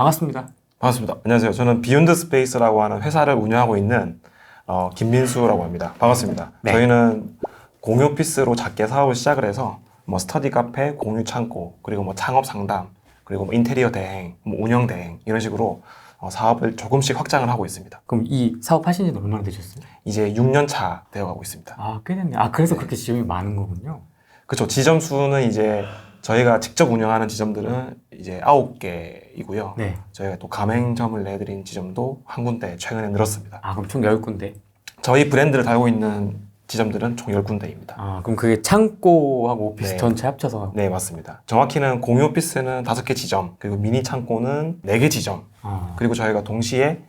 반갑습니다. 반갑습니다. 안녕하세요. 저는 비욘드 스페이스라고 하는 회사를 운영하고 있는 김민수라고 합니다. 반갑습니다. 네. 저희는 공유 오피스로 작게 사업을 시작을 해서 뭐 스터디 카페, 공유 창고, 그리고 뭐 창업 상담, 그리고 뭐 인테리어 대행, 뭐 운영 대행 이런 식으로 사업을 조금씩 확장을 하고 있습니다. 그럼 이 사업 하신 지는 얼마나 되셨어요? 이제 6년 차 되어가고 있습니다. 아, 꽤 됐네. 아, 그래서 그렇게 지점이 많은 거군요. 그렇죠. 지점 수는 이제 저희가 직접 운영하는 지점들은 이제 9개이고요. 네. 저희가 또 가맹점을 내드린 지점도 한 군데 최근에 늘었습니다. 아, 그럼 총 10군데. 저희 브랜드를 달고 있는 지점들은 총 10군데입니다. 아, 그럼 그게 창고하고 오피스 네. 전체 합쳐서. 네, 맞습니다. 정확히는 공유 오피스는 5개 지점, 그리고 미니 창고는 4개 지점, 아, 그리고 저희가 동시에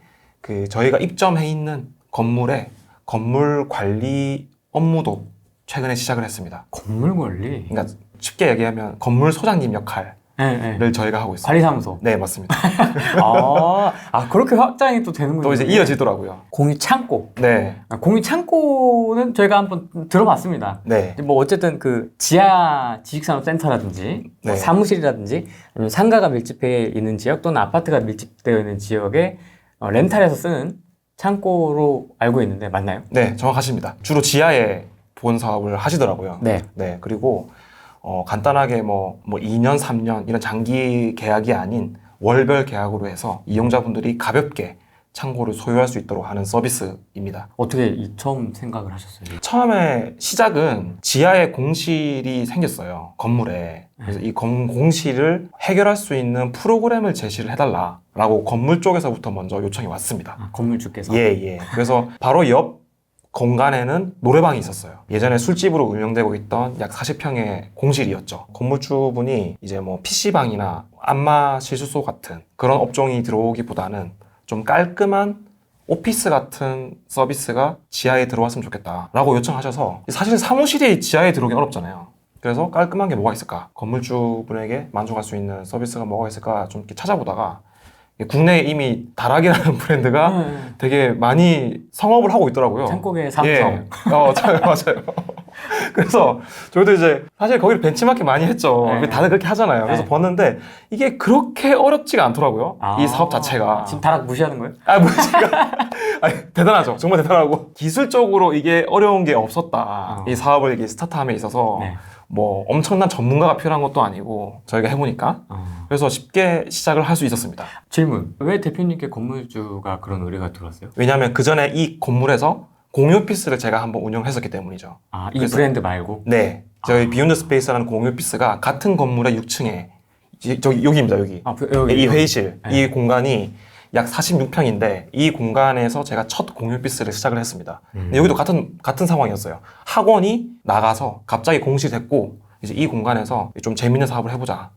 저희가 입점해 있는 건물의 건물 관리 업무도 최근에 시작을 했습니다. 건물 관리? 그러니까 쉽게 얘기하면 건물 소장님 역할을 네, 네. 저희가 하고 있습니다. 관리사무소. 네, 맞습니다. 그렇게 확장이 또 되는군요. 또 이제 이어지더라고요. 공유 창고. 네, 공유 창고는 저희가 한번 들어봤습니다. 네, 뭐 어쨌든 그 지하 지식산업센터라든지 뭐 네. 사무실이라든지 아니면 상가가 밀집해 있는 지역 또는 아파트가 밀집되어 있는 지역에 렌탈해서 쓰는 창고로 알고 있는데 맞나요? 네, 정확하십니다. 주로 지하에 본 사업을 하시더라고요. 네. 네, 그리고 간단하게 뭐 2년, 3년 이런 장기 계약이 아닌 월별 계약으로 해서 이용자분들이 가볍게 창고를 소유할 수 있도록 하는 서비스입니다. 어떻게 처음 생각을 하셨어요? 처음에 시작은 지하에 공실이 생겼어요. 건물에. 그래서 이 공실을 해결할 수 있는 프로그램을 제시를 해달라라고 건물 쪽에서부터 먼저 요청이 왔습니다. 아, 건물주께서? 예. 그래서 바로 옆 공간에는 노래방이 있었어요. 예전에 술집으로 운영되고 있던 약 40평의 공실이었죠. 건물주분이 이제 뭐 PC방이나 안마 실수소 같은 그런 업종이 들어오기보다는 좀 깔끔한 오피스 같은 서비스가 지하에 들어왔으면 좋겠다라고 요청하셔서 사실 사무실이 지하에 들어오기 어렵잖아요. 그래서 깔끔한 게 뭐가 있을까? 건물주분에게 만족할 수 있는 서비스가 뭐가 있을까? 좀 이렇게 찾아보다가 국내에 이미 다락이라는 브랜드가 되게 많이 성업을 하고 있더라고요. 창고계 삼성. 예. 맞아요. 그래서 저희도 이제 사실 거기를 벤치마킹 많이 했죠. 네. 다들 그렇게 하잖아요. 그래서 네. 봤는데 이게 그렇게 어렵지가 않더라고요. 이 사업 자체가. 지금 다락 무시하는 거예요? 제가 대단하죠. 정말 대단하고 기술적으로 이게 어려운 게 없었다. 이 사업을 이게 스타트함에 있어서 네. 뭐 엄청난 전문가가 필요한 것도 아니고 저희가 해보니까 그래서 쉽게 시작을 할 수 있었습니다. 질문. 왜 대표님께 건물주가 그런 의뢰가 들어왔어요? 왜냐하면 그 전에 이 건물에서 공유 오피스를 제가 한번 운영했었기 때문이죠. 아, 이 그래서- 브랜드 말고? 네, 저희 비욘드 스페이스라는 공유 오피스가 같은 건물의 6층에 저기 여기입니다. 여기 여기. 이 회의실 네. 이 공간이 약 46평인데 이 공간에서 제가 첫 공유 오피스를 시작을 했습니다. 근데 여기도 같은 상황이었어요. 학원이 나가서 갑자기 공실이 됐고 이제 이 공간에서 좀 재밌는 사업을 해보자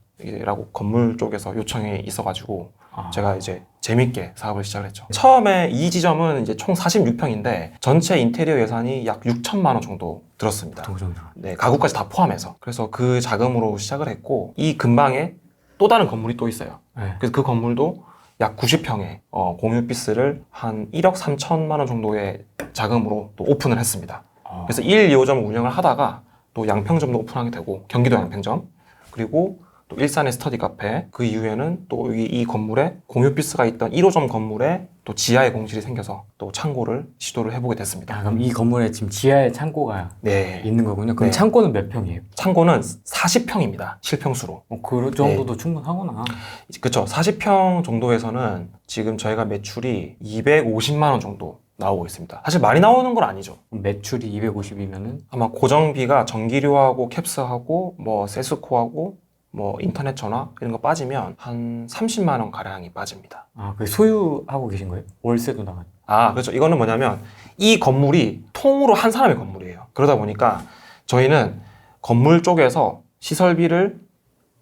라고 건물 쪽에서 요청이 있어가지고 제가 이제 재밌게 사업을 시작을 했죠. 처음에 이 지점은 이제 총 46평인데 전체 인테리어 예산이 약 6천만 원 정도 들었습니다. 그 정도. 네, 가구까지 다 포함해서. 그래서 그 자금으로 시작을 했고 이 근방에 또 다른 건물이 또 있어요. 네. 그래서 그 건물도 약 90평의 공유 오피스를 한 1억 3천만 원 정도의 자금으로 또 오픈을 했습니다. 그래서 1, 2호점을 운영을 하다가 또 양평점도 오픈하게 되고 경기도 양평점 그리고 또 일산의 스터디 카페 그 이후에는 또 여기 이 건물에 공유 오피스가 있던 1호점 건물에 또 지하에 공실이 생겨서 또 창고를 시도를 해보게 됐습니다. 아, 그럼 이 건물에 지금 지하에 창고가 네, 있는 거군요. 그럼 네. 창고는 몇 평이에요? 창고는 40평입니다. 실평수로. 그 정도도 충분하구나. 그렇죠. 40평 정도에서는 지금 저희가 매출이 250만 원 정도 나오고 있습니다. 사실 많이 나오는 건 아니죠. 그럼 매출이 250이면은 아마 고정비가 전기료하고 캡스하고 뭐 세스코하고 뭐 인터넷 전화 이런 거 빠지면 한 30만 원 가량이 빠집니다. 그 소유하고 계신 거예요? 월세도 나가요? 그렇죠. 이거는 뭐냐면 이 건물이 통으로 한 사람의 건물이에요. 그러다 보니까 저희는 건물 쪽에서 시설비를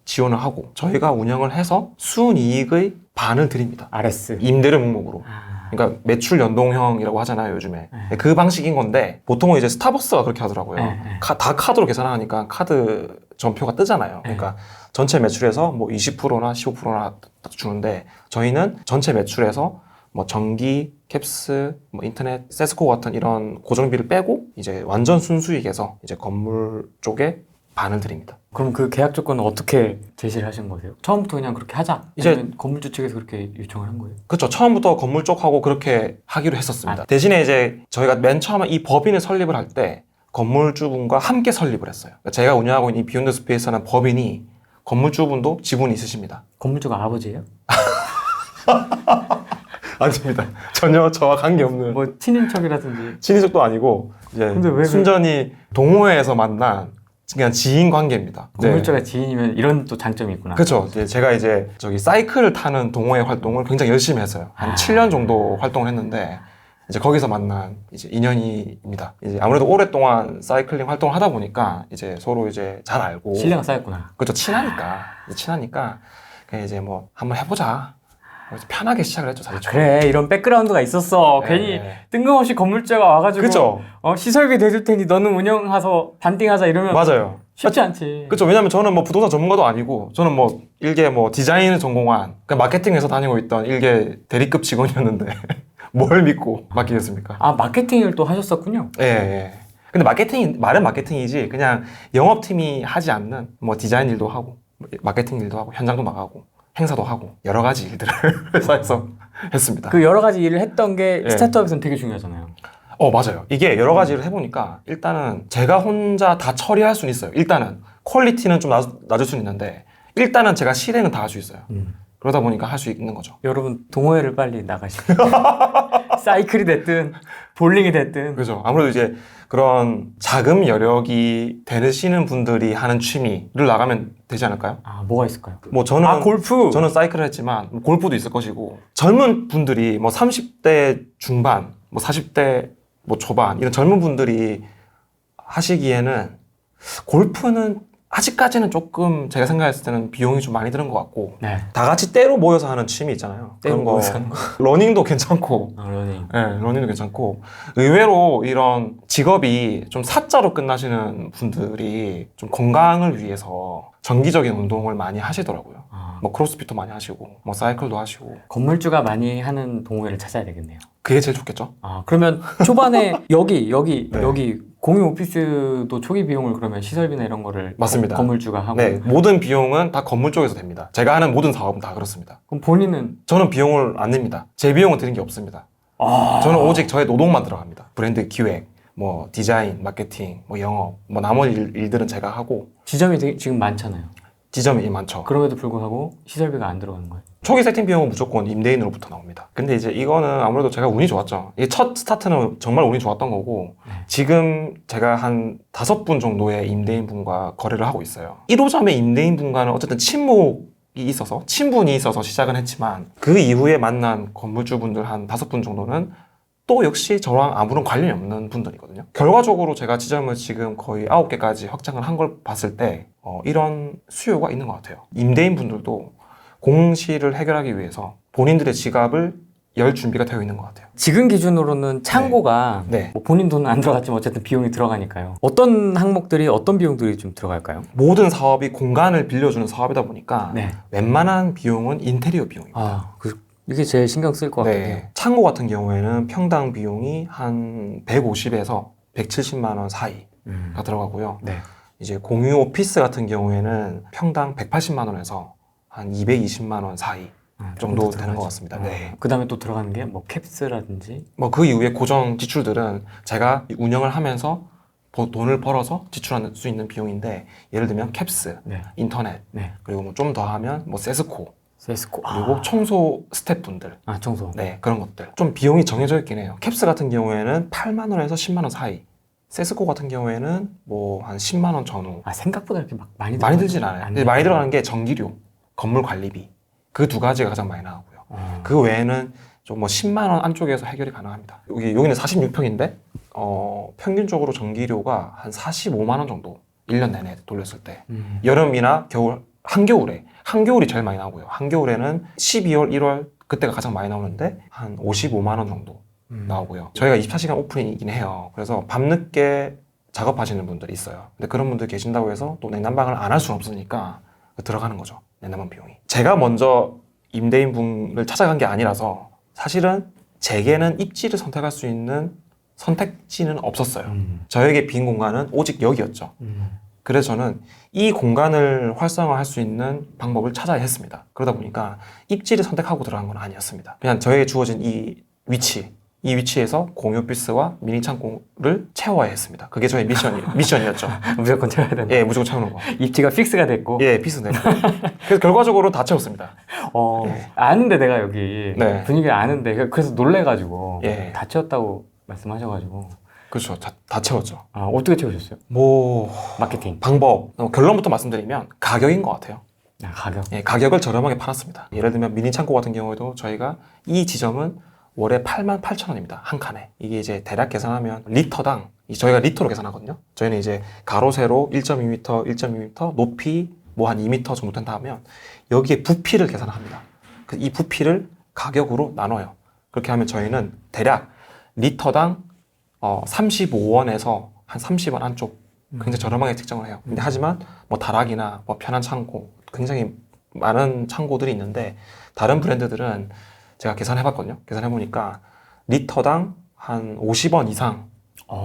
지원을 하고 저희가 운영을 해서 순이익의 반을 드립니다. RS. 임대료 명목으로. 그러니까 매출 연동형이라고 하잖아요, 요즘에. 그 방식인 건데 보통은 이제 스타벅스가 그렇게 하더라고요. 다 카드로 계산하니까 카드 전표가 뜨잖아요. 그러니까 전체 매출에서 뭐 20%나 15%나 주는데 저희는 전체 매출에서 뭐 전기, 캡스, 뭐 인터넷, 세스코 같은 이런 고정비를 빼고 이제 완전 순수익에서 이제 건물 쪽에 반을 드립니다. 그럼 그 계약 조건은 어떻게 제시를 하신 거세요? 처음부터 그냥 그렇게 하자. 이제- 아니면 건물주 측에서 그렇게 요청을 한 거예요? 그렇죠. 처음부터 건물 쪽하고 그렇게 하기로 했었습니다. 대신에 이제 저희가 맨 처음에 이 법인을 설립을 할 때 건물주분과 함께 설립을 했어요. 그러니까 제가 운영하고 있는 이 비욘드 스페이스라는 법인이 건물주분도 지분이 있으십니다. 건물주가 아버지예요? 아닙니다. 전혀 저와 관계없는 뭐 친인척이라든지. 친인척도 아니고 이제 근데 왜 순전히 동호회에서 만난 그냥 지인 관계입니다. 건물주가 네. 지인이면 이런 또 장점이 있구나. 그렇죠. 이제 제가 이제 저기 사이클을 타는 동호회 활동을 굉장히 열심히 했어요. 한 아. 7년 정도 활동을 했는데 이제 거기서 만난 이제 인연이입니다. 이제 아무래도 오랫동안 사이클링 활동을 하다 보니까 이제 서로 이제 잘 알고 신뢰가 쌓였구나. 그렇죠. 친하니까 그냥 이제 뭐 한번 해보자. 그래서 편하게 시작을 했죠. 사실. 그래, 이런 백그라운드가 있었어. 네, 괜히 네. 뜬금없이 건물주가 와가지고 그렇죠. 시설비 내줄 테니 너는 운영하서 반띵하자 이러면 맞아요. 쉽지 않지. 그렇죠. 왜냐면 저는 뭐 부동산 전문가도 아니고 저는 뭐 일개 뭐 디자인을 전공한 그냥 마케팅에서 다니고 있던 일개 대리급 직원이었는데 뭘 믿고 맡기겠습니까? 아, 마케팅을 또 하셨었군요. 예, 예. 근데 말은 마케팅이지 그냥 영업팀이 하지 않는 뭐 디자인 일도 하고 마케팅 일도 하고 현장도 나가고 행사도 하고 여러 가지 일들을 회사에서 했습니다. 그 여러 가지 일을 했던 게 예. 스타트업에서는 되게 중요하잖아요. 맞아요. 이게 여러 가지를 해보니까 일단은 제가 혼자 다 처리할 수는 있어요. 일단은 퀄리티는 좀 낮을 수는 있는데 일단은 제가 실행은 다 할 수 있어요. 그러다 보니까 할 수 있는 거죠. 여러분 동호회를 빨리 나가시고 사이클이 됐든 볼링이 됐든 그죠. 아무래도 이제 그런 자금 여력이 되시는 분들이 하는 취미를 나가면 되지 않을까요? 아, 뭐가 있을까요? 뭐 저는 골프. 저는 사이클을 했지만 골프도 있을 것이고 젊은 분들이 뭐 30대 중반, 뭐 40대 뭐 초반 이런 젊은 분들이 하시기에는 골프는 아직까지는 조금 제가 생각했을 때는 비용이 좀 많이 드는 것 같고 네. 다 같이 때로 모여서 하는 취미 있잖아요. 때로 그런 거 모여서 하는 거. 러닝도 괜찮고 러닝. 네, 러닝도 괜찮고 의외로 이런 직업이 좀 사자로 끝나시는 분들이 좀 건강을 위해서 정기적인 운동을 많이 하시더라고요. 뭐 크로스핏도 많이 하시고 뭐 사이클도 하시고 건물주가 많이 하는 동호회를 찾아야 되겠네요. 그게 제일 좋겠죠? 아, 그러면 초반에 여기 네. 공유 오피스도 초기 비용을 그러면 시설비나 이런 거를 맞습니다. 건물주가 하고. 네, 모든 비용은 다 건물 쪽에서 됩니다. 제가 하는 모든 사업은 다 그렇습니다. 그럼 본인은 저는 비용을 안 냅니다. 제 비용은 드는 게 없습니다. 저는 오직 저의 노동만 들어갑니다. 브랜드 기획, 뭐 디자인, 마케팅, 뭐 영업, 뭐 나머지 일들은 제가 하고 지점이 지금 많잖아요. 지점이 많죠. 그럼에도 불구하고 시설비가 안 들어가는 거예요. 초기 세팅 비용은 무조건 임대인으로부터 나옵니다. 근데 이제 이거는 아무래도 제가 운이 좋았죠. 이게 첫 스타트는 정말 운이 좋았던 거고 지금 제가 한 5분 정도의 임대인분과 거래를 하고 있어요. 1호점의 임대인분과는 어쨌든 친분이 있어서 시작은 했지만 그 이후에 만난 건물주분들 한 5분 정도는 또 역시 저랑 아무런 관련이 없는 분들이거든요. 결과적으로 제가 지점을 지금 거의 9개까지 확장을 한 걸 봤을 때 이런 수요가 있는 것 같아요. 임대인 분들도 공실을 해결하기 위해서 본인들의 지갑을 열 준비가 되어 있는 것 같아요. 지금 기준으로는 창고가 네. 뭐 본인 돈은 안 들어갔지만 어쨌든 비용이 들어가니까요. 어떤 항목들이 어떤 비용들이 좀 들어갈까요? 모든 사업이 공간을 빌려주는 사업이다 보니까 네. 웬만한 비용은 인테리어 비용입니다. 아, 이게 제일 신경 쓸 것 같긴 해요. 네. 창고 같은 경우에는 평당 비용이 한 150에서 170만 원 사이가 들어가고요. 네. 이제 공유 오피스 같은 경우에는 평당 180만 원에서 한 220만 원 사이 정도 더 되는 들어가죠. 것 같습니다. 네. 그 다음에 또 들어가는 게 뭐 캡스라든지. 뭐 그 이후에 고정 지출들은 제가 운영을 하면서 돈을 벌어서 지출할 수 있는 비용인데 예를 들면 캡스, 네. 인터넷, 네. 그리고 뭐 좀 더 하면 뭐 세스코, 세스코. 그리고 청소 스태프분들, 청소. 네, 그런 것들. 좀 비용이 정해져 있긴 해요. 캡스 같은 경우에는 8만 원에서 10만 원 사이. 세스코 같은 경우에는 뭐 한 10만 원 전후. 생각보다 이렇게 막 많이 많이 들어가죠? 들진 않아요. 안 근데 많이 들어가는 게 전기료, 건물 관리비. 그 두 가지가 가장 많이 나오고요. 그 외에는 좀 뭐 10만 원 안쪽에서 해결이 가능합니다. 여기는 46평인데 평균적으로 전기료가 한 45만 원 정도 1년 내내 돌렸을 때. 여름이나 겨울, 한겨울이 제일 많이 나오고요. 한겨울에는 12월, 1월 그때가 가장 많이 나오는데 한 55만 원 정도 나오고요. 저희가 24시간 오픈이긴 해요. 그래서 밤늦게 작업하시는 분들이 있어요. 근데 그런 분들 계신다고 해서 또 냉난방을 안 할 수는 없으니까 들어가는 거죠. 냉난방 비용이. 제가 먼저 임대인분을 찾아간 게 아니라서 사실은 제게는 입지를 선택할 수 있는 선택지는 없었어요. 저에게 빈 공간은 오직 여기였죠. 그래서 저는 이 공간을 활성화할 수 있는 방법을 찾아야 했습니다. 그러다 보니까 입지를 선택하고 들어간 건 아니었습니다. 그냥 저에게 주어진 이 위치에서 공유 오피스와 미니 창고를 채워야 했습니다. 그게 저의 미션이었죠. 무조건 채워야 된다. 예, 무조건 채우는 거. 입지가 픽스가 됐고. 예, 피스네요. 그래서 결과적으로 다 채웠습니다. 예. 아는데 내가 여기 네. 분위기를 아는데 그래서 놀래가지고 예. 다 채웠다고 말씀하셔가지고. 그렇죠. 다 채웠죠. 아, 어떻게 채우셨어요? 뭐 마케팅. 방법, 결론부터 말씀드리면 가격인 것 같아요. 아, 가격. 예, 가격을 저렴하게 팔았습니다. 예를 들면 미니 창고 같은 경우에도 저희가 이 지점은 월에 88,000원입니다. 한 칸에. 이게 이제 대략 계산하면 리터당, 저희가 리터로 계산하거든요. 저희는 이제 가로, 세로 1.2m, 1.2m, 높이 뭐 한 2m 정도 된다 하면 여기에 부피를 계산합니다. 이 부피를 가격으로 나눠요. 그렇게 하면 저희는 대략 리터당 35원에서 한 30원 안쪽 굉장히 저렴하게 책정을 해요. 근데 하지만 뭐 다락이나 뭐 편한 창고, 굉장히 많은 창고들이 있는데 다른 브랜드들은 제가 계산해봤거든요. 계산해보니까 리터당 한 50원 이상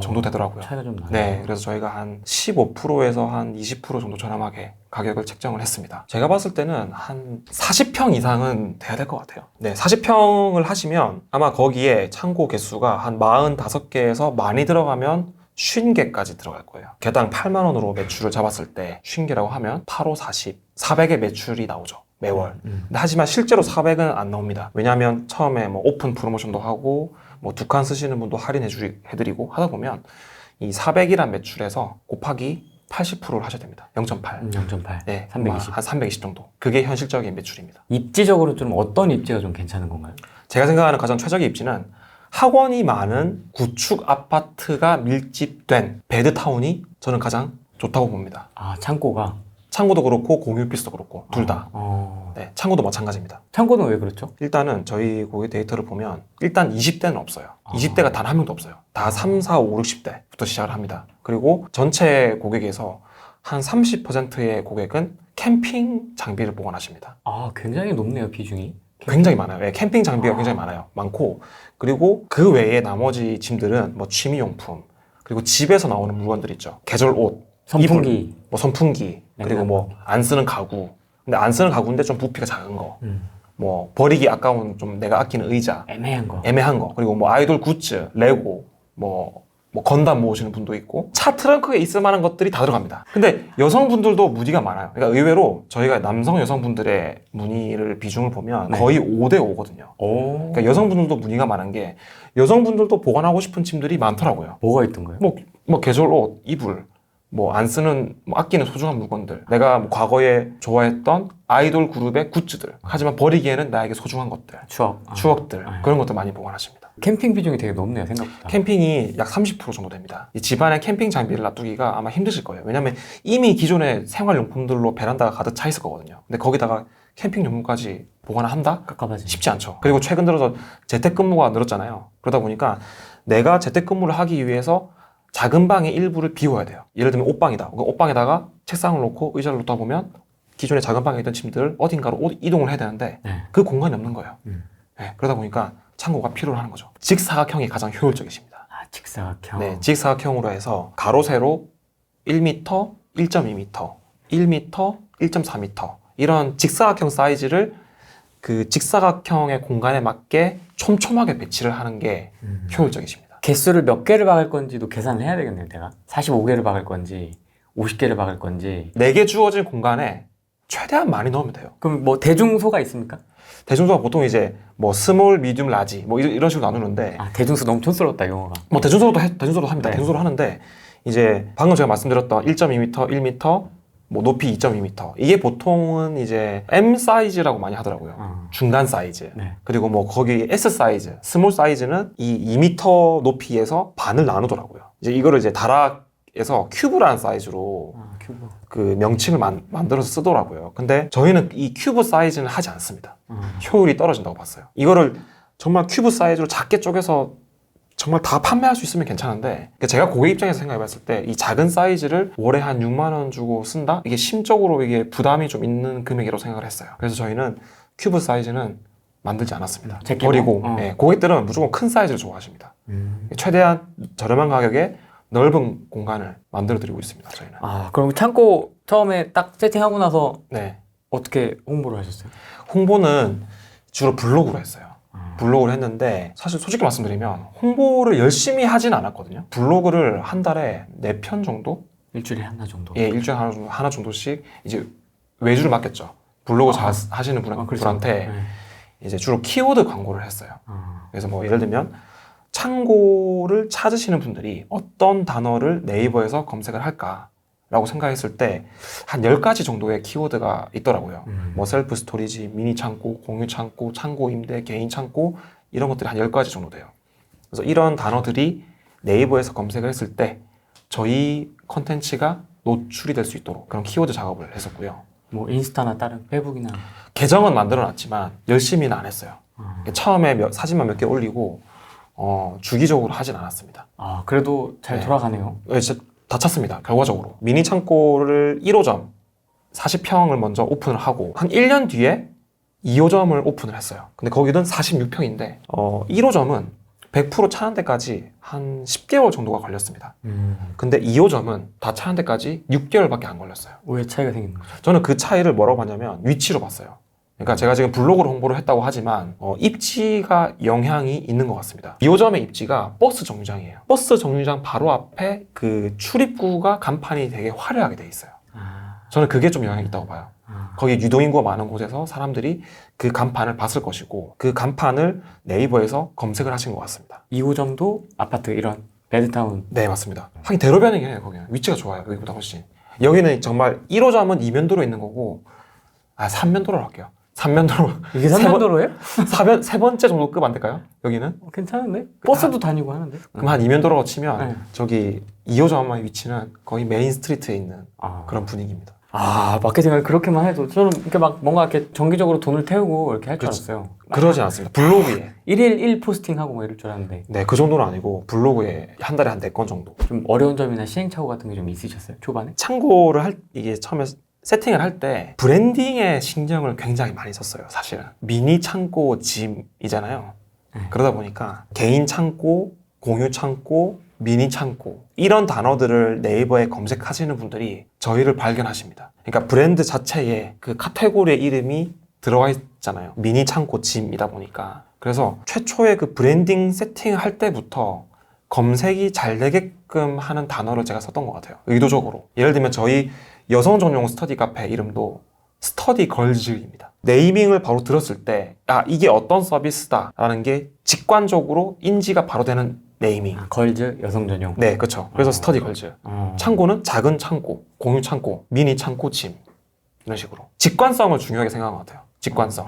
정도 되더라고요. 차이가 좀 나요. 네, 그래서 저희가 한 15%에서 한 20% 정도 저렴하게 가격을 책정을 했습니다. 제가 봤을 때는 한 40평 이상은 돼야 될 것 같아요. 네, 40평을 하시면 아마 거기에 창고 개수가 한 45개에서 많이 들어가면 50개까지 들어갈 거예요. 개당 8만 원으로 매출을 잡았을 때 50개라고 하면 8, 5, 40, 400의 매출이 나오죠. 매월. 근데 하지만 실제로 400은 안 나옵니다. 왜냐하면 처음에 뭐 오픈 프로모션도 하고 뭐 2칸 쓰시는 분도 해드리고 하다 보면 이 400이란 매출에서 곱하기 80%를 하셔야 됩니다. 0.8. 0.8. 네, 320. 한 320 정도. 그게 현실적인 매출입니다. 입지적으로 좀 어떤 입지가 좀 괜찮은 건가요? 제가 생각하는 가장 최적의 입지는 학원이 많은 구축 아파트가 밀집된 베드타운이 저는 가장 좋다고 봅니다. 아, 창고가. 창고도 그렇고 공유 오피스도 그렇고 둘 다. 어. 네, 창고도 마찬가지입니다. 창고는 왜 그렇죠? 일단은 저희 고객 데이터를 보면 일단 20대는 없어요. 20대가 단 한 명도 없어요. 다 3, 4, 5, 60대부터 시작을 합니다. 그리고 전체 고객에서 한 30%의 고객은 캠핑 장비를 보관하십니다. 아, 굉장히 높네요, 비중이. 굉장히 많아요. 네, 캠핑 장비가 굉장히 많고 그리고 그 외에 나머지 짐들은 뭐 취미용품 그리고 집에서 나오는 물건들 있죠. 계절 옷, 선풍기. 이불, 뭐 선풍기 그리고 뭐 안 쓰는 가구. 근데 안 쓰는 가구인데 좀 부피가 작은 거. 뭐 버리기 아까운 좀 내가 아끼는 의자. 애매한 거. 그리고 뭐 아이돌 굿즈, 레고, 뭐 건담 모으시는 분도 있고 차 트렁크에 있을 만한 것들이 다 들어갑니다. 근데 여성분들도 문의가 많아요. 그러니까 의외로 저희가 남성 여성분들의 문의를 비중을 보면 네. 거의 5대 5거든요. 그러니까 여성분들도 문의가 많은 게 여성분들도 보관하고 싶은 짐들이 많더라고요. 뭐가 있던 거예요? 뭐 계절 옷, 이불, 뭐 안 쓰는, 뭐 아끼는 소중한 물건들. 내가 뭐 과거에 좋아했던 아이돌 그룹의 굿즈들. 하지만 버리기에는 나에게 소중한 것들. 추억들. 그런 것들 많이 보관하십니다. 캠핑 비중이 되게 높네요, 생각보다. 캠핑이 약 30% 정도 됩니다. 이 집안에 캠핑 장비를 놔두기가 아마 힘드실 거예요. 왜냐면 이미 기존의 생활용품들로 베란다가 가득 차 있을 거거든요. 근데 거기다가 캠핑용품까지 보관을 한다? 깝깝하지. 쉽지 않죠. 그리고 최근 들어서 재택근무가 늘었잖아요. 그러다 보니까 내가 재택근무를 하기 위해서 작은 방의 일부를 비워야 돼요. 예를 들면 옷방이다. 옷방에다가 책상을 놓고 의자를 놓다 보면 기존에 작은 방에 있던 짐들을 어딘가로 이동을 해야 되는데 그 공간이 없는 거예요. 네, 그러다 보니까 창고가 필요로 하는 거죠. 직사각형이 가장 효율적이십니다. 아, 직사각형. 네, 직사각형으로 해서 가로, 세로 1m, 1.2m, 1m, 1.4m 이런 직사각형 사이즈를 그 직사각형의 공간에 맞게 촘촘하게 배치를 하는 게 효율적이십니다. 개수를 몇 개를 박을 건지도 계산을 해야 되겠네요, 내가. 45개를 박을 건지, 50개를 박을 건지. 4개 주어진 공간에 최대한 많이 넣으면 돼요. 그럼 뭐 대중소가 있습니까? 대중소가 보통 이제 뭐 스몰, 미디움, 라지 뭐 이런 식으로 나누는데 아, 대중소 너무 촌스러웠다, 용어가. 뭐 대중소도 합니다. 네. 대중소도 하는데 이제 방금 제가 말씀드렸던 1.2m, 1m, 뭐 높이 2.2m 이게 보통은 이제 M 사이즈라고 많이 하더라고요. 중간 사이즈. 네. 그리고 뭐 거기 S 사이즈, 스몰 사이즈는 이 2m 높이에서 반을 나누더라고요. 이제 이거를 이제 다락에서 큐브라는 사이즈로 큐브. 그 명칭을 만들어서 쓰더라고요. 근데 저희는 이 큐브 사이즈는 하지 않습니다. 효율이 떨어진다고 봤어요. 이거를 정말 큐브 사이즈로 작게 쪼개서 정말 다 판매할 수 있으면 괜찮은데 제가 고객 입장에서 생각해 봤을 때 이 작은 사이즈를 월에 한 6만 원 주고 쓴다? 이게 심적으로 이게 부담이 좀 있는 금액이라고 생각을 했어요. 그래서 저희는 큐브 사이즈는 만들지 않았습니다. 버리고 고객들은 무조건 큰 사이즈를 좋아하십니다. 최대한 저렴한 가격에 넓은 공간을 만들어 드리고 있습니다. 저희는. 아, 그럼 창고 처음에 딱 세팅하고 나서 네. 어떻게 홍보를 하셨어요? 홍보는 주로 블로그로 했어요. 블로그를 했는데 사실 솔직히 말씀드리면 홍보를 열심히 하진 않았거든요. 블로그를 한 달에 4편 정도? 일주일에 하나 정도? 예, 일주일에 하나 정도씩 이제 외주를 맡겼죠. 블로그 잘 하시는 그렇죠. 분한테 네. 이제 주로 키워드 광고를 했어요. 아, 그래서 뭐 예를 들면 창고를 찾으시는 분들이 어떤 단어를 네이버에서 검색을 할까라고 생각했을 때 한 10가지 정도의 키워드가 있더라고요. 뭐 셀프 스토리지, 미니 창고, 공유 창고, 창고 임대, 개인 창고 이런 것들이 한 10가지 정도 돼요. 그래서 이런 단어들이 네이버에서 검색을 했을 때 저희 컨텐츠가 노출이 될 수 있도록 그런 키워드 작업을 했었고요. 뭐 인스타나 다른 페이북이나 계정은 만들어놨지만 열심히는 안 했어요. 처음에 사진만 몇 개 올리고 주기적으로 하진 않았습니다. 아, 그래도 잘 네. 돌아가네요. 네, 진짜 다 찼습니다. 결과적으로 미니 창고를 1호점 40평을 먼저 오픈을 하고 한 1년 뒤에 2호점을 오픈을 했어요. 근데 거기는 46평인데 1호점은 100% 차는 데까지 한 10개월 정도가 걸렸습니다. 근데 2호점은 다 차는 데까지 6개월밖에 안 걸렸어요. 왜 차이가 생기는 거죠? 저는 그 차이를 뭐라고 봤냐면 위치로 봤어요. 그러니까 제가 지금 블로그로 홍보를 했다고 하지만 입지가 영향이 있는 것 같습니다. 2호점의 입지가 버스 정류장이에요. 버스 정류장 바로 앞에 그 출입구가 간판이 되게 화려하게 돼 있어요. 저는 그게 좀 영향이 있다고 봐요. 거기 유동인구가 많은 곳에서 사람들이 그 간판을 봤을 것이고 그 간판을 네이버에서 검색을 하신 것 같습니다. 2호점도 아파트 이런 베드타운. 네, 맞습니다. 하긴 대로변이긴 해요. 거기는 위치가 좋아요. 여기보다 훨씬. 여기는 정말 1호점은 2면도로 있는 거고 3면도로 할게요. 3면도로 이게 3면도로예요? 세 번째 정도 급 안 될까요? 여기는? 괜찮은데? 버스도 다니고 하는데? 그럼 한 2면도로가 치면 네. 저기 2호점의 위치는 거의 메인 스트리트에 있는 아, 그런 분위기입니다. 마케팅을 그렇게만 해도 저는 이렇게 막 뭔가 이렇게 정기적으로 돈을 태우고 이렇게 할 줄 알았어요. 그러지 않습니다. 블로그에. 1일 1 포스팅하고 뭐 이럴 줄 알았는데 네, 그 정도는 아니고 블로그에 한 달에 한 4건 정도. 좀 어려운 점이나 시행착오 같은 게 좀 있으셨어요? 초반에? 창고를 이게 처음에 세팅을 할 때 브랜딩에 신경을 굉장히 많이 썼어요. 사실은 미니 창고 짐이잖아요. 그러다 보니까 개인 창고, 공유 창고, 미니 창고 이런 단어들을 네이버에 검색하시는 분들이 저희를 발견하십니다. 그러니까 브랜드 자체에 그 카테고리의 이름이 들어가 있잖아요. 미니 창고 짐이다 보니까. 그래서 최초의 그 브랜딩 세팅을 할 때부터 검색이 잘 되게끔 하는 단어를 제가 썼던 것 같아요. 의도적으로. 예를 들면 저희 여성 전용 스터디 카페 이름도 스터디 걸즈입니다. 네이밍을 바로 들었을 때 이게 어떤 서비스다라는 게 직관적으로 인지가 바로 되는 네이밍. 걸즈 여성 전용. 네, 그렇죠. 그래서 스터디 걸즈. 창고는 작은 창고, 공유 창고, 미니 창고 짐 이런 식으로 직관성을 중요하게 생각한 것 같아요. 직관성.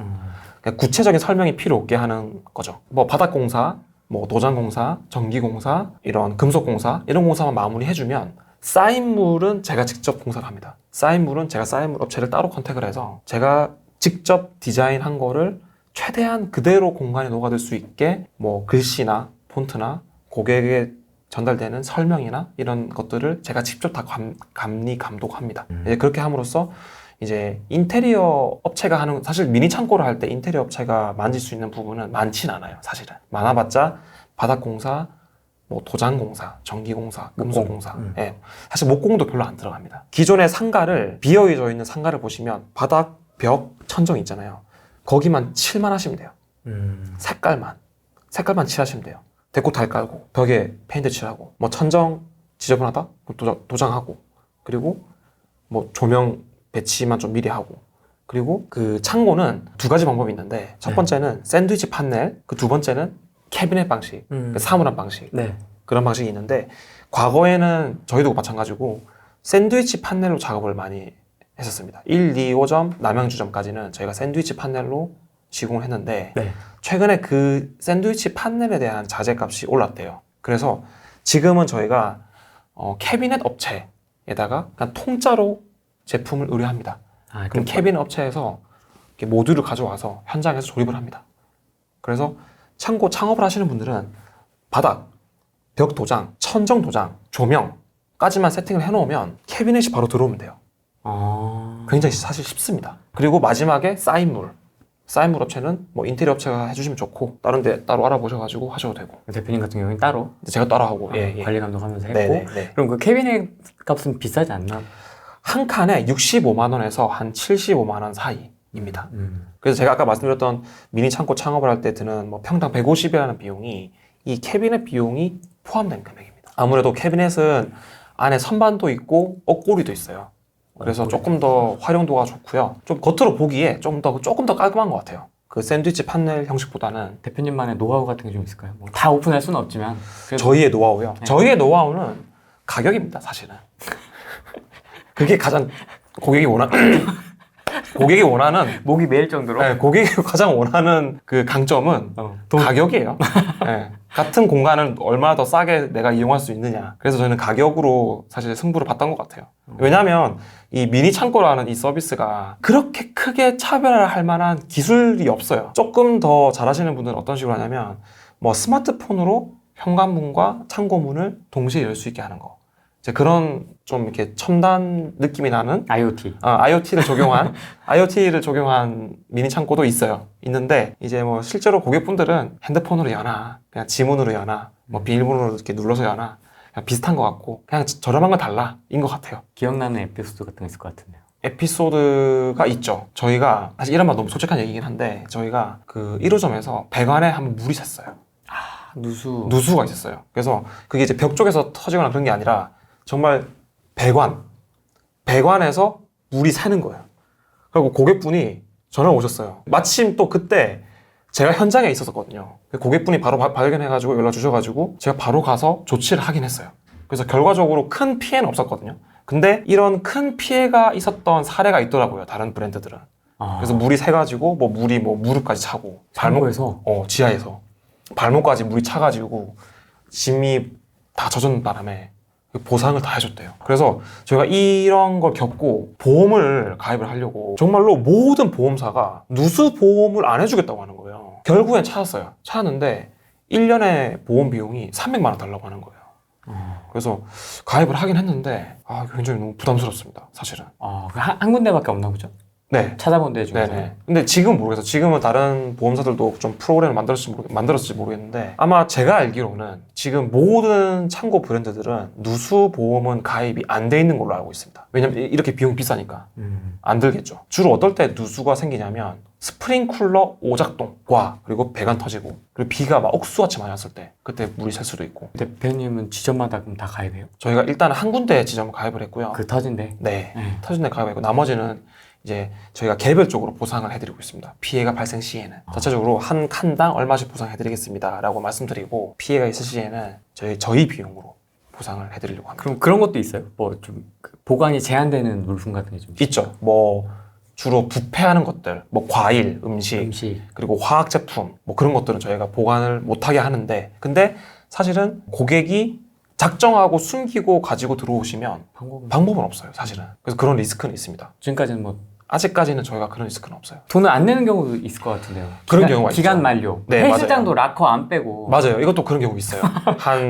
그러니까 구체적인 설명이 필요 없게 하는 거죠. 뭐 바닥공사, 뭐 도장공사, 전기공사, 이런 금속공사 이런 공사만 마무리해주면 쌓인물은 제가 직접 공사를 합니다. 쌓인물은 제가 쌓인물 업체를 따로 컨택을 해서 제가 직접 디자인한 거를 최대한 그대로 공간에 녹아들 수 있게 뭐 글씨나 폰트나 고객에게 전달되는 설명이나 이런 것들을 제가 직접 다 감독합니다. 이제 그렇게 함으로써 이제 인테리어 업체가 하는, 사실 미니 창고를 할 때 인테리어 업체가 만질 수 있는 부분은 많진 않아요. 사실은 많아봤자 바닥공사, 뭐 도장공사, 전기공사, 금속공사. 예, 사실 목공도 별로 안 들어갑니다. 기존의 상가를, 비어져 있는 상가를 보시면 바닥, 벽, 천정 있잖아요. 거기만 칠만 하시면 돼요. 색깔만 칠하시면 돼요. 데코 달 깔고 벽에 페인트 칠하고 뭐 천정 지저분하다? 도장하고, 그리고 뭐 조명 배치만 좀 미리 하고, 그리고 그 창고는 2가지 방법이 있는데, 첫 번째는 샌드위치 판넬, 그 두 번째는 캐비넷 방식, 그 사물함 방식. 네. 그런 방식이 있는데, 과거에는 저희도 마찬가지고 샌드위치 판넬로 작업을 많이 했었습니다. 1, 2, 5점, 남양주점까지는 저희가 샌드위치 판넬로 시공을 했는데, 네. 최근에 그 샌드위치 판넬에 대한 자재값이 올랐대요. 그래서 지금은 저희가 캐비넷 업체에다가 그냥 통짜로 제품을 의뢰합니다. 그럼 캐비넷 업체에서 이렇게 모듈을 가져와서 현장에서 조립을 합니다. 그래서 창고 창업을 하시는 분들은 바닥, 벽 도장, 천정 도장, 조명까지만 세팅을 해놓으면 캐비넷이 바로 들어오면 돼요. 굉장히 사실 쉽습니다. 그리고 마지막에 쌓인물. 사인물 업체는 뭐 인테리어 업체가 해주시면 좋고 다른 데 따로 알아보셔가지고 하셔도 되고 대표님 같은 경우는 따로 제가 따로 하고 예. 관리 감독하면서 했고 네네. 그럼 그 캐비넷 값은 비싸지 않나? 한 칸에 65만 원에서 한 75만 원 사이입니다. 그래서 제가 아까 말씀드렸던 미니 창고 창업을 할 때 드는 뭐 평당 150이라는 비용이 이 캐비넷 비용이 포함된 금액입니다. 아무래도 캐비넷은 안에 선반도 있고 옷걸이도 있어요. 그래서 조금 더 활용도가 좋고요. 좀 겉으로 보기에 조금 더 깔끔한 것 같아요. 그 샌드위치 판넬 형식보다는. 대표님만의 노하우 같은 게 좀 있을까요? 뭐 다 오픈할 수는 없지만 그래도 저희의 노하우요. 네. 저희의 노하우는 가격입니다, 사실은. 그게 가장 고객이 원하는 목이 메일 정도로 네, 고객이 가장 원하는 그 강점은 가격이에요. 네, 같은 공간을 얼마나 더 싸게 내가 이용할 수 있느냐. 그래서 저는 가격으로 사실 승부를 봤던 것 같아요. 왜냐하면 이 미니 창고라는 이 서비스가 그렇게 크게 차별화할 만한 기술이 없어요. 조금 더 잘하시는 분들은 어떤 식으로 하냐면 뭐 스마트폰으로 현관문과 창고문을 동시에 열 수 있게 하는 거. 이제 그런 좀 이렇게 첨단 느낌이 나는 IoT를 적용한 미니 창고도 있는데 이제 뭐 실제로 고객분들은 핸드폰으로 여나 그냥 지문으로 여나 뭐 비밀번호로 이렇게 눌러서 여나 그냥 비슷한 것 같고 그냥 저렴한 건 달라인 것 같아요. 기억나는 에피소드 같은 게 있을 것 같은데요. 에피소드가 있죠. 저희가 사실 이런 말 너무 솔직한 얘기긴 한데 저희가 그 1호점에서 배관에 한번 물이 샜어요. 누수가 있었어요. 그래서 그게 이제 벽 쪽에서 터지거나 그런 게 아니라 정말 배관에서 물이 새는 거예요. 그리고 고객분이 전화가 오셨어요. 마침 또 그때 제가 현장에 있었거든요. 고객분이 바로 발견해가지고 연락 주셔가지고 제가 바로 가서 조치를 하긴 했어요. 그래서 결과적으로 큰 피해는 없었거든요. 근데 이런 큰 피해가 있었던 사례가 있더라고요. 다른 브랜드들은. 그래서 물이 새가지고 물이 무릎까지 차고 창고에서? 지하에서 발목까지 물이 차가지고 짐이 다 젖은 바람에 보상을 다 해줬대요. 그래서 저희가 이런 걸 겪고 보험을 가입을 하려고 정말로 모든 보험사가 누수 보험을 안 해주겠다고 하는 거예요. 결국엔 찾았는데 1년에 보험 비용이 300만 원 달라고 하는 거예요. 그래서 가입을 하긴 했는데 굉장히 너무 부담스럽습니다, 사실은. 한 군데밖에 없나 보죠? 네. 찾아본 데 중에서. 네네. 근데 지금은 모르겠어요. 지금은 다른 보험사들도 좀 프로그램을 만들었을지 모르겠는데 아마 제가 알기로는 지금 모든 창고 브랜드들은 누수 보험은 가입이 안 돼 있는 걸로 알고 있습니다. 왜냐면 이렇게 비용이 비싸니까 안 들겠죠. 주로 어떨 때 누수가 생기냐면 스프링쿨러 오작동과 그리고 배관 터지고 그리고 비가 막 억수같이 많이 왔을 때 그때 물이 셀 수도 있고. 대표님은 지점마다 그럼 다 가입해요? 저희가 일단 한 군데 지점 가입을 했고요. 그 터진 데? 네. 터진 데 가입했고 나머지는 이제 저희가 개별적으로 보상을 해드리고 있습니다. 피해가 발생 시에는 자체적으로 한 칸당 얼마씩 보상해드리겠습니다 라고 말씀드리고 피해가 있을 시에는 저희 비용으로 보상을 해드리려고 합니다. 그럼 그런 것도 있어요? 뭐 좀 보관이 제한되는 물품 같은 게 좀 있죠. 뭐 주로 부패하는 것들, 뭐 과일, 음식 그리고 화학 제품 뭐 그런 것들은 저희가 보관을 못하게 하는데 근데 사실은 고객이 작정하고 숨기고 가지고 들어오시면 방법은 없어요, 사실은. 그래서 그런 리스크는 있습니다. 지금까지는 아직까지는 저희가 그런 리스크는 없어요. 돈을 안 내는 경우도 있을 것 같은데요. 그런 경우가 기간 있죠. 만료. 네, 헬스장도 락커 안 빼고. 맞아요. 이것도 그런 경우 있어요.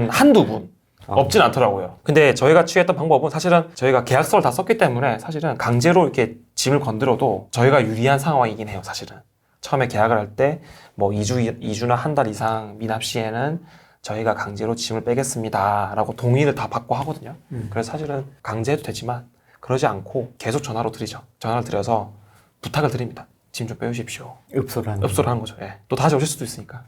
한두 분. 없진 않더라고요. 근데 저희가 취했던 방법은 사실은 저희가 계약서를 다 썼기 때문에 사실은 강제로 이렇게 짐을 건드려도 저희가 유리한 상황이긴 해요, 사실은. 처음에 계약을 할 때 뭐 2주나 한 달 이상 미납 시에는 저희가 강제로 짐을 빼겠습니다 라고 동의를 다 받고 하거든요. 그래서 사실은 강제해도 되지만 그러지 않고 계속 전화를 드려서 부탁을 드립니다. 짐 좀 빼주십시오. 읍소를 하는 거죠. 예. 또 다시 오실 수도 있으니까.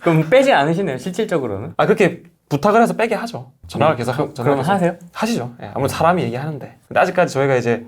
그럼 빼지 않으시네요, 실질적으로는? 그렇게 부탁을 해서 빼게 하죠. 전화를 계속 그럼 하세요? 하시죠. 예. 아무래도 사람이 얘기하는데. 근데 아직까지 저희가 이제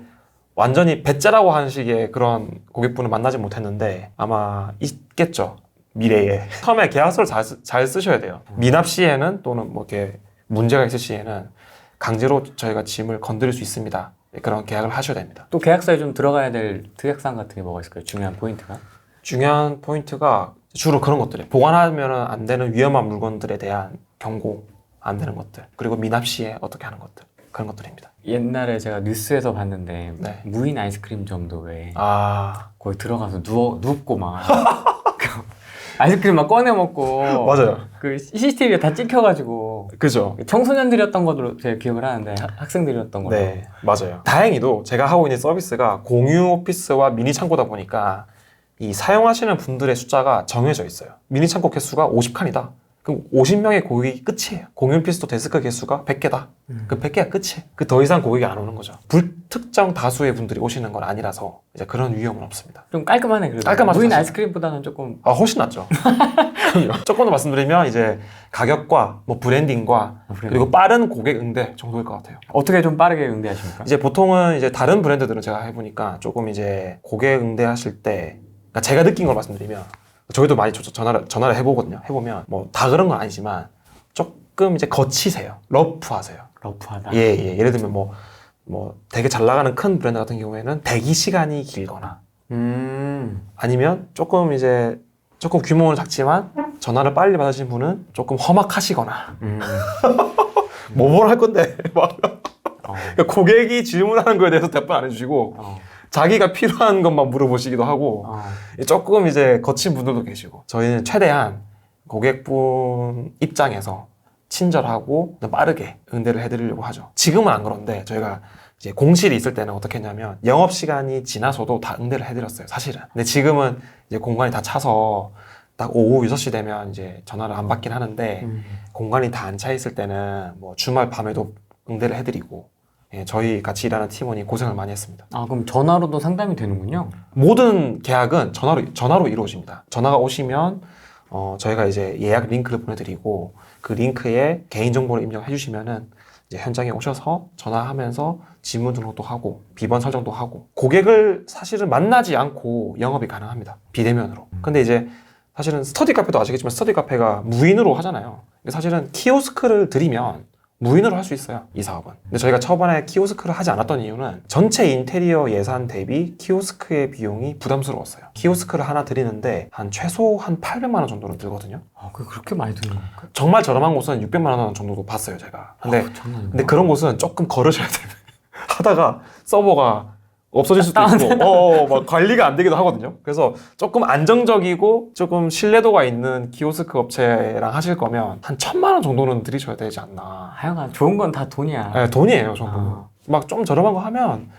완전히 배째라고 하는 식의 그런 고객분을 만나지 못했는데 아마 있겠죠. 미래에. 처음에 계약서를 잘 쓰셔야 돼요. 미납 시에는 또는 뭐 이렇게 문제가 있을 시에는 강제로 저희가 짐을 건드릴 수 있습니다. 그런 계약을 하셔야 됩니다. 또 계약서에 좀 들어가야 될 특약사항 같은 게 뭐가 있을까요? 중요한 포인트가? 중요한 포인트가 주로 그런 것들이에요. 보관하면 안 되는 위험한 물건들에 대한 경고, 안 되는 것들. 그리고 미납 시에 어떻게 하는 것들. 그런 것들입니다. 옛날에 제가 뉴스에서 봤는데 네. 무인 아이스크림점도에 거기 들어가서 눕고 막 아이스크림 막 꺼내 먹고 맞아요. 그 CCTV에 다 찍혀가지고 그죠. 청소년들이었던 걸로 제가 기억을 하는데 학생들이었던 걸로. 네, 맞아요. 다행히도 제가 하고 있는 서비스가 공유 오피스와 미니 창고다 보니까 이 사용하시는 분들의 숫자가 정해져 있어요. 미니 창고 개수가 50칸이다. 그럼 50명의 고객이 끝이에요. 공용 필스토 데스크 개수가 100개다. 그 100개가 끝이에요. 그 더 이상 고객이 안 오는 거죠. 불특정 다수의 분들이 오시는 건 아니라서 이제 그런 위험은 없습니다. 좀 깔끔하네. 그래도. 깔끔하죠, 무인 사실. 아이스크림보다는 조금 훨씬 낫죠. 조금 더 말씀드리면 이제 가격과 뭐 브랜딩과 그리고 빠른 고객 응대 정도일 것 같아요. 어떻게 좀 빠르게 응대하십니까? 이제 보통은 이제 다른 브랜드들은 제가 해보니까 조금 이제 고객 응대하실 때, 그러니까 제가 느낀 걸 말씀드리면 저희도 많이 전화를 해보거든요. 해보면 뭐 다 그런 건 아니지만 조금 이제 거치세요. 러프하세요. 러프하다. 예. 예를 들면 뭐 되게 잘 나가는 큰 브랜드 같은 경우에는 대기 시간이 길거나 아니면 조금 규모는 작지만 전화를 빨리 받으신 분은 조금 험악하시거나 뭘 할 건데 막 그러니까 고객이 질문하는 거에 대해서 답변 안 해주시고 자기가 필요한 것만 물어보시기도 하고 조금 이제 거친 분들도 계시고 저희는 최대한 고객분 입장에서 친절하고 빠르게 응대를 해드리려고 하죠. 지금은 안 그런데 저희가 이제 공실이 있을 때는 어떻게 했냐면 영업시간이 지나서도 다 응대를 해드렸어요, 사실은. 근데 지금은 이제 공간이 다 차서 딱 오후 6시 되면 이제 전화를 안 받긴 하는데 공간이 다 안 차 있을 때는 뭐 주말 밤에도 응대를 해드리고 예, 저희 같이 일하는 팀원이 고생을 많이 했습니다. 아, 그럼 전화로도 상담이 되는군요. 모든 계약은 전화로 이루어집니다. 전화가 오시면 저희가 이제 예약 링크를 보내드리고 그 링크에 개인정보를 입력해 주시면은 이제 현장에 오셔서 전화하면서 지문 등록도 하고 비번 설정도 하고 고객을 사실은 만나지 않고 영업이 가능합니다. 비대면으로. 근데 이제 사실은 스터디 카페도 아시겠지만 스터디 카페가 무인으로 하잖아요. 사실은 키오스크를 드리면 무인으로 할 수 있어요, 이 사업은. 근데 저희가 초반에 키오스크를 하지 않았던 이유는 전체 인테리어 예산 대비 키오스크의 비용이 부담스러웠어요. 키오스크를 하나 드리는데 최소 한 800만 원 정도는 들거든요. 아, 그렇게 많이 드는 건가요? 정말 저렴한 곳은 600만 원 정도도 봤어요, 제가. 근데 그런 곳은 조금 걸으셔야 돼요. 하다가 서버가 없어질 수도 있고, 막 관리가 안 되기도 하거든요. 그래서 조금 안정적이고 조금 신뢰도가 있는 키오스크 업체랑 하실 거면 한 1,000만 원 정도는 들이셔야 되지 않나. 하여간 좋은 건 다 돈이야. 네, 돈이에요, 전부. 막 좀 저렴한 거 하면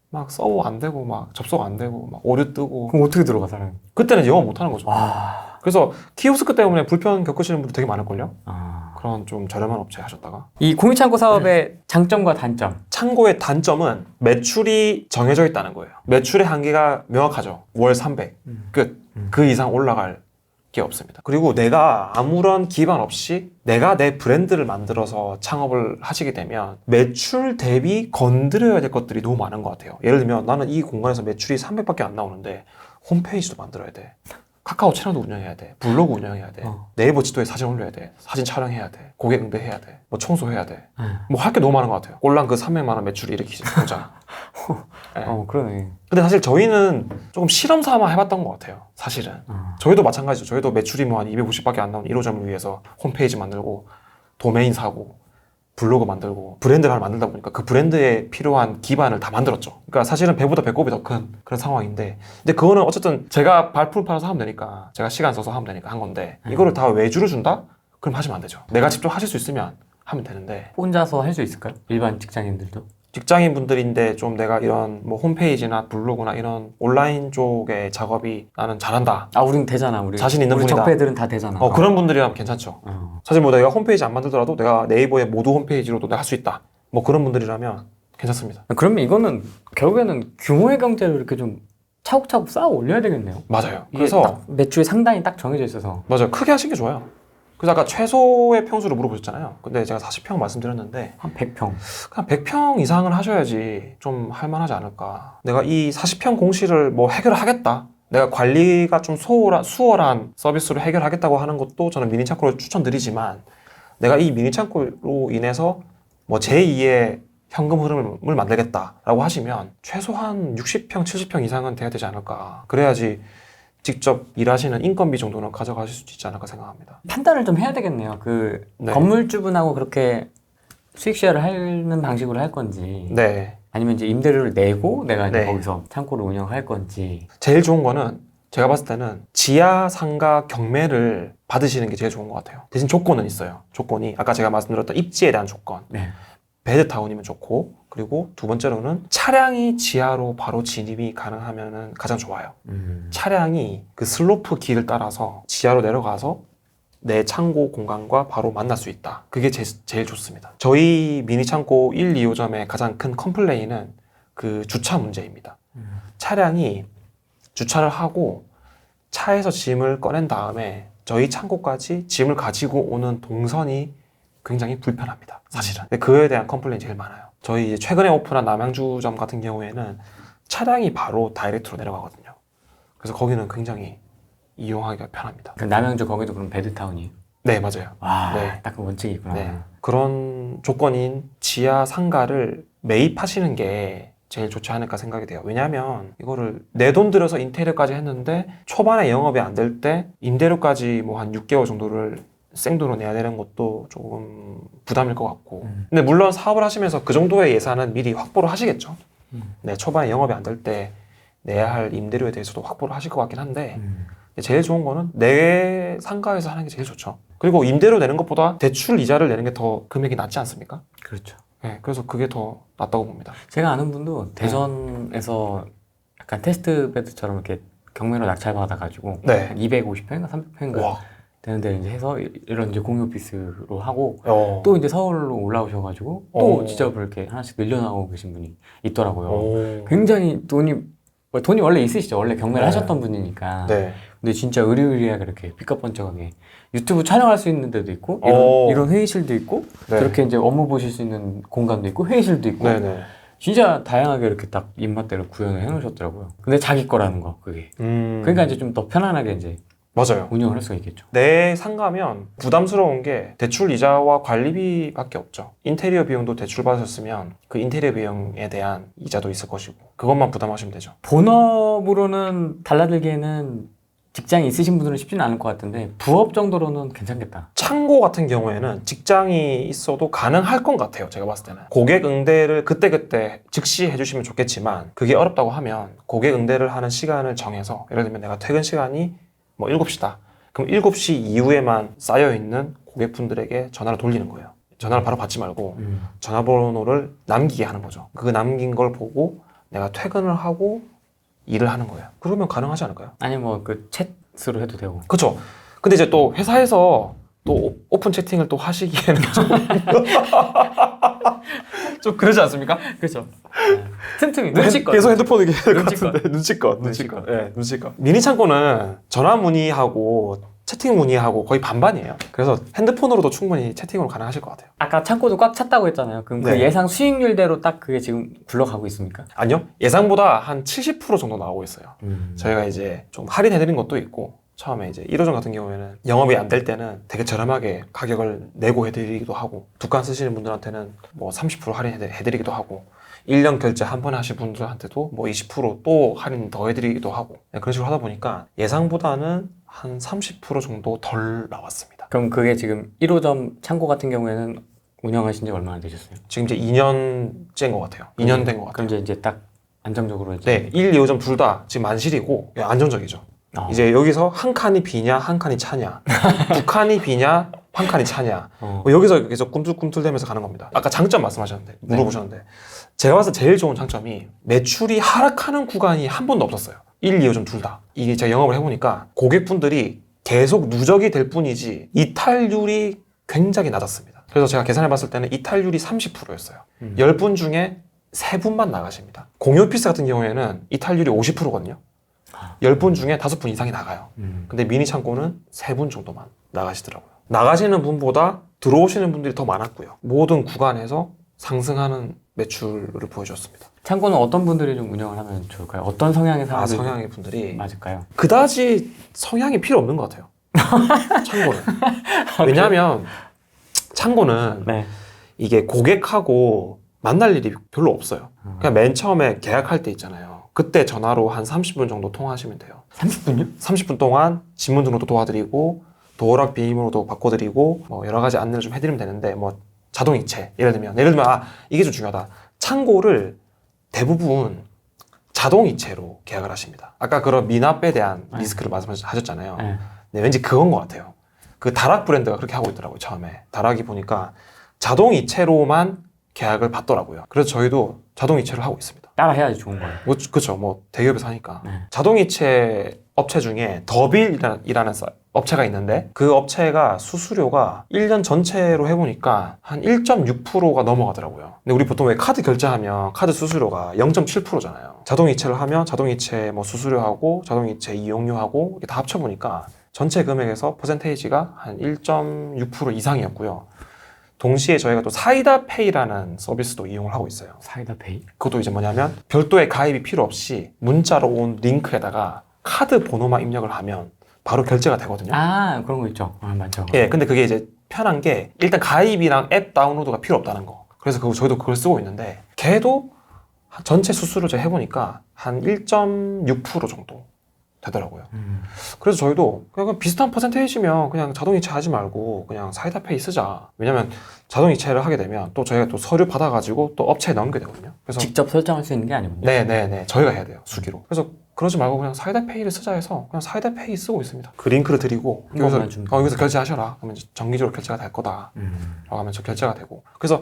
막 서버 안 되고 막 접속 안 되고 막 오류 뜨고. 그럼 어떻게 들어가, 사람이? 그때는 영업 못 하는 거죠. 와. 그래서 키오스크 때문에 불편 겪으시는 분들 되게 많을걸요? 아. 그런 좀 저렴한 업체 하셨다가. 이 공유창고 사업의 장점과 단점. 창고의 단점은 매출이 정해져 있다는 거예요. 매출의 한계가 명확하죠. 월 300. 끝. 그 이상 올라갈 게 없습니다. 그리고 내가 아무런 기반 없이 내가 내 브랜드를 만들어서 창업을 하시게 되면 매출 대비 건드려야 될 것들이 너무 많은 것 같아요. 예를 들면 나는 이 공간에서 매출이 300밖에 안 나오는데 홈페이지도 만들어야 돼. 카카오 채널도 운영해야 돼. 블로그 운영해야 돼. 네이버 지도에 사진 올려야 돼. 사진 촬영해야 돼. 고객 응대해야 돼. 뭐 청소해야 돼. 뭐 할 게 너무 많은 것 같아요. 꼴랑 그 300만 원 매출을 일으키지 보자. 네. 그러네. 근데 사실 저희는 조금 실험 삼아 해봤던 것 같아요. 사실은. 저희도 마찬가지죠. 저희도 매출이 뭐 한 250밖에 안 나오는 1호점을 위해서 홈페이지 만들고 도메인 사고 블로그 만들고 브랜드를 하나 만들다 보니까 그 브랜드에 필요한 기반을 다 만들었죠. 그러니까 사실은 배보다 배꼽이 더 큰 그런 상황인데, 근데 그거는 어쨌든 제가 발품 팔아서 하면 되니까, 제가 시간 써서 하면 되니까 한 건데, 이거를 다 외주를 준다? 그럼 하시면 안 되죠. 내가 직접 하실 수 있으면 하면 되는데. 혼자서 할 수 있을까요? 일반 직장인들도? 직장인 분들인데 좀 내가 이런 뭐 홈페이지나 블로그나 이런 온라인 쪽의 작업이 나는 잘한다. 아, 우린 되잖아. 우리 자신 있는 우리 분이다. 적폐들은 다 되잖아. 그런 분들이라면 괜찮죠. 사실 뭐 내가 홈페이지 안 만들더라도 내가 네이버의 모두 홈페이지로도 내가 할 수 있다. 뭐 그런 분들이라면 괜찮습니다. 그러면 이거는 결국에는 규모의 경제를 이렇게 좀 차곡차곡 쌓아 올려야 되겠네요. 맞아요. 이게 그래서 딱 매출이 상단이 딱 정해져 있어서. 맞아요. 크게 하신 게 좋아요. 그래서 아까 최소의 평수를 물어보셨잖아요. 근데 제가 40평 말씀드렸는데 한 100평. 그냥 100평 이상을 하셔야지 좀 할만하지 않을까. 내가 이 40평 공실을 뭐 해결하겠다. 내가 관리가 좀 수월한 서비스로 해결하겠다고 하는 것도 저는 미니 창고를 추천드리지만, 내가 이 미니 창고로 인해서 뭐 제2의 현금 흐름을 만들겠다라고 하시면 최소한 60평, 70평 이상은 돼야 되지 않을까. 그래야지 직접 일하시는 인건비 정도는 가져가실 수 있지 않을까 생각합니다. 판단을 좀 해야 되겠네요. 네. 건물주분하고 그렇게 수익 쉐어를 하는 방식으로 할 건지, 네. 아니면 이제 임대료를 내고 내가 이제 네. 거기서 창고를 운영할 건지. 제일 좋은 거는 제가 봤을 때는 지하 상가 경매를 받으시는 게 제일 좋은 것 같아요. 대신 조건은 있어요. 조건이 아까 제가 말씀드렸던 입지에 대한 조건. 네. 베드타운이면 좋고, 그리고 두 번째로는 차량이 지하로 바로 진입이 가능하면 가장 좋아요. 차량이 그 슬로프 길을 따라서 지하로 내려가서 내 창고 공간과 바로 만날 수 있다. 그게 제일 좋습니다. 저희 미니 창고 1, 2호점의 가장 큰 컴플레인은 그 주차 문제입니다. 차량이 주차를 하고 차에서 짐을 꺼낸 다음에 저희 창고까지 짐을 가지고 오는 동선이 굉장히 불편합니다. 사실은. 근데 그에 대한 컴플레인이 제일 많아요. 저희 이제 최근에 오픈한 남양주점 같은 경우에는 차량이 바로 다이렉트로 내려가거든요. 그래서 거기는 굉장히 이용하기가 편합니다. 그 남양주 거기도 그럼 베드타운이에요? 네, 맞아요. 와, 네. 딱 그 원칙이 있구나. 네. 그런 조건인 지하 상가를 매입하시는 게 제일 좋지 않을까 생각이 돼요. 왜냐하면 이거를 내 돈 들여서 인테리어까지 했는데 초반에 영업이 안 될 때 임대료까지 뭐 한 6개월 정도를 생돈으로 내야 되는 것도 조금 부담일 것 같고. 근데 물론 사업을 하시면서 그 정도의 예산은 미리 확보를 하시겠죠. 네, 초반에 영업이 안 될 때 내야 할 임대료에 대해서도 확보를 하실 것 같긴 한데 제일 좋은 거는 내 상가에서 하는 게 제일 좋죠. 그리고 임대료 내는 것보다 대출 이자를 내는 게 더 금액이 낫지 않습니까? 그렇죠. 네, 그래서 그게 더 낫다고 봅니다. 제가 아는 분도 대전에서 약간 테스트 베드처럼 이렇게 경매로 낙찰받아가지고 네. 한 250평인가 300평인가 와. 되는데 이제 해서 이런 이제 공유 오피스로 하고 또 또 이제 서울로 올라오셔가지고 또 어. 직접을 이렇게 하나씩 늘려나오고 계신 분이 있더라고요. 오. 굉장히 돈이 원래 있으시죠. 원래 경매를 네. 하셨던 분이니까. 네. 근데 진짜 의리의리하게 이렇게 삐까뻔쩍하게 유튜브 촬영할 수 있는 데도 있고 오. 이런 회의실도 있고 네. 저렇게 이제 업무 보실 수 있는 공간도 있고 회의실도 있고 네네. 진짜 다양하게 이렇게 딱 입맛대로 구현을 해놓으셨더라고요. 근데 자기 거라는 거 그게. 그러니까 이제 좀 더 편안하게 이제 맞아요. 운영을 할 수가 있겠죠. 내 상가면 부담스러운 게 대출 이자와 관리비밖에 없죠. 인테리어 비용도 대출 받으셨으면 그 인테리어 비용에 대한 이자도 있을 것이고 그것만 부담하시면 되죠. 본업으로는 달라들기에는 직장이 있으신 분들은 쉽지는 않을 것 같은데 부업 정도로는 괜찮겠다. 창고 같은 경우에는 직장이 있어도 가능할 것 같아요. 제가 봤을 때는. 고객 응대를 그때그때 즉시 해주시면 좋겠지만 그게 어렵다고 하면 고객 응대를 하는 시간을 정해서 예를 들면 내가 퇴근 시간이 뭐 7시다. 그럼 7시 이후에만 쌓여있는 고객분들에게 전화를 돌리는 거예요. 전화를 바로 받지 말고 전화번호를 남기게 하는 거죠. 그 남긴 걸 보고 내가 퇴근을 하고 일을 하는 거예요. 그러면 가능하지 않을까요? 아니 뭐 그 챗으로 해도 되고. 그렇죠. 근데 이제 또 회사에서 또 오픈 채팅을 또 하시기에는 좀 그러지 않습니까? 그렇죠. 틈틈이 눈치껏. 계속 핸드폰을 해야 될 것 눈치껏. 같은데 눈치껏. 네, 눈치껏. 미니 창고는 전화 문의하고 채팅 문의하고 거의 반반이에요. 그래서 핸드폰으로도 충분히 채팅으로 가능하실 것 같아요. 아까 창고도 꽉 찼다고 했잖아요. 그럼 그 네. 예상 수익률대로 딱 그게 지금 굴러가고 있습니까? 아니요, 예상보다 한 70% 정도 나오고 있어요. 저희가 이제 좀 할인해드린 것도 있고 처음에 이제 1호점 같은 경우에는 영업이 안 될 때는 되게 저렴하게 가격을 내고 해드리기도 하고 두칸 쓰시는 분들한테는 뭐 30% 할인해드리기도 하고 1년 결제 한 번에 하신 분들한테도 뭐 20% 할인 더 해드리기도 하고 그런 식으로 하다 보니까 예상보다는 한 30% 정도 덜 나왔습니다. 그럼 그게 지금 1호점 창고 같은 경우에는 운영하신 지 얼마나 되셨어요? 지금 이제 2년째인 것 같아요. 2년 된 것 같아요. 그럼 이제 딱 안정적으로 이제 네, 1, 2호점 둘 다 지금 만실이고 안정적이죠. 이제 여기서 한 칸이 비냐 한 칸이 차냐 두 칸이 비냐 한 칸이 차냐 뭐 여기서 계속 꿈틀꿈틀대면서 가는 겁니다. 아까 장점 말씀하셨는데 물어보셨는데 제가 봤을 때 제일 좋은 장점이 매출이 하락하는 구간이 한 번도 없었어요. 1, 2호점 둘 다. 이게 제가 영업을 해보니까 고객분들이 계속 누적이 될 뿐이지 이탈률이 굉장히 낮았습니다. 그래서 제가 계산해봤을 때는 이탈률이 30%였어요. 10분 중에 3분만 나가십니다. 공유 오피스 같은 경우에는 이탈률이 50%거든요. 10분 중에 5분 이상이 나가요. 근데 미니 창고는 3분 정도만 나가시더라고요. 나가시는 분보다 들어오시는 분들이 더 많았고요. 모든 구간에서 상승하는 매출을 보여줬습니다. 창고는 어떤 분들이 좀 운영을 하면 좋을까요? 어떤 성향의 사람들이 성향의 분들이 맞을까요? 그다지 성향이 필요 없는 것 같아요. 창고는. 왜냐하면 창고는 네. 이게 고객하고 만날 일이 별로 없어요. 그냥 맨 처음에 계약할 때 있잖아요. 그때 전화로 한 30분 정도 통화하시면 돼요. 30분요? 30분 동안 지문 등록도 도와드리고 도어락 비밀번호도 바꿔드리고 뭐 여러 가지 안내를 좀 해드리면 되는데 뭐 자동이체 예를 들면 이게 좀 중요하다. 창고를 대부분 자동이체로 계약을 하십니다. 아까 그런 미납에 대한 리스크를 말씀하셨잖아요. 네. 네, 왠지 그건 것 같아요. 그 다락 브랜드가 그렇게 하고 있더라고요. 처음에 다락이 보니까 자동이체로만 계약을 받더라고요. 그래서 저희도 자동이체를 하고 있습니다. 따라 해야지 좋은 거예요. 뭐, 그쵸. 뭐, 대기업에서 하니까. 네. 자동이체 업체 중에 더빌이라는 업체가 있는데, 그 업체가 수수료가 1년 전체로 해보니까 한 1.6%가 넘어가더라고요. 근데 우리 보통 왜 카드 결제하면 카드 수수료가 0.7%잖아요. 자동이체를 하면 자동이체 뭐 수수료하고 자동이체 이용료하고 이게 다 합쳐보니까 전체 금액에서 퍼센테이지가 한 1.6% 이상이었고요. 동시에 저희가 또 사이다페이라는 서비스도 이용을 하고 있어요. 사이다페이? 그것도 이제 뭐냐면 별도의 가입이 필요 없이 문자로 온 링크에다가 카드 번호만 입력을 하면 바로 결제가 되거든요. 아, 그런 거 있죠. 아, 맞죠. 예, 근데 그게 이제 편한 게 일단 가입이랑 앱 다운로드가 필요 없다는 거. 그래서 저희도 그걸 쓰고 있는데 걔도 전체 수수료 제가 해보니까 한 1.6% 정도 되더라고요. 그래서 저희도 그냥 비슷한 퍼센테이지면 그냥 자동이체 하지 말고 그냥 사이다페이 쓰자. 왜냐면 자동이체를 하게 되면 또 저희가 또 서류 받아가지고 또 업체에 넘겨야 되거든요. 그래서 직접 설정할 수 있는 게 아니군요. 네네네. 저희가 해야 돼요. 수기로. 그래서 그러지 말고 그냥 사이다페이를 쓰자 해서 그냥 사이다페이 쓰고 있습니다. 그 링크를 드리고 여기서 결제하셔라. 그러면 이제 정기적으로 결제가 될 거다. 라고 하면 저 결제가 되고. 그래서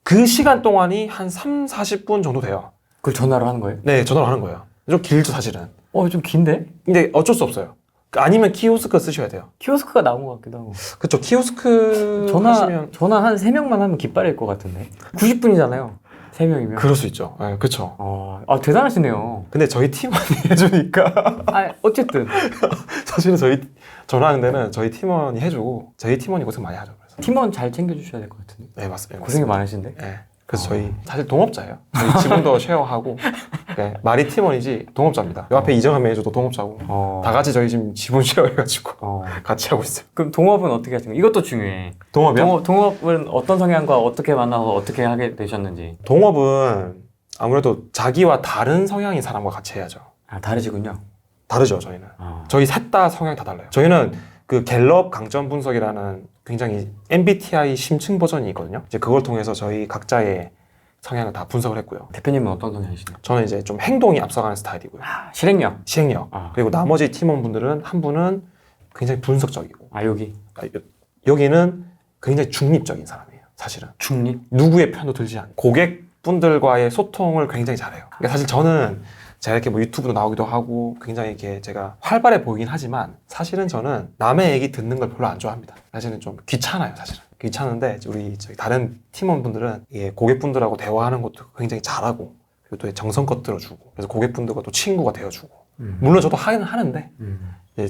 그 시간 동안이 한 3, 40분 정도 돼요. 그걸 전화로 하는 거예요? 네, 전화로 하는 거예요. 좀 길죠, 사실은. 좀 긴데? 근데 어쩔 수 없어요. 아니면 키오스크 쓰셔야 돼요. 키오스크가 나온 것 같기도 하고. 그쵸, 키오스크 하시면 전화 한 3명만 하면 깃발일 것 같은데. 90분이잖아요. 3명이면. 그럴 수 있죠. 네, 그쵸. 대단하시네요. 근데 저희 팀원이 해주니까 어쨌든. 사실은 저희 전화하는 데는 저희 팀원이 해주고 저희 팀원이 고생 많이 하죠. 그래서. 팀원 잘 챙겨주셔야 될 것 같은데. 네, 맞습니다. 고생이 많으신데? 네. 그래서 저희 사실 동업자예요. 저희 지분도 쉐어하고 네, 말이 팀원이지 동업자입니다. 요 앞에 이정한 매니저도 동업자고 다 같이 저희 지금 지분 쉐어 해가지고 같이 하고 있어요. 그럼 동업은 어떻게 하시는 거예요? 이것도 중요해. 동업이요? 동업은 어떤 성향과 어떻게 만나서 어떻게 하게 되셨는지. 동업은 아무래도 자기와 다른 성향인 사람과 같이 해야죠. 다르시군요. 다르죠, 저희는. 저희 셋 다 성향이 다 달라요. 저희는 그 갤럽 강점 분석이라는 굉장히 MBTI 심층 버전이 있거든요. 이제 그걸 통해서 저희 각자의 성향을 다 분석을 했고요. 대표님은 어떤 성향이시나요? 저는 이제 좀 행동이 앞서가는 스타일이고요. 실행력. 시행력. 그리고 나머지 팀원분들은 한 분은 굉장히 분석적이고. 여기는 굉장히 중립적인 사람이에요. 사실은. 중립? 누구의 편도 들지 않고. 고객분들과의 소통을 굉장히 잘해요. 그러니까 사실 저는 제가 이렇게 뭐 유튜브도 나오기도 하고 굉장히 이렇게 제가 활발해 보이긴 하지만 사실은 저는 남의 얘기 듣는 걸 별로 안 좋아합니다. 사실은 좀 귀찮아요, 사실은. 귀찮은데 우리 저희 다른 팀원분들은 고객분들하고 대화하는 것도 굉장히 잘하고 그리고 또 정성껏 들어주고 그래서 고객분들과 또 친구가 되어주고 물론 저도 하는데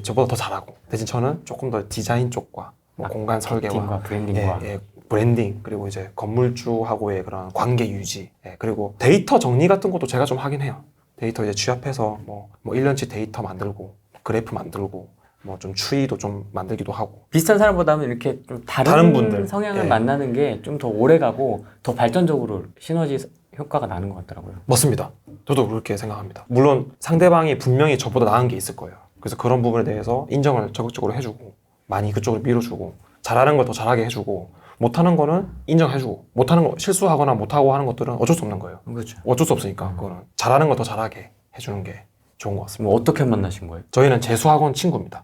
저보다 더 잘하고 대신 저는 조금 더 디자인 쪽과 뭐 공간 설계와 브랜딩과 브랜딩 그리고 이제 건물주하고의 그런 관계 유지 그리고 데이터 정리 같은 것도 제가 좀 하긴 해요. 데이터 이제 취합해서 뭐 1년치 데이터 만들고 그래프 만들고 뭐 좀 추이도 좀 만들기도 하고 비슷한 사람보다는 이렇게 좀 다른 분들 성향을 만나는 게 좀 더 오래 가고 더 발전적으로 시너지 효과가 나는 것 같더라고요. 맞습니다. 저도 그렇게 생각합니다. 물론 상대방이 분명히 저보다 나은 게 있을 거예요. 그래서 그런 부분에 대해서 인정을 적극적으로 해주고 많이 그쪽으로 밀어주고 잘하는 걸 더 잘하게 해주고 못하는 거는 인정해주고 못하는 거 실수하거나 못하고 하는 것들은 어쩔 수 없는 거예요. 그렇죠. 어쩔 수 없으니까 그거는 잘하는 걸 더 잘하게 해주는 게 좋은 것 같습니다. 뭐 어떻게 만나신 거예요? 저희는 재수학원 친구입니다.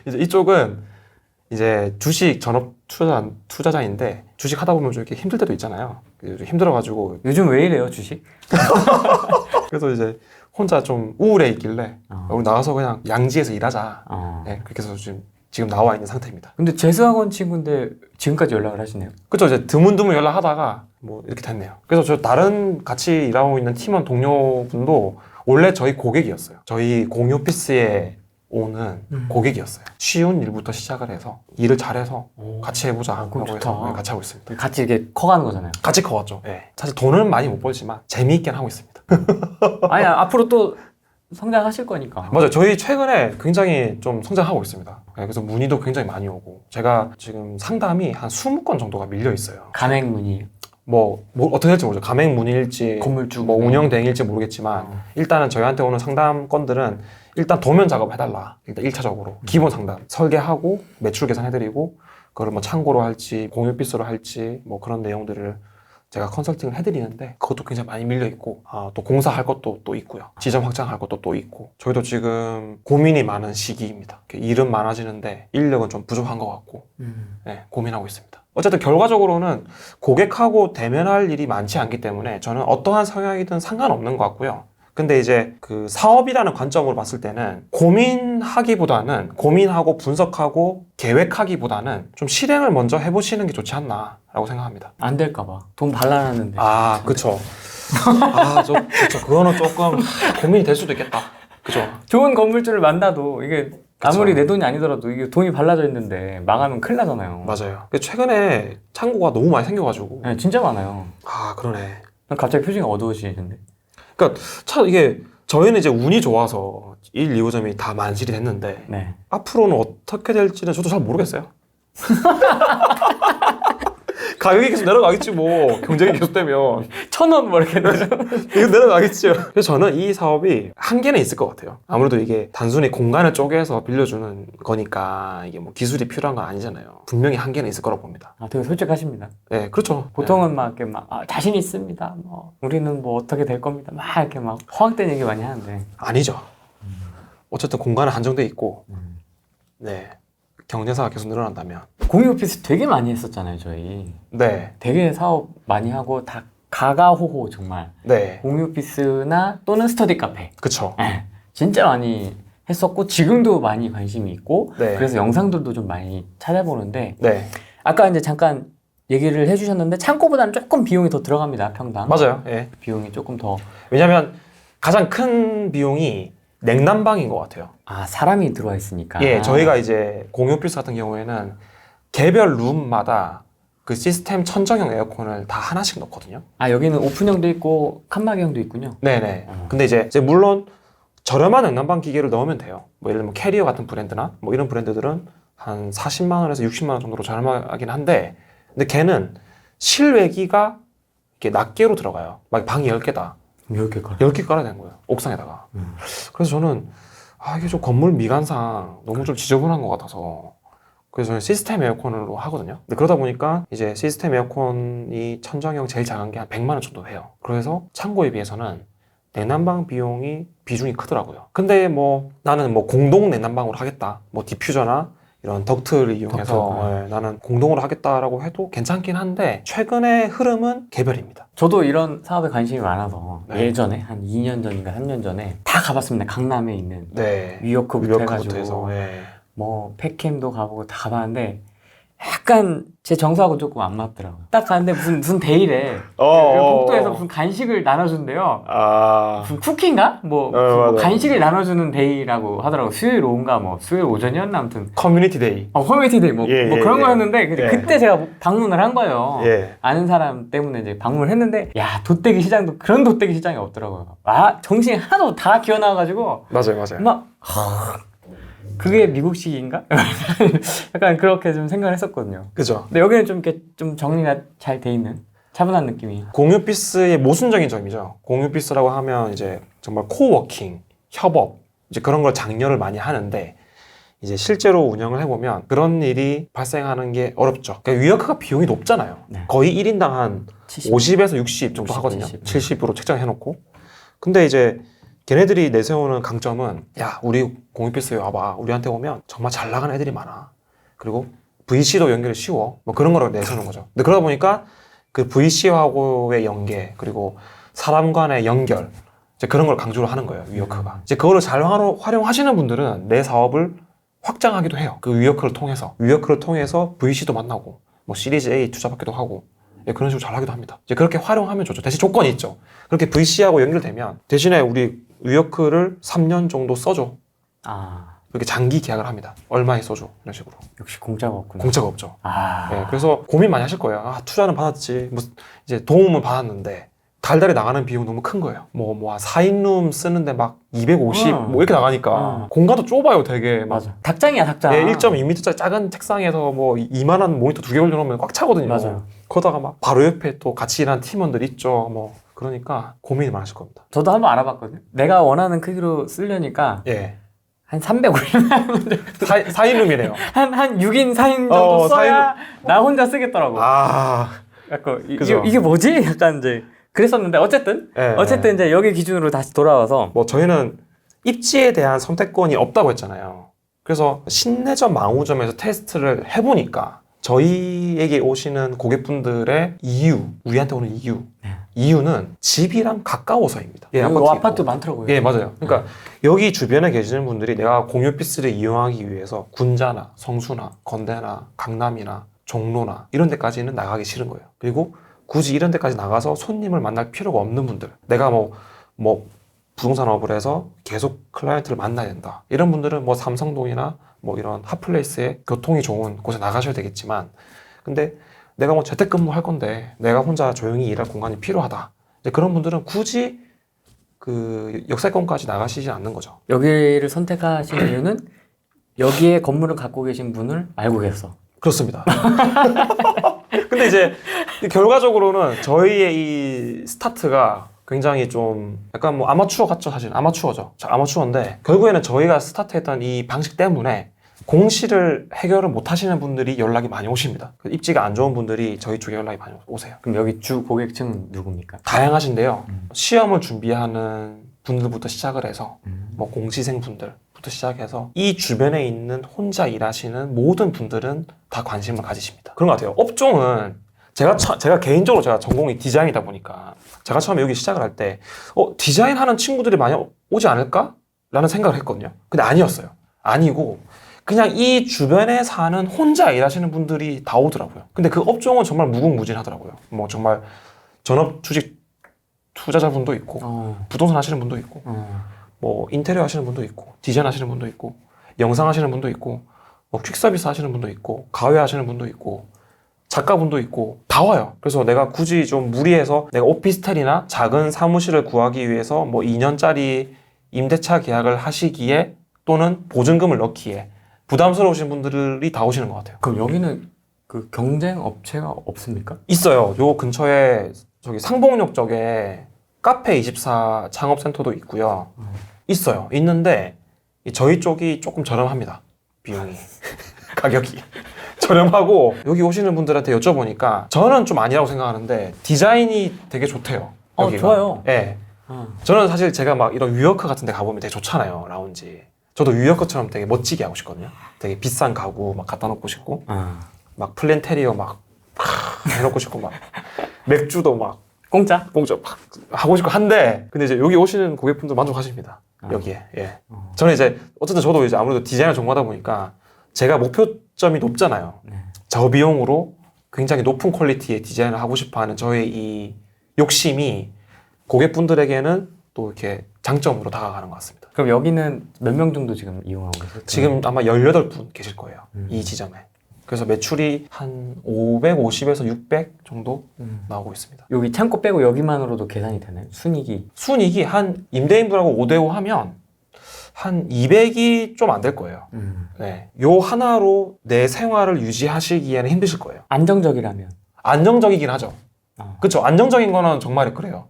이제 이쪽은 이제 주식 전업 투자자인데 주식 하다 보면 좀 이렇게 힘들 때도 있잖아요. 힘들어가지고 요즘 왜 이래요 주식? 그래서 이제 혼자 좀 우울해 있길래 우리 나가서 그냥 양지에서 일하자. 네, 그렇게 해서 지금 나와 있는 상태입니다. 근데 재수학원 친구인데 지금까지 연락을 하시네요? 그쵸. 이제 드문드문 연락하다가 뭐 이렇게 됐네요. 그래서 저 다른 같이 일하고 있는 팀원 동료분도 원래 저희 고객이었어요. 저희 공유 오피스에 오는 고객이었어요. 쉬운 일부터 시작을 해서 일을 잘해서 같이 해보자 하고 해서 같이 하고 있습니다. 같이 이렇게 커가는 거잖아요. 같이 커왔죠. 네. 사실 돈은 많이 못 벌지만 재미있게 하고 있습니다. 아니 앞으로 또 성장하실 거니까. 맞아요. 저희 최근에 굉장히 좀 성장하고 있습니다. 네, 그래서 문의도 굉장히 많이 오고 제가 지금 상담이 한 20건 정도가 밀려 있어요. 가맹 문의. 뭐 어떻게 될지 모르죠. 가맹 문의일지 건물주 뭐 운영 대행일지 모르겠지만 일단은 저희한테 오는 상담 건들은 일단 도면 작업 해달라. 일단 1차적으로 기본 상담 설계하고 매출 계산해드리고 그걸 뭐 창고로 할지 공유 오피스로 할지 뭐 그런 내용들을 제가 컨설팅을 해드리는데 그것도 굉장히 많이 밀려 있고 또 공사할 것도 또 있고요. 지점 확장할 것도 또 있고 저희도 지금 고민이 많은 시기입니다. 일은 많아지는데 인력은 좀 부족한 것 같고 네, 고민하고 있습니다. 어쨌든 결과적으로는 고객하고 대면할 일이 많지 않기 때문에 저는 어떠한 성향이든 상관없는 것 같고요. 근데 이제 그 사업이라는 관점으로 봤을 때는 고민하고 분석하고 계획하기보다는 좀 실행을 먼저 해보시는 게 좋지 않나라고 생각합니다. 안 될까봐. 돈 발라놨는데. 아, 그쵸. 그쵸. 그거는 조금 고민이 될 수도 있겠다. 그죠? 좋은 건물주를 만나도 이게 그쵸. 아무리 내 돈이 아니더라도 이게 돈이 발라져 있는데 망하면 큰일 나잖아요. 맞아요. 최근에 창고가 너무 많이 생겨가지고. 네, 진짜 많아요. 아, 그러네. 갑자기 표정이 어두워지는데. 그러니까 참 이게 저희는 이제 운이 좋아서 1, 2호점이 다 만실이 됐는데 네. 앞으로는 어떻게 될지는 저도 잘 모르겠어요. 가격이 계속 내려가겠지 뭐 경쟁이 계속되면 1,000원 뭐 이렇게 이거 내려가겠죠. 그래서 저는 이 사업이 한계는 있을 것 같아요. 아무래도 이게 단순히 공간을 쪼개서 빌려주는 거니까 이게 뭐 기술이 필요한 건 아니잖아요. 분명히 한계는 있을 거라고 봅니다. 아, 되게 솔직하십니다. 네, 그렇죠. 보통은 막 이렇게 막 자신 있습니다. 뭐 우리는 뭐 어떻게 될 겁니다. 막 이렇게 막 허황된 얘기 많이 하는데. 아니죠. 어쨌든 공간은 한정돼 있고, 네, 경쟁사가 계속 늘어난다면, 공유 오피스 되게 많이 했었잖아요, 저희. 네, 되게 사업 많이 하고 다 가가호호 정말. 네, 공유 오피스나 또는 스터디 카페. 그쵸. 네, 진짜 많이 했었고 지금도 많이 관심이 있고 네. 그래서 영상들도 좀 많이 찾아보는데 네, 아까 이제 잠깐 얘기를 해주셨는데 창고보다는 조금 비용이 더 들어갑니다, 평당. 맞아요. 예. 비용이 조금 더. 왜냐면 가장 큰 비용이 냉난방인 것 같아요. 아, 사람이 들어와 있으니까. 예, 저희가 이제 공유 오피스 같은 경우에는 개별 룸마다 그 시스템 천정형 에어컨을 다 하나씩 넣거든요. 아, 여기는 오픈형도 있고 칸막이형도 있군요. 네네. 근데 이제 물론 저렴한 냉난방 기계를 넣으면 돼요. 뭐 예를 들면 캐리어 같은 브랜드나 뭐 이런 브랜드들은 한 40만 원에서 60만 원 정도로 저렴하긴 한데, 근데 걔는 실외기가 이렇게 낱개로 들어가요. 막 방이 10개다. 10개 10개 깔아야 되는 거예요. 옥상에다가. 그래서 저는 이게 좀 건물 미관상 너무 좀 지저분한 것 같아서 그래서 저는 시스템 에어컨으로 하거든요. 근데 그러다 보니까 이제 시스템 에어컨이 천정형 제일 작은 게 한 100만 원 정도 해요. 그래서 창고에 비해서는 내난방 비용이 비중이 크더라고요. 근데 뭐 나는 뭐 공동 내난방으로 하겠다. 뭐 디퓨저나 이런 덕트를 이용해서 나는 공동으로 하겠다라고 해도 괜찮긴 한데 최근의 흐름은 개별입니다. 저도 이런 사업에 관심이 많아서 네. 예전에 한 2년 전인가 3년 전에 다 가봤습니다. 강남에 있는 네. 위워크부터 해가지고 해서 뭐 팩캠도 가보고 다 가봤는데 약간 제 정서하고 조금 안 맞더라고요. 딱 갔는데 무슨 데일에 복도에서 무슨 간식을 나눠준대요. 무슨 쿠키인가? 뭐 간식을 나눠주는 데이라고 하더라고요. 수요일 오후인가 뭐 수요일 오전이었나 아무튼 커뮤니티 데이. 커뮤니티 데이 뭐 그런 거였는데 근데 그때 제가 방문을 한 거예요. 예. 아는 사람 때문에 이제 방문을 했는데 야, 돗대기 시장도 그런 돗대기 시장이 없더라고요. 아, 정신이 하나도 다 기어나와가지고 맞아요. 막 그게 미국식인가? 약간 그렇게 좀 생각을 했었거든요. 그죠. 근데 여기는 좀 이렇게 좀 정리가 잘 돼 있는 차분한 느낌이. 공유 오피스의 모순적인 점이죠. 공유 오피스라고 하면 이제 정말 코워킹, 협업 이제 그런 걸 장려를 많이 하는데 이제 실제로 운영을 해보면 그런 일이 발생하는 게 어렵죠. 그러니까 위워크가 비용이 높잖아요. 네. 거의 1인당 한 50에서 60 정도 60, 하거든요. 70. 70으로 책정해놓고. 근데 이제 걔네들이 내세우는 강점은 야, 우리 공유 오피스에 와봐. 우리한테 오면 정말 잘 나가는 애들이 많아. 그리고 VC도 연결이 쉬워. 뭐 그런 거를 내세우는 거죠. 근데 그러다 보니까 그 VC하고의 연계 그리고 사람 간의 연결 이제 그런 걸 강조를 하는 거예요. 위워크가. 이제 그거를 잘 활용하시는 분들은 내 사업을 확장하기도 해요. 그 위워크를 통해서 VC도 만나고 뭐 시리즈 A 투자받기도 하고 그런 식으로 잘 하기도 합니다. 이제 그렇게 활용하면 좋죠. 대신 조건이 있죠. 그렇게 VC하고 연결되면 대신에 우리 위워크를 3년 정도 써줘. 이렇게 장기 계약을 합니다. 얼마에 써줘. 이런 식으로. 역시 공짜가 없구나. 공짜가 없죠. 그래서 고민 많이 하실 거예요. 투자는 받았지. 뭐 이제 도움은 받았는데 달달이 나가는 비용 너무 큰 거예요. 뭐 4인룸 쓰는데 막 250 뭐 이렇게 나가니까 공간도 좁아요, 되게. 맞아. 닭장이야, 닭장. 1.2m짜리 작은 책상에서 뭐 이만한 모니터 2개 올려놓으면 꽉 차거든요. 맞아요. 그러다가 막 바로 옆에 또 같이 일하는 팀원들 있죠. 뭐 그러니까 고민이 많으실 겁니다. 저도 한번 알아봤거든요. 내가 원하는 크기로 쓰려니까 한 350만 4인룸이네요. 한 6인 4인 정도 써야 나 혼자 쓰겠더라고. 약간 이게 뭐지? 약간 이제 그랬었는데 어쨌든 이제 여기 기준으로 다시 돌아와서 뭐 저희는 입지에 대한 선택권이 없다고 했잖아요. 그래서 신내점 망우점에서 테스트를 해보니까 저희에게 오시는 고객분들의 이유, 우리한테 오는 이유는 집이랑 가까워서입니다. 예, 여기 아파트 많더라고요. 예, 맞아요. 그러니까 여기 주변에 계시는 분들이 내가 공유 오피스를 이용하기 위해서 군자나 성수나 건대나 강남이나 종로나 이런 데까지는 나가기 싫은 거예요. 그리고 굳이 이런 데까지 나가서 손님을 만날 필요가 없는 분들, 내가 뭐 부동산업을 해서 계속 클라이언트를 만나야 된다, 이런 분들은 뭐 삼성동이나 뭐 이런 핫플레이스에 교통이 좋은 곳에 나가셔야 되겠지만, 근데 내가 뭐 재택근무 할 건데 내가 혼자 조용히 일할 공간이 필요하다, 이제 그런 분들은 굳이 그 역세권까지 나가시지 않는 거죠. 여기를 선택하신 이유는 여기에 건물을 갖고 계신 분을 알고 계셔서. 그렇습니다. 근데 이제 결과적으로는 저희의 이 스타트가 굉장히 좀 약간 뭐 아마추어 같죠. 사실 아마추어죠. 아마추어인데 결국에는 저희가 스타트했던 이 방식 때문에 공시를 해결을 못 하시는 분들이 연락이 많이 오십니다. 입지가 안 좋은 분들이 저희 쪽에 연락이 많이 오세요. 그럼 여기 주 고객층은 누굽니까? 다양하신데요. 시험을 준비하는 분들부터 시작을 해서 뭐 공시생 분들부터 시작해서 이 주변에 있는 혼자 일하시는 모든 분들은 다 관심을 가지십니다. 그런 것 같아요. 업종은 제가 개인적으로 제가 전공이 디자인이다 보니까 제가 처음에 여기 시작을 할 때 디자인 하는 친구들이 많이 오지 않을까? 라는 생각을 했거든요. 근데 아니었어요. 아니고 그냥 이 주변에 사는 혼자 일하시는 분들이 다 오더라고요. 근데 그 업종은 정말 무궁무진하더라고요. 뭐 정말 전업주직 투자자분도 있고 부동산 하시는 분도 있고 뭐 인테리어 하시는 분도 있고 디자인 하시는 분도 있고 영상 하시는 분도 있고 뭐 퀵서비스 하시는 분도 있고 가회 하시는 분도 있고 작가분도 있고 다 와요. 그래서 내가 굳이 좀 무리해서 내가 오피스텔이나 작은 사무실을 구하기 위해서 뭐 2년짜리 임대차 계약을 하시기에 또는 보증금을 넣기에 부담스러우신 분들이 다 오시는 것 같아요. 그럼 여기는 그 경쟁 업체가 없습니까? 있어요. 요 근처에 저기 상봉역 쪽에 카페24 창업센터도 있고요. 있어요. 있는데 저희 쪽이 조금 저렴합니다. 비용이. 가격이. 저렴하고 여기 오시는 분들한테 여쭤보니까 저는 좀 아니라고 생각하는데 디자인이 되게 좋대요. 여기가. 좋아요. 네. 저는 사실 제가 막 이런 위워크 같은 데 가보면 되게 좋잖아요. 라운지. 저도 위워크처럼 되게 멋지게 하고 싶거든요. 되게 비싼 가구 막 갖다 놓고 싶고 막 플랜테리어 막 해놓고 싶고 막 맥주도 막 공짜 막 하고 싶고 한데 근데 이제 여기 오시는 고객분들 만족하십니다. 여기에. 예. 저는 이제 어쨌든 저도 이제 아무래도 디자인을 전공하다 보니까 제가 목표점이 높잖아요. 저비용으로 굉장히 높은 퀄리티의 디자인을 하고 싶어하는 저의 이 욕심이 고객분들에게는 또 이렇게 장점으로 다가가는 것 같습니다. 그럼 여기는 몇 명 정도 지금 이용하고 계세요? 지금 아마 18분 계실 거예요. 이 지점에. 그래서 매출이 한 550에서 600 정도 나오고 있습니다. 여기 창고 빼고 여기만으로도 계산이 되나요? 순이익이 한 임대인분하고 5대5 하면 한 200이 좀 안 될 거예요. 네. 요 하나로 내 생활을 유지하시기에는 힘드실 거예요. 안정적이라면? 안정적이긴 하죠. 그렇죠. 안정적인 거는 정말 그래요.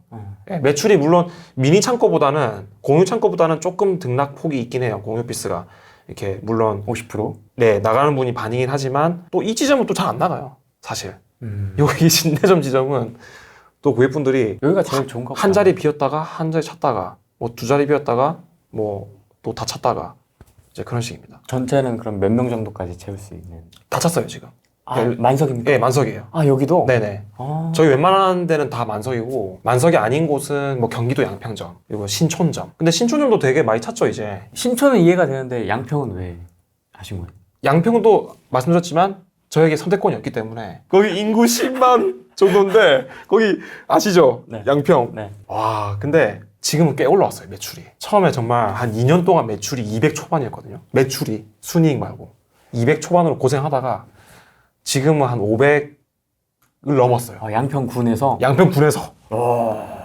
네, 매출이 물론 미니 창고보다는 공유 창고보다는 조금 등락폭이 있긴 해요. 공유 오피스가 이렇게 물론 50%? 네, 나가는 분이 반이긴 하지만 또 이 지점은 또 잘 안 나가요. 사실. 여기 신내점 지점은 또 고객분들이 여기가 제일 좋은 것 같아요. 한 자리 비었다가 한 자리 찼다가 뭐 두 자리 비었다가 뭐 또 다 찼다가 이제 그런 식입니다. 전체는 그럼 몇 명 정도까지 채울 수 있는? 다 찼어요 지금. 만석입니까? 네, 만석이에요. 여기도? 네네. 저희 웬만한 데는 다 만석이고 만석이 아닌 곳은 뭐 경기도 양평점 그리고 신촌점. 근데 신촌점도 되게 많이 찼죠 이제. 신촌은 이해가 되는데 양평은 왜 하신 거예요? 양평도 말씀드렸지만 저에게 선택권이 없기 때문에 거기 인구 10만 정도인데 거기 아시죠? 네. 양평. 네. 와 근데 지금은 꽤 올라왔어요 매출이. 처음에 정말 한 2년 동안 매출이 200 초반이었거든요. 매출이 순이익 말고 200 초반으로 고생하다가 지금은 한 500을 넘었어요. 양평군에서? 양평군에서.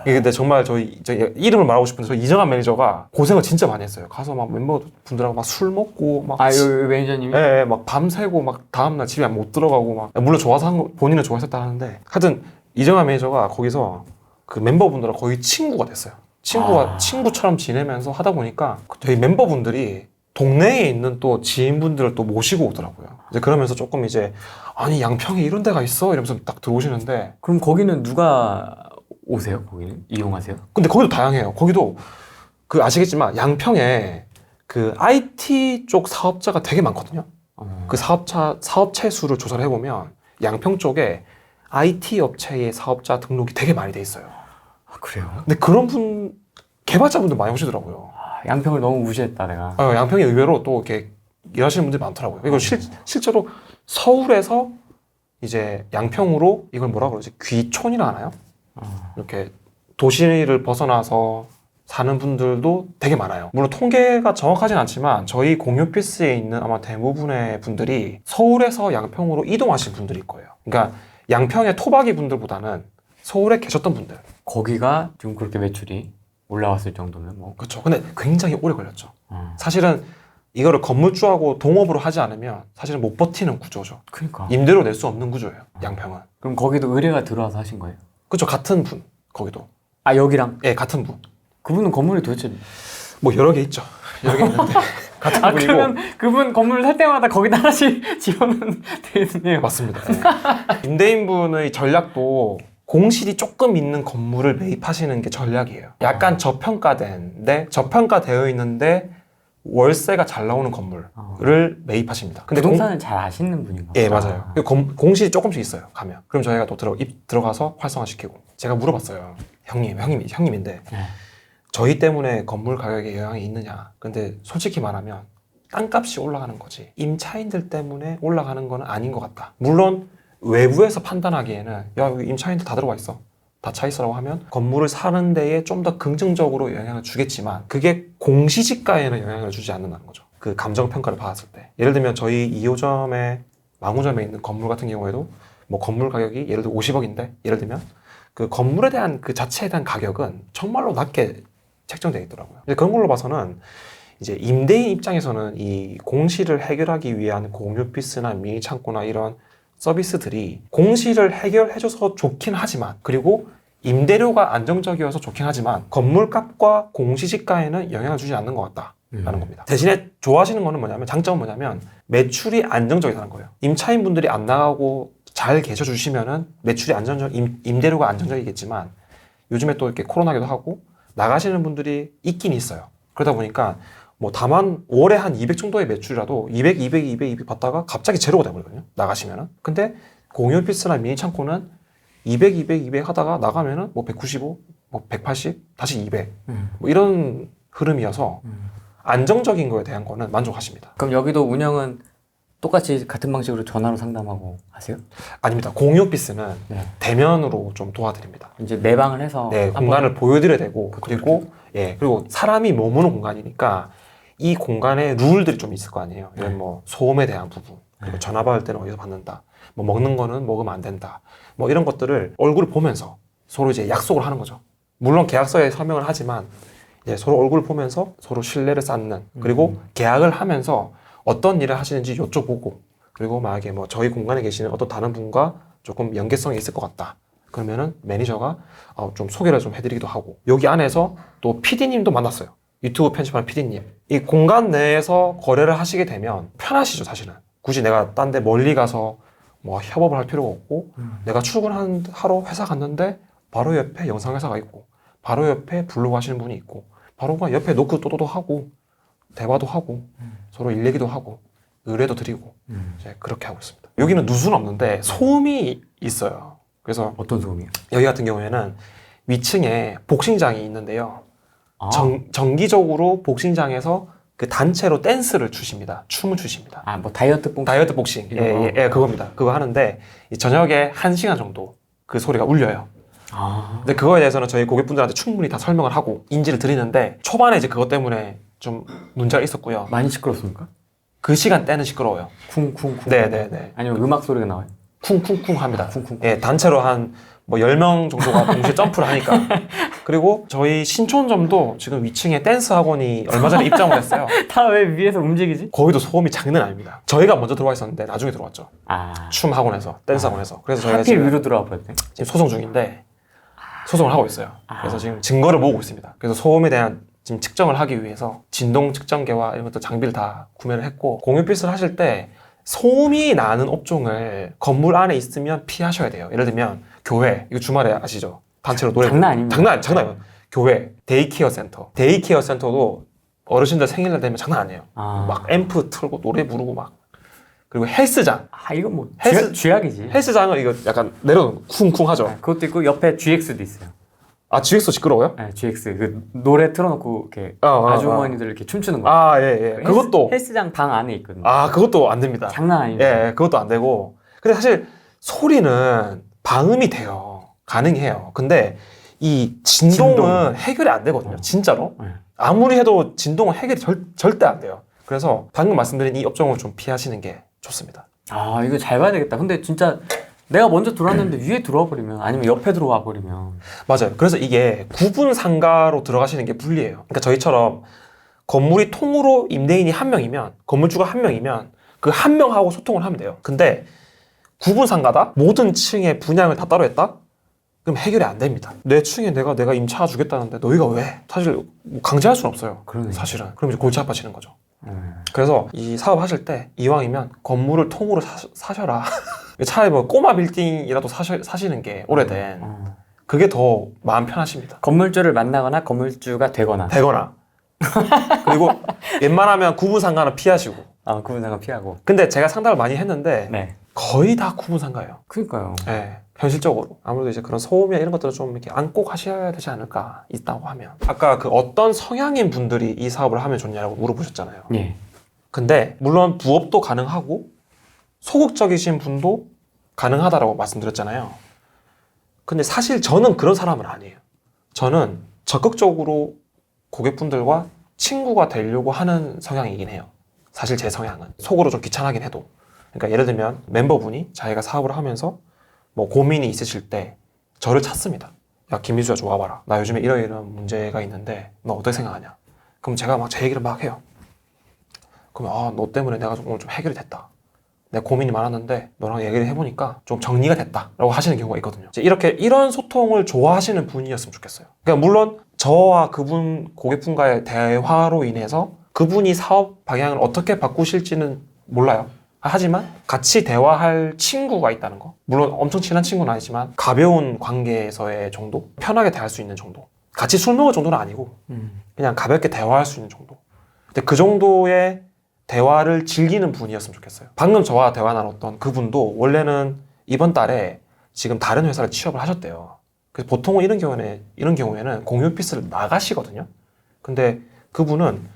이게 근데 정말 저희 이름을 말하고 싶은데 저희 이정환 매니저가 고생을 진짜 많이 했어요. 가서 막 멤버분들하고 막 술 먹고 막 여기 매니저님이? 네, 막 밤새고 막 다음날 집에 못 들어가고 막 물론 좋아서 한 거, 본인은 좋아했었다 하는데 하여튼 이정환 매니저가 거기서 그 멤버분들하고 거의 친구가 됐어요. 친구처럼 지내면서 하다 보니까 저희 멤버분들이 동네에 있는 또 지인분들을 또 모시고 오더라고요. 이제 그러면서 조금 이제 아니 양평에 이런 데가 있어 이러면서 딱 들어오시는데 그럼 거기는 누가 오세요? 거기는 이용하세요? 근데 거기도 다양해요. 거기도 그 아시겠지만 양평에 그 IT 쪽 사업자가 되게 많거든요. 그 사업체 수를 조사를 해보면 양평 쪽에 IT 업체의 사업자 등록이 되게 많이 돼 있어요. 아, 그래요? 근데 그런 개발자분들 많이 오시더라고요. 양평을 너무 무시했다 내가. 양평이 의외로 또 이렇게 일하시는 분들이 많더라고요. 이거 실제로 서울에서 이제 양평으로 이걸 뭐라 그러지? 귀촌이라 하나요? 이렇게 도시를 벗어나서 사는 분들도 되게 많아요. 물론 통계가 정확하진 않지만 저희 공유오피스에 있는 아마 대부분의 분들이 서울에서 양평으로 이동하신 분들일 거예요. 그러니까 양평의 토박이 분들보다는 서울에 계셨던 분들. 거기가 지금 그렇게 매출이 올라왔을 정도면 뭐. 그렇죠. 근데 굉장히 오래 걸렸죠. 사실은 이거를 건물주하고 동업으로 하지 않으면 사실은 못 버티는 구조죠. 그러니까. 임대료 낼 수 없는 구조예요. 양평은. 그럼 거기도 의뢰가 들어와서 하신 거예요? 그렇죠. 같은 분. 거기도. 아, 여기랑? 예, 같은 분. 그분은 건물이 도대체 뭐 여러 개 있죠. 여러 개 있는데 같은 분이고. 그러면 그분 건물을 살 때마다 거기다 하나씩 지원은 되겠네요. 맞습니다. 예. 임대인분의 전략도 공실이 조금 있는 건물을 매입하시는 게 전략이에요. 약간 저평가되어 있는데 월세가 잘 나오는 건물을 매입하십니다. 근데 부동산을 잘 아시는 분인가? 예, 맞아요. 공실이 조금씩 있어요. 가면. 그럼 저희가 또 들어가서 활성화시키고. 제가 물어봤어요. 형님인데 네. 저희 때문에 건물 가격에 영향이 있느냐. 근데 솔직히 말하면 땅값이 올라가는 거지 임차인들 때문에 올라가는 건 아닌 것 같다. 물론 외부에서 판단하기에는 야, 여기 임차인들 다 들어와 있어. 다 차 있어라고 하면 건물을 사는 데에 좀 더 긍정적으로 영향을 주겠지만 그게 공시지가에는 영향을 주지 않는다는 거죠. 그 감정평가를 받았을 때. 예를 들면 저희 2호점에 망우점에 있는 건물 같은 경우에도 뭐 건물 가격이 예를 들어 50억인데 예를 들면 그 건물에 대한 그 자체에 대한 가격은 정말로 낮게 책정되어 있더라고요. 이제 그런 걸로 봐서는 이제 임대인 입장에서는 이 공실을 해결하기 위한 공유오피스나 미니 창고나 이런 서비스들이 공실을 해결해줘서 좋긴 하지만 그리고 임대료가 안정적이어서 좋긴 하지만 건물값과 공시지가에는 영향을 주지 않는 것 같다라는 겁니다. 대신에 좋아하시는 거는 뭐냐면 장점은 뭐냐면 매출이 안정적이라는 거예요. 임차인분들이 안 나가고 잘 계셔주시면은 매출이 임대료가 안정적이겠지만 요즘에 또 이렇게 코로나기도 하고 나가시는 분들이 있긴 있어요. 그러다 보니까 뭐 다만 월에 한 200 정도의 매출이라도 200 받다가 갑자기 제로가 되거든요. 나가시면은. 근데 공유오피스나 미니 창고는 200 하다가 나가면은 뭐 195, 뭐 180, 다시 200. 뭐 이런 흐름이어서 안정적인 거에 대한 거는 만족하십니다. 그럼 여기도 운영은 똑같이 같은 방식으로 전화로 상담하고 하세요? 아닙니다. 공유오피스는 네. 대면으로 좀 도와드립니다. 이제 매방을 해서 네, 공간을 보여드려야 되고 그리고 사람이 머무는 공간이니까 이 공간에 룰들이 좀 있을 거 아니에요. 이런 뭐 소음에 대한 부분, 그리고 전화 받을 때는 어디서 받는다, 뭐 먹는 거는 먹으면 안 된다, 뭐 이런 것들을 얼굴을 보면서 서로 이제 약속을 하는 거죠. 물론 계약서에 설명을 하지만 이제 서로 얼굴을 보면서 서로 신뢰를 쌓는, 그리고 계약을 하면서 어떤 일을 하시는지 여쭤보고, 그리고 만약에 뭐 저희 공간에 계시는 어떤 다른 분과 조금 연계성이 있을 것 같다. 그러면은 매니저가 좀 소개를 좀 해드리기도 하고, 여기 안에서 또 PD님도 만났어요. 유튜브 편집하는 PD님. 이 공간 내에서 거래를 하시게 되면 편하시죠, 사실은. 굳이 내가 딴 데 멀리 가서 뭐 협업을 할 필요가 없고, 내가 출근하러 회사 갔는데 바로 옆에 영상회사가 있고, 바로 옆에 블로그 하시는 분이 있고, 바로 옆에 노크 또도도 하고, 대화도 하고, 서로 일 얘기도 하고, 의뢰도 드리고, 이제 그렇게 하고 있습니다. 여기는 누수는 없는데 소음이 있어요. 그래서 어떤 소음이요? 여기 같은 경우에는 위층에 복싱장이 있는데요. 정기적으로 복싱장에서 그 단체로 댄스를 추십니다. 춤을 추십니다. 뭐 다이어트 복싱. 예, 그겁니다. 그거 하는데 저녁에 1시간 정도 그 소리가 울려요. 근데 그거에 대해서는 저희 고객분들한테 충분히 다 설명을 하고 인지를 드리는데 초반에 이제 그것 때문에 좀 문제가 있었고요. 많이 시끄럽습니까? 그 시간대는 시끄러워요. 쿵쿵쿵. 네네네. 아니면 음악 소리가 나와요? 쿵쿵쿵 합니다. 쿵쿵쿵. 예, 단체로 한 뭐 10명 정도가 동시에 점프를 하니까. 그리고 저희 신촌점도 지금 위층에 댄스 학원이 얼마 전에 입장을 했어요. 다 왜 위에서 움직이지? 거기도 소음이 장난 아닙니다. 저희가 먼저 들어와 있었는데 나중에 들어왔죠. 춤 학원에서, 댄스 학원에서. 그래서 저희가 하필 위로 들어와 버렸네. 지금 소송 중인데 소송을 하고 있어요. 그래서 지금 증거를 모으고 있습니다. 그래서 소음에 대한 지금 측정을 하기 위해서 진동 측정계와 이런 것들 장비를 다 구매를 했고, 공유오피스를 하실 때 소음이 나는 업종을 건물 안에 있으면 피하셔야 돼요. 예를 들면 교회, 이거 주말에 아시죠? 단체로 노래 장난 아닙니다. 장난 아니에요. 교회, 데이케어 센터도 어르신들 생일날 되면 장난 아니에요. 막 앰프 틀고 노래 부르고 막 그리고 헬스장. 이거 뭐 헬스- 쥐약이지. 헬스장은 이거 약간 내려놓으면 쿵쿵하죠. 네, 그것도 있고 옆에 GX도 있어요. 아, GX도 시끄러워요? 네, GX 그 노래 틀어놓고 이렇게 어. 아주머니들 이렇게 춤추는 거. 아, 예. 그것도 헬스장 방 안에 있거든요. 그것도 안 됩니다. 장난 아니에요. 예, 그것도 안 되고. 근데 사실 소리는 방음이 돼요. 가능해요. 근데 이 진동은 해결이 안 되거든요. 진짜로. 네. 아무리 해도 진동은 해결이 절대 안 돼요. 그래서 방금 말씀드린 이 업종을 좀 피하시는 게 좋습니다. 이거 잘 봐야 되겠다. 근데 진짜 내가 먼저 들어왔는데 위에 들어와 버리면 아니면 옆에 들어와 버리면 맞아요. 그래서 이게 구분 상가로 들어가시는 게 불리해요. 그러니까 저희처럼 건물이 통으로 임대인이 한 명이면, 건물주가 한 명이면 그 한 명하고 소통을 하면 돼요. 근데 구분 상가다? 모든 층의 분양을 다 따로 했다? 그럼 해결이 안 됩니다. 내 층에 내가 임차 주겠다는데 너희가 왜? 사실 뭐 강제할 수는 없어요. 그러네. 사실은. 그럼 이제 골치 아파지는 거죠. 그래서 이 사업 하실 때 이왕이면 건물을 통으로 사셔라. 차라리 뭐 꼬마 빌딩이라도 사시는 게 오래된 그게 더 마음 편하십니다. 건물주를 만나거나 건물주가 되거나 그리고 웬만하면 구분 상가는 피하시고. 구분상관 피하고. 근데 제가 상담을 많이 했는데 네. 거의 다 구분 상가예요. 그러니까요. 네, 현실적으로 아무래도 이제 그런 소음이나 이런 것들을 좀 이렇게 안고 가셔야 되지 않을까 있다고 하면. 아까 그 어떤 성향인 분들이 이 사업을 하면 좋냐고 물어보셨잖아요. 예. 근데 물론 부업도 가능하고 소극적이신 분도 가능하다라고 말씀드렸잖아요. 근데 사실 저는 그런 사람은 아니에요. 저는 적극적으로 고객분들과 친구가 되려고 하는 성향이긴 해요. 사실 제 성향은 속으로 좀 귀찮아긴 해도. 그러니까 예를 들면 멤버분이 자기가 사업을 하면서 뭐 고민이 있으실 때 저를 찾습니다. 야, 김민수야, 좀 와봐라. 나 요즘에 이런 문제가 있는데 너 어떻게 생각하냐? 그럼 제가 막 제 얘기를 막 해요. 그러면 너 때문에 내가 오늘 좀 해결이 됐다. 내가 고민이 많았는데 너랑 얘기를 해보니까 좀 정리가 됐다 라고 하시는 경우가 있거든요. 이런 소통을 좋아하시는 분이었으면 좋겠어요. 그러니까 물론 저와 그분 고객분과의 대화로 인해서 그분이 사업 방향을 어떻게 바꾸실지는 몰라요. 하지만 같이 대화할 친구가 있다는 거. 물론 엄청 친한 친구는 아니지만 가벼운 관계에서의 정도? 편하게 대할 수 있는 정도. 같이 술 먹을 정도는 아니고 그냥 가볍게 대화할 수 있는 정도. 근데 그 정도의 대화를 즐기는 분이었으면 좋겠어요. 방금 저와 대화 나눴던 그분도 원래는 이번 달에 지금 다른 회사를 취업을 하셨대요. 그래서 보통은 이런 경우에는 공유 오피스를 나가시거든요. 근데 그분은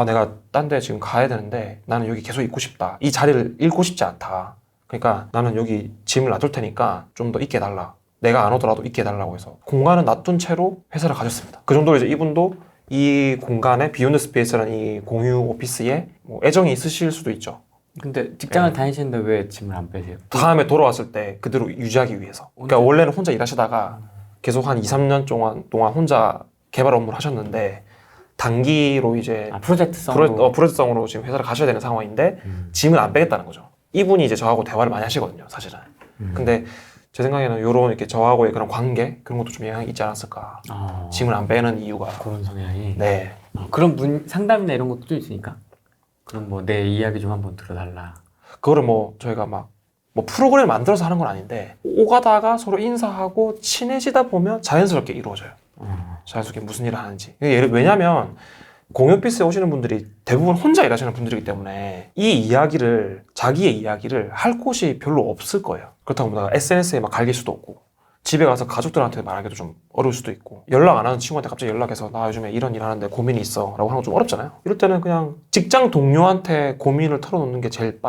내가 딴 데 지금 가야 되는데 나는 여기 계속 있고 싶다. 이 자리를 잃고 싶지 않다. 그러니까 나는 여기 짐을 놔둘 테니까 좀 더 있게 해달라. 내가 안 오더라도 있게 해달라고 해서 공간은 놔둔 채로 회사를 가졌습니다. 그 정도로 이제 이분도 이 공간에 비욘드 스페이스라는 이 공유 오피스에 뭐 애정이 있으실 수도 있죠. 근데 직장을 다니시는데 왜 짐을 안 빼세요? 다음에 돌아왔을 때 그대로 유지하기 위해서. 그러니까 원래는 혼자 일하시다가 계속 한 2, 3년 동안 혼자 개발 업무를 하셨는데 단기로 이제 프로젝트성으로 지금 회사를 가셔야 되는 상황인데 짐을 안 빼겠다는 거죠. 이분이 이제 저하고 대화를 많이 하시거든요, 사실은. 근데 제 생각에는 요런 이렇게 저하고의 그런 관계 그런 것도 좀 영향이 있지 않았을까. 짐을 안 빼는 이유가. 그런 성향이. 네. 그런 상담이나 이런 것도 좀 있으니까. 그럼 뭐 내 이야기 좀 한번 들어달라. 그거를 뭐 저희가 막 뭐 프로그램을 만들어서 하는 건 아닌데 오가다가 서로 인사하고 친해지다 보면 자연스럽게 이루어져요. 자연스럽게 무슨 일을 하는지. 왜냐면 공유 오피스에 오시는 분들이 대부분 혼자 일하시는 분들이기 때문에 자기의 이야기를 할 곳이 별로 없을 거예요. 그렇다고 뭐 SNS에 막 갈길 수도 없고 집에 가서 가족들한테 말하기도 좀 어려울 수도 있고 연락 안 하는 친구한테 갑자기 연락해서 나 요즘에 이런 일 하는데 고민이 있어 라고 하는 건 좀 어렵잖아요. 이럴 때는 그냥 직장 동료한테 고민을 털어놓는 게 제일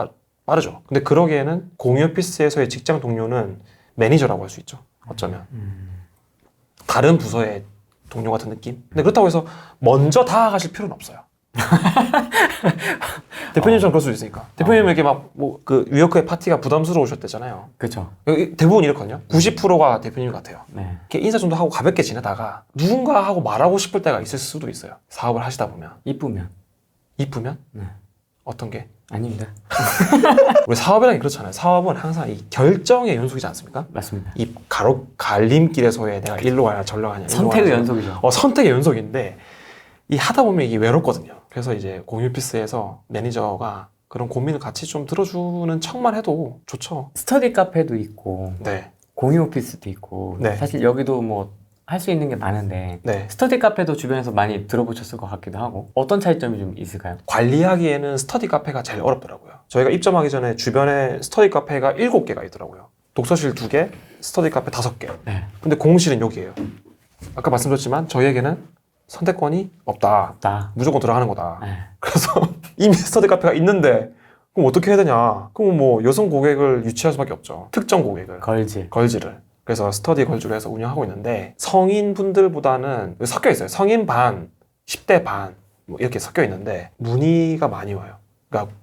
빠르죠. 근데 그러기에는 공유 오피스에서의 직장 동료는 매니저라고 할 수 있죠. 어쩌면 다른 부서의 동료 같은 느낌? 근데 그렇다고 해서 먼저 다가가실 필요는 없어요. 대표님처럼 그럴 수 있으니까. 대표님은 이렇게 막 그 위워크의 파티가 부담스러우셨대잖아요. 그렇죠. 대부분 이렇거든요. 90%가 대표님 같아요. 네. 이렇게 인사 정도 하고 가볍게 지내다가 누군가 하고 말하고 싶을 때가 있을 수도 있어요. 사업을 하시다 보면. 이쁘면. 네. 어떤 게? 아닙니다. 우리 사업이라는 게 그렇잖아요. 사업은 항상 이 결정의 연속이지 않습니까? 맞습니다. 이 갈림길에서의 내가 일로 가냐 절로 가냐 선택의 연속이죠. 선택의 연속인데 이 하다 보면 이게 외롭거든요. 그래서 이제 공유 오피스에서 매니저가 그런 고민을 같이 좀 들어주는 척만 해도 좋죠. 스터디 카페도 있고 네. 공유 오피스도 있고 네. 사실 여기도 뭐 할 수 있는 게 많은데 네. 스터디 카페도 주변에서 많이 들어보셨을 것 같기도 하고 어떤 차이점이 좀 있을까요? 관리하기에는 스터디 카페가 제일 어렵더라고요. 저희가 입점하기 전에 주변에 스터디 카페가 7개가 있더라고요. 독서실 2개, 스터디 카페 5개. 네. 근데 공실은 여기예요. 아까 말씀드렸지만 저희에게는 선택권이 없다. 무조건 들어가는 거다. 네. 그래서 이미 스터디 카페가 있는데 그럼 어떻게 해야 되냐? 그럼 뭐 여성 고객을 유치할 수밖에 없죠. 특정 고객을. 걸즈를. 그래서 스터디 걸즈로 해서 운영하고 있는데 성인분들보다는 섞여 있어요. 성인 반, 10대 반 뭐 이렇게 섞여 있는데 문의가 많이 와요. 그러니까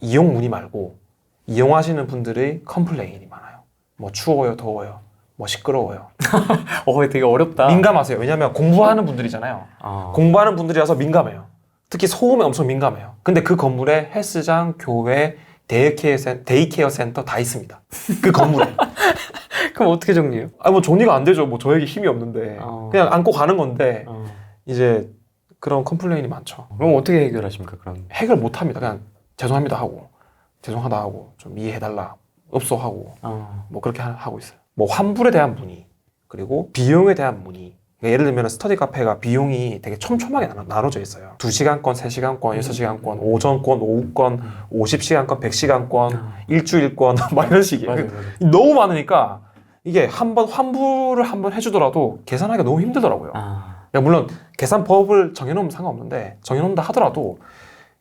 이용 문의 말고 이용하시는 분들의 컴플레인이 많아요. 뭐 추워요, 더워요, 뭐 시끄러워요. 되게 어렵다. 민감하세요. 왜냐하면 공부하는 분들이잖아요. 공부하는 분들이라서 민감해요. 특히 소음에 엄청 민감해요. 근데 그 건물에 헬스장, 교회, 데이케어 센터 다 있습니다. 그 건물에. 그럼 어떻게 정리해요? 뭐 정리가 안 되죠. 뭐 저에게 힘이 없는데 그냥 안고 가는 건데 이제 그런 컴플레인이 많죠. 그럼 어떻게 해결하십니까? 그럼 해결 못 합니다. 그냥 죄송합니다 하고 죄송하다 하고 좀 이해해달라 없어하고 뭐 그렇게 하고 있어요. 뭐 환불에 대한 문의 그리고 비용에 대한 문의. 그러니까 예를 들면 스터디 카페가 비용이 되게 촘촘하게 나눠져 있어요. 2시간권, 3시간권, 6시간권, 오전권, 오후권, 50시간권, 100시간권, 일주일권 막 이런 식이에요. 맞아요. 너무 많으니까 이게 한번 환불을 한번 해주더라도 계산하기가 너무 힘들더라고요. 그러니까 물론 계산법을 정해놓으면 상관없는데 정해놓는다 하더라도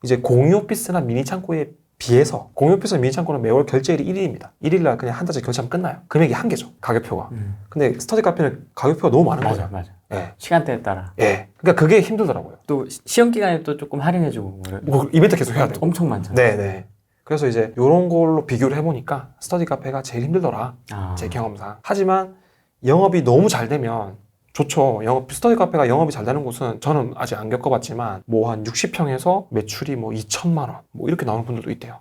이제 공유 오피스나 미니 창고에 비해서 공유 오피스나 미니 창고는 매월 결제일이 1일입니다. 1일날 그냥 한 달씩 결제하면 끝나요. 금액이 한 개죠. 가격표가. 근데 스터디 카페는 가격표가 너무 많은 거죠. 맞아. 예. 시간대에 따라. 예. 그러니까 그게 힘들더라고요. 또 시험 기간에 또 조금 할인해주고 뭐 이벤트 계속 해야 되고. 엄청 많잖아요. 네네. 그래서 이제 이런 걸로 비교를 해보니까 스터디 카페가 제일 힘들더라. 제 경험상. 하지만 영업이 너무 잘 되면 좋죠. 스터디 카페가 영업이 잘 되는 곳은 저는 아직 안 겪어봤지만 뭐 한 60평에서 매출이 뭐 2천만 원 뭐 이렇게 나오는 분들도 있대요.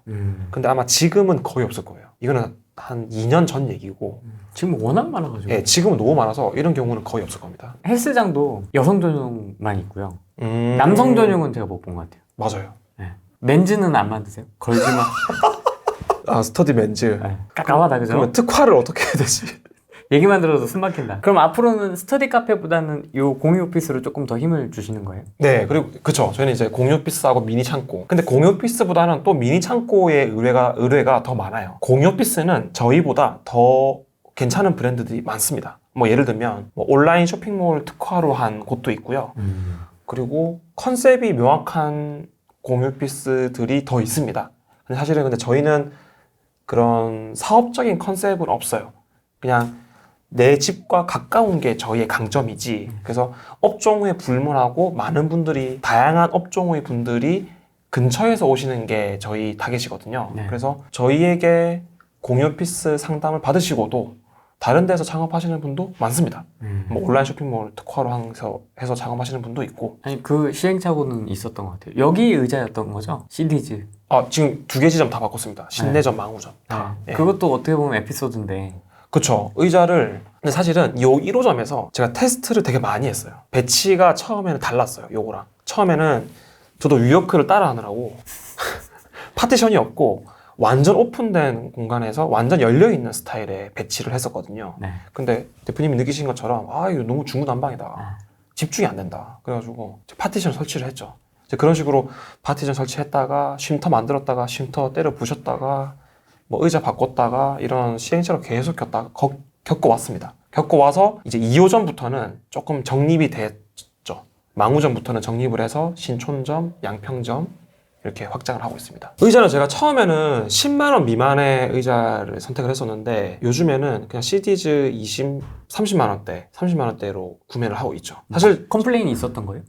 근데 아마 지금은 거의 없을 거예요. 이거는 한 2년 전 얘기고 지금 워낙 많아가지고. 예, 지금은 너무 많아서 이런 경우는 거의 없을 겁니다. 헬스장도 여성 전용만 있고요. 남성 전용은 제가 못 본 것 같아요. 맞아요. 네. 맨즈는 안 만드세요? 걸즈만. 스터디 맨즈. 네. 깜깜하다 그죠? 그러면 특화를 어떻게 해야 되지? 얘기만 들어도 숨 막힌다. 그럼 앞으로는 스터디 카페보다는 이 공유 오피스로 조금 더 힘을 주시는 거예요? 네, 그리고 그쵸. 저희는 이제 공유 오피스하고 미니 창고. 근데 공유 오피스보다는 또 미니 창고의 의뢰가 더 많아요. 공유 오피스는 저희보다 더 괜찮은 브랜드들이 많습니다. 뭐 예를 들면 뭐 온라인 쇼핑몰 특화로 한 곳도 있고요. 그리고 컨셉이 명확한 공유 오피스들이 더 있습니다. 근데 사실은 근데 저희는 그런 사업적인 컨셉은 없어요. 그냥 내 집과 가까운 게 저희의 강점이지. 그래서 업종에 불문하고 많은 분들이 다양한 업종의 분들이 근처에서 오시는 게 저희 타겟이거든요. 네. 그래서 저희에게 공유 오피스 상담을 받으시고도 다른 데서 창업하시는 분도 많습니다. 뭐 온라인 쇼핑몰 특화로 해서 창업하시는 분도 있고. 아니 그 시행착오는 있었던 것 같아요. 여기 의자였던 거죠? CD즈. 지금 2개 지점 다 바꿨습니다. 신내점, 망우점 다. 네. 그것도 어떻게 보면 에피소드인데. 그쵸. 의자를 근데 사실은 요 1호점에서 제가 테스트를 되게 많이 했어요. 배치가 처음에는 달랐어요. 요거랑 처음에는 저도 뉴요크를 따라하느라고 파티션이 없고 완전 오픈된 공간에서 완전 열려있는 스타일의 배치를 했었거든요. 네. 근데 대표님이 느끼신 것처럼 이거 너무 중구난방이다. 집중이 안 된다. 그래가지고 파티션 설치를 했죠. 이제 그런 식으로 파티션 설치했다가 쉼터 만들었다가 쉼터 때려 부셨다가 뭐 의자 바꿨다가 이런 시행착오를 계속 겪어왔습니다. 겪어와서 이제 2호점부터는 조금 정립이 됐죠. 망우점부터는 정립을 해서 신촌점, 양평점 이렇게 확장을 하고 있습니다. 의자는 제가 처음에는 10만 원 미만의 의자를 선택을 했었는데 요즘에는 그냥 CD즈 30만 원대로 구매를 하고 있죠. 사실 컴플레인이 있었던 거예요?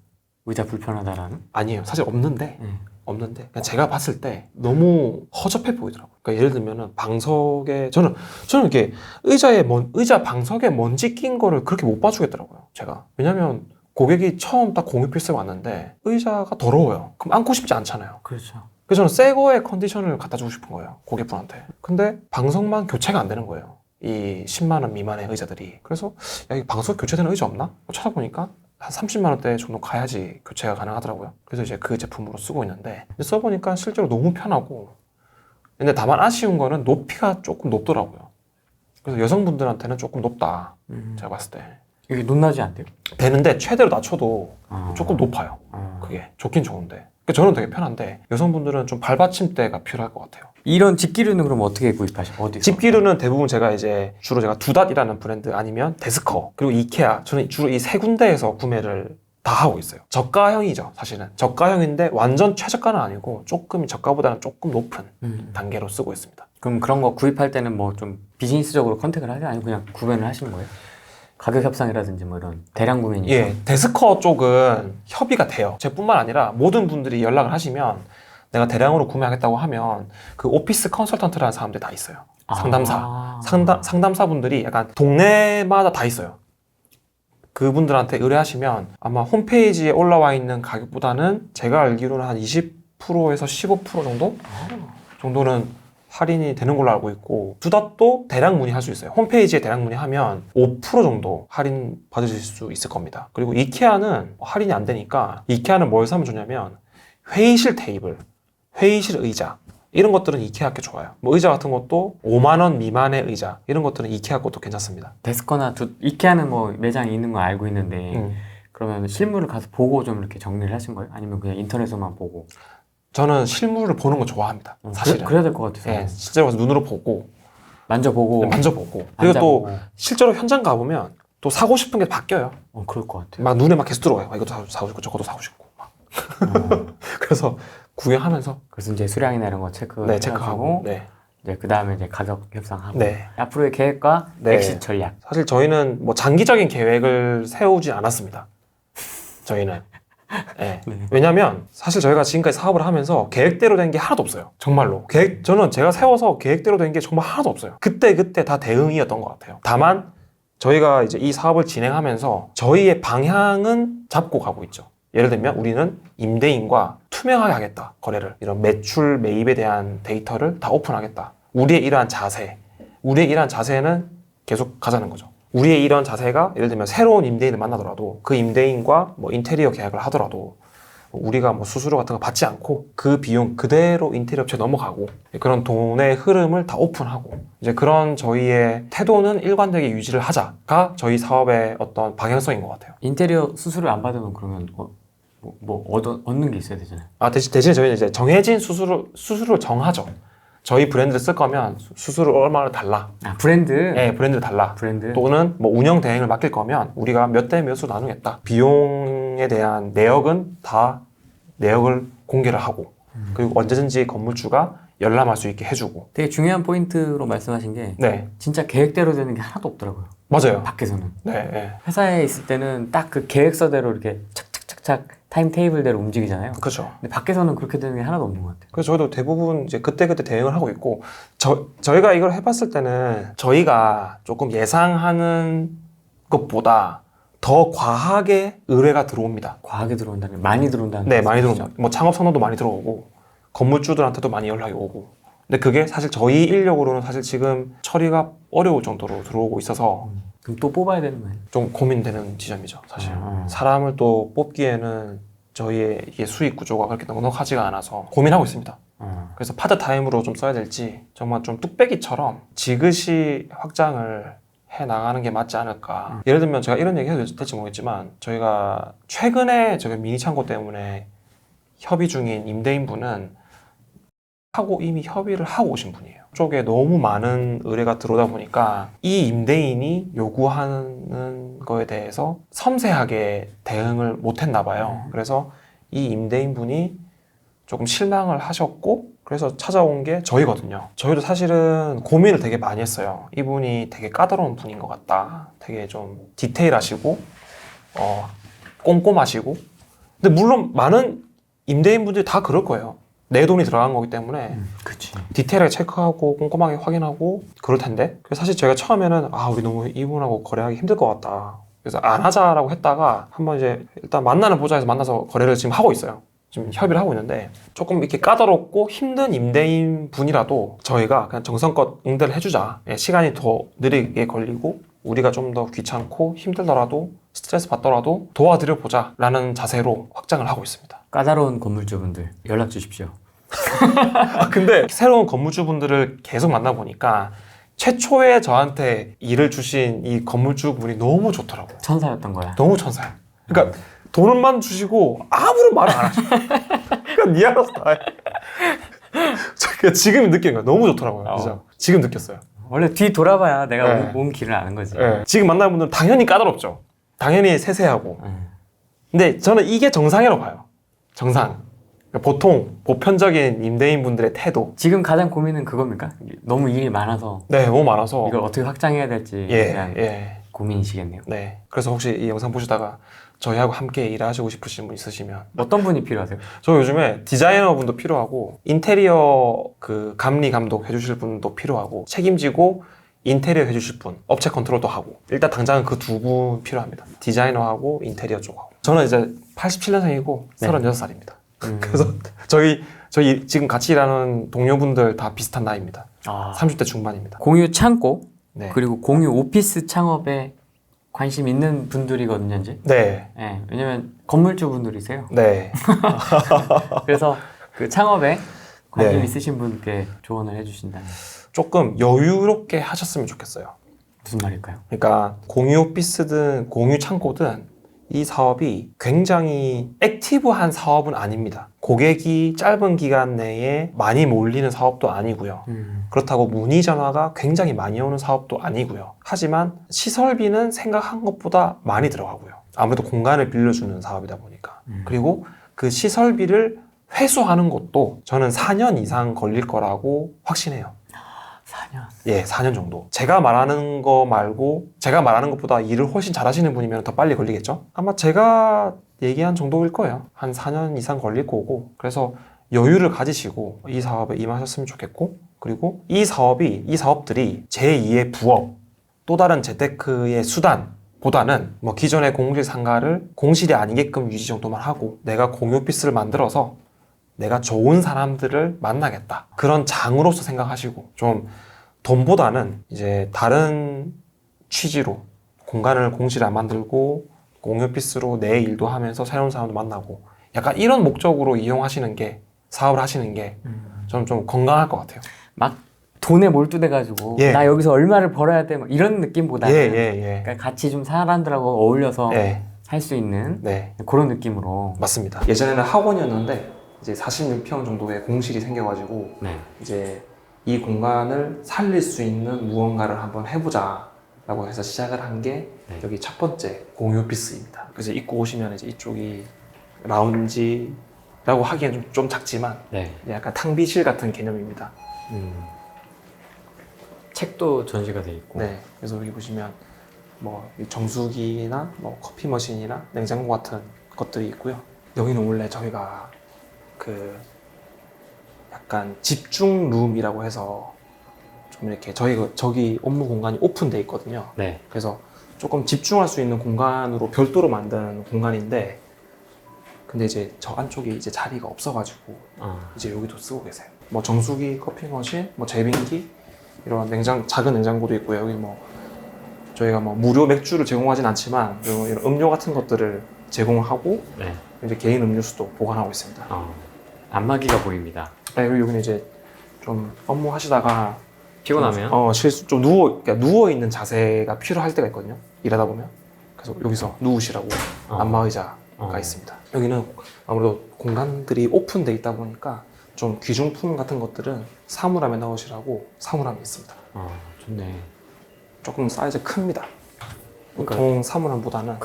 의자 불편하다라는? 아니에요. 사실 없는데 그냥 제가 봤을 때 너무 허접해 보이더라고요. 그러니까 예를 들면은 방석에 저는 이렇게 의자 방석에 먼지 낀 거를 그렇게 못 봐주겠더라고요. 제가 왜냐면 고객이 처음 딱 공유 필스에 왔는데 의자가 더러워요. 그럼 앉고 싶지 않잖아요. 그렇죠. 그래서 저는 새 거의 컨디션을 갖다 주고 싶은 거예요. 고객분한테. 근데 방석만 교체가 안 되는 거예요. 이 10만 원 미만의 의자들이. 그래서 이 방석 교체되는 의자 없나? 찾아보니까 한 30만 원대 정도 가야지 교체가 가능하더라고요. 그래서 이제 그 제품으로 쓰고 있는데 써보니까 실제로 너무 편하고 근데 다만 아쉬운 거는 높이가 조금 높더라고요. 그래서 여성분들한테는 조금 높다. 제가 봤을 때. 이게 높낮이 안 돼요? 되는데 최대로 낮춰도 아. 조금 높아요. 그게 좋긴 좋은데. 그러니까 저는 되게 편한데 여성분들은 좀 발받침대가 필요할 것 같아요. 이런 집기류는 그럼 어떻게 구입하셔? 어디서? 집기류는 대부분 제가 두닷이라는 브랜드 아니면 데스커 그리고 이케아 저는 주로 이 세 군데에서 구매를 다 하고 있어요. 저가형이죠, 사실은. 저가형인데 완전 최저가는 아니고 조금 저가보다는 조금 높은 단계로 쓰고 있습니다. 그럼 그런 거 구입할 때는 뭐 좀 비즈니스적으로 컨택을 하세요? 아니면 그냥 구매를 하시는 거예요? 가격 협상이라든지 뭐 이런 대량 구매니까. 예, 데스커 쪽은 협의가 돼요. 제뿐만 아니라 모든 분들이 연락을 하시면 내가 대량으로 구매하겠다고 하면 그 오피스 컨설턴트라는 사람들이 다 있어요. 상담사. 상담사분들이 약간 동네마다 다 있어요. 그분들한테 의뢰하시면 아마 홈페이지에 올라와 있는 가격보다는 제가 알기로는 한 20%에서 15% 정도는 할인이 되는 걸로 알고 있고 두닷도 대량 문의할 수 있어요. 홈페이지에 대량 문의하면 5% 정도 할인 받으실 수 있을 겁니다. 그리고 이케아는 할인이 안 되니까 이케아는 뭘 사면 좋냐면 회의실 테이블, 회의실 의자 이런 것들은 이케아 게 좋아요. 뭐 의자 같은 것도 5만 원 미만의 의자 이런 것들은 이케아 것도 괜찮습니다. 데스커나 이케아는 뭐 매장이 있는 거 알고 있는데 그러면 실물을 가서 보고 좀 이렇게 정리를 하신 거예요? 아니면 그냥 인터넷에서만 보고? 저는 실물을 보는 거 좋아합니다. 사실은. 그래야 될 것 같아서. 네, 실제로 가서 눈으로 보고 만져보고. 네, 만져보고. 그리고 또 실제로 현장 가보면 또 사고 싶은 게 바뀌어요. 그럴 것 같아요. 막 눈에 막 계속 들어와요. 이것도 사고 싶고 저것도 사고 싶고. 막. 그래서 구경하면서. 그래서 이제 수량이나 이런 거 체크하고. 네. 이제 그 다음에 이제 가격 협상하고. 네. 앞으로의 계획과 엑시트 전략. 사실 저희는 뭐 장기적인 계획을 세우지 않았습니다. 저희는. 네. 왜냐면 사실 저희가 지금까지 사업을 하면서 계획대로 된 게 하나도 없어요. 정말로. 저는 제가 세워서 계획대로 된 게 정말 하나도 없어요. 그때 다 대응이었던 것 같아요. 다만 저희가 이제 이 사업을 진행하면서 저희의 방향은 잡고 가고 있죠. 예를 들면 우리는 임대인과 투명하게 하겠다. 거래를. 이런 매출, 매입에 대한 데이터를 다 오픈하겠다. 우리의 이러한 자세는 계속 가자는 거죠. 우리의 이런 자세가 예를 들면 새로운 임대인을 만나더라도 그 임대인과 뭐 인테리어 계약을 하더라도 우리가 뭐 수수료 같은 거 받지 않고 그 비용 그대로 인테리어 업체에 넘어가고 그런 돈의 흐름을 다 오픈하고 이제 그런 저희의 태도는 일관되게 유지를 하자가 저희 사업의 어떤 방향성인 것 같아요. 인테리어 수수료 안 받으면 그러면 얻는 게 있어야 되잖아요. 대신에 저희는 이제 정해진 수수료를 정하죠. 저희 브랜드를 쓸 거면 수수료 얼마를 달라. 브랜드? 네, 브랜드를 달라. 브랜드. 또는 뭐 운영 대행을 맡길 거면 우리가 몇 대 몇으로 나누겠다. 비용에 대한 내역은 다 내역을 공개를 하고 그리고 언제든지 건물주가 열람할 수 있게 해주고. 되게 중요한 포인트로 말씀하신 게 진짜 계획대로 되는 게 하나도 없더라고요. 맞아요. 밖에서는. 네. 회사에 있을 때는 딱 그 계획서대로 이렇게 착착착착 타임 테이블대로 움직이잖아요. 그렇죠. 근데 밖에서는 그렇게 되는 게 하나도 없는 것 같아요. 그래서 저희도 대부분 이제 그때그때 대응을 하고 있고 저희가 이걸 해봤을 때는 저희가 조금 예상하는 것보다 더 과하게 의뢰가 들어옵니다. 과하게 들어온다면 많이 들어온다는 네, 많이 들어옵니다. 뭐 창업 선호도 많이 들어오고 건물주들한테도 많이 연락이 오고. 근데 그게 사실 저희 인력으로는 사실 지금 처리가 어려울 정도로 들어오고 있어서 그럼 또 뽑아야 되는 거예요? 좀 고민되는 지점이죠, 사실. 사람을 또 뽑기에는 저희의 이게 수익 구조가 그렇게 넉넉하지가 않아서 고민하고 있습니다. 그래서 파트타임으로 좀 써야 될지 정말 좀 뚝배기처럼 지그시 확장을 해 나가는 게 맞지 않을까. 예를 들면 제가 이런 얘기 해도 될지 모르겠지만 저희가 최근에 저희 미니 창고 때문에 협의 중인 임대인분은 이미 협의를 하고 오신 분이에요. 쪽에 너무 많은 의뢰가 들어오다 보니까 이 임대인이 요구하는 거에 대해서 섬세하게 대응을 못했나 봐요. 그래서 이 임대인분이 조금 실망을 하셨고 그래서 찾아온 게 저희거든요. 저희도 사실은 고민을 되게 많이 했어요. 이분이 되게 까다로운 분인 것 같다. 되게 좀 디테일하시고 꼼꼼하시고 근데 물론 많은 임대인분들이 다 그럴 거예요. 내 돈이 들어간 거기 때문에 그치. 디테일하게 체크하고 꼼꼼하게 확인하고 그럴 텐데 그래서 사실 저희가 처음에는 우리 너무 이분하고 거래하기 힘들 것 같다. 그래서 안 하자라고 했다가 한번 이제 일단 만나는 보자 해서 만나서 거래를 지금 하고 있어요. 지금 협의를 하고 있는데 조금 이렇게 까다롭고 힘든 임대인 분이라도 저희가 그냥 정성껏 응대를 해주자. 시간이 더 느리게 걸리고 우리가 좀 더 귀찮고 힘들더라도 스트레스 받더라도 도와드려 보자 라는 자세로 확장을 하고 있습니다. 까다로운 건물주분들 연락 주십시오. 근데 새로운 건물주분들을 계속 만나보니까 최초에 저한테 일을 주신 이 건물주분이 너무 좋더라고요. 천사였던 거야. 너무 천사예요. 그러니까 돈만 주시고 아무런 말을 안 하셔. 그러니까 니 알아서 다 해. 지금 느낀 거예요. 너무 좋더라고요. 진짜. 지금 느꼈어요. 원래 뒤 돌아봐야 내가 네. 온 길을 아는 거지. 네. 지금 만나는 분들은 당연히 까다롭죠. 당연히 세세하고. 근데 저는 이게 정상이라고 봐요. 정상. 그러니까 보통 보편적인 임대인 분들의 태도. 지금 가장 고민은 그겁니까? 너무 일이 많아서 네, 너무 많아서. 이걸 어떻게 확장해야 될지 대한 고민이시겠네요. 네. 그래서 혹시 이 영상 보시다가 저희하고 함께 일하시고 싶으신 분 있으시면 어떤 분이 필요하세요? 저 요즘에 디자이너 분도 필요하고 인테리어 그 감리 감독 해주실 분도 필요하고 책임지고 인테리어 해주실 분, 업체 컨트롤도 하고 일단 당장은 그 두 분 필요합니다. 디자이너하고 인테리어 쪽하고. 저는 이제 87년생이고 36살입니다. 그래서 저희 지금 같이 일하는 동료분들 다 비슷한 나이입니다. 30대 중반입니다. 공유 창고 네. 그리고 공유 오피스 창업에 관심 있는 분들이거든요, 이제. 네. 네, 왜냐면 건물주 분들이세요. 네. 그래서 그 창업에 관심 네. 있으신 분께 조언을 해주신다면 조금 여유롭게 하셨으면 좋겠어요. 무슨 말일까요? 그러니까 공유 오피스든 공유 창고든 이 사업이 굉장히 액티브한 사업은 아닙니다. 고객이 짧은 기간 내에 많이 몰리는 사업도 아니고요. 그렇다고 문의 전화가 굉장히 많이 오는 사업도 아니고요. 하지만 시설비는 생각한 것보다 많이 들어가고요. 아무래도 공간을 빌려주는 사업이다 보니까. 그리고 그 시설비를 회수하는 것도 저는 4년 이상 걸릴 거라고 확신해요. 4년? 예, 4년 정도. 제가 말하는 거 말고 제가 말하는 것보다 일을 훨씬 잘하시는 분이면 더 빨리 걸리겠죠? 아마 제가 얘기한 정도일 거예요. 한 4년 이상 걸릴 거고. 그래서 여유를 가지시고 이 사업에 임하셨으면 좋겠고, 그리고 이 사업들이 제2의 부업, 또 다른 재테크의 수단보다는 뭐 기존의 공실 상가를 공실이 아니게끔 유지 정도만 하고 내가 공유 오피스를 만들어서 내가 좋은 사람들을 만나겠다. 그런 장으로서 생각하시고 좀 돈보다는 이제 다른 취지로 공간을 공실에 안 만들고 공유 오피스로 내 일도 하면서 새로운 사람도 만나고 약간 이런 목적으로 이용하시는 게 사업을 하시는 게 저는 좀 건강할 것 같아요. 막 돈에 몰두돼가지고 나 여기서 얼마를 벌어야 돼 막 이런 느낌보다는 그러니까 같이 좀 사람들하고 어울려서 할 수 있는 그런 느낌으로. 맞습니다. 예전에는 학원이었는데 이제 46평 정도의 공실이 생겨가지고 이제 이 공간을 살릴 수 있는 무언가를 한번 해보자라고 해서 시작을 한 게 여기 첫 번째 공유 오피스입니다. 그래서 입고 오시면 이제 이쪽이 라운지라고 하기엔 좀 작지만 약간 탕비실 같은 개념입니다. 책도 전시가 돼 있고. 그래서 여기 보시면 뭐 정수기나 뭐 커피 머신이나 냉장고 같은 것들이 있고요. 여기는 원래 저희가 그 약간 집중 룸이라고 해서 좀 이렇게 저기 업무 공간이 오픈돼 있거든요. 그래서 조금 집중할 수 있는 공간으로 별도로 만든 공간인데, 근데 이제 저 안쪽에 이제 자리가 없어가지고 이제 여기도 쓰고 계세요. 뭐 정수기, 커피 머신, 뭐 제빙기 이런 작은 냉장고도 있고요. 여기 뭐 저희가 뭐 무료 맥주를 제공하진 않지만 이런 음료 같은 것들을 제공하고 이제 개인 음료수도 보관하고 있습니다. 안마기가 보입니다. 그리고 여기는 이제 좀 업무 하시다가 피곤하면 실수 좀 누워 있는 자세가 필요할 때가 있거든요. 일하다 보면. 그래서 여기서 누우시라고 안마의자가 있습니다. 여기는 아무래도 공간들이 오픈돼 있다 보니까 좀 귀중품 같은 것들은 사물함에 넣으시라고 사물함이 있습니다. 좋네. 조금 사이즈 큽니다. 보통 사물함보다는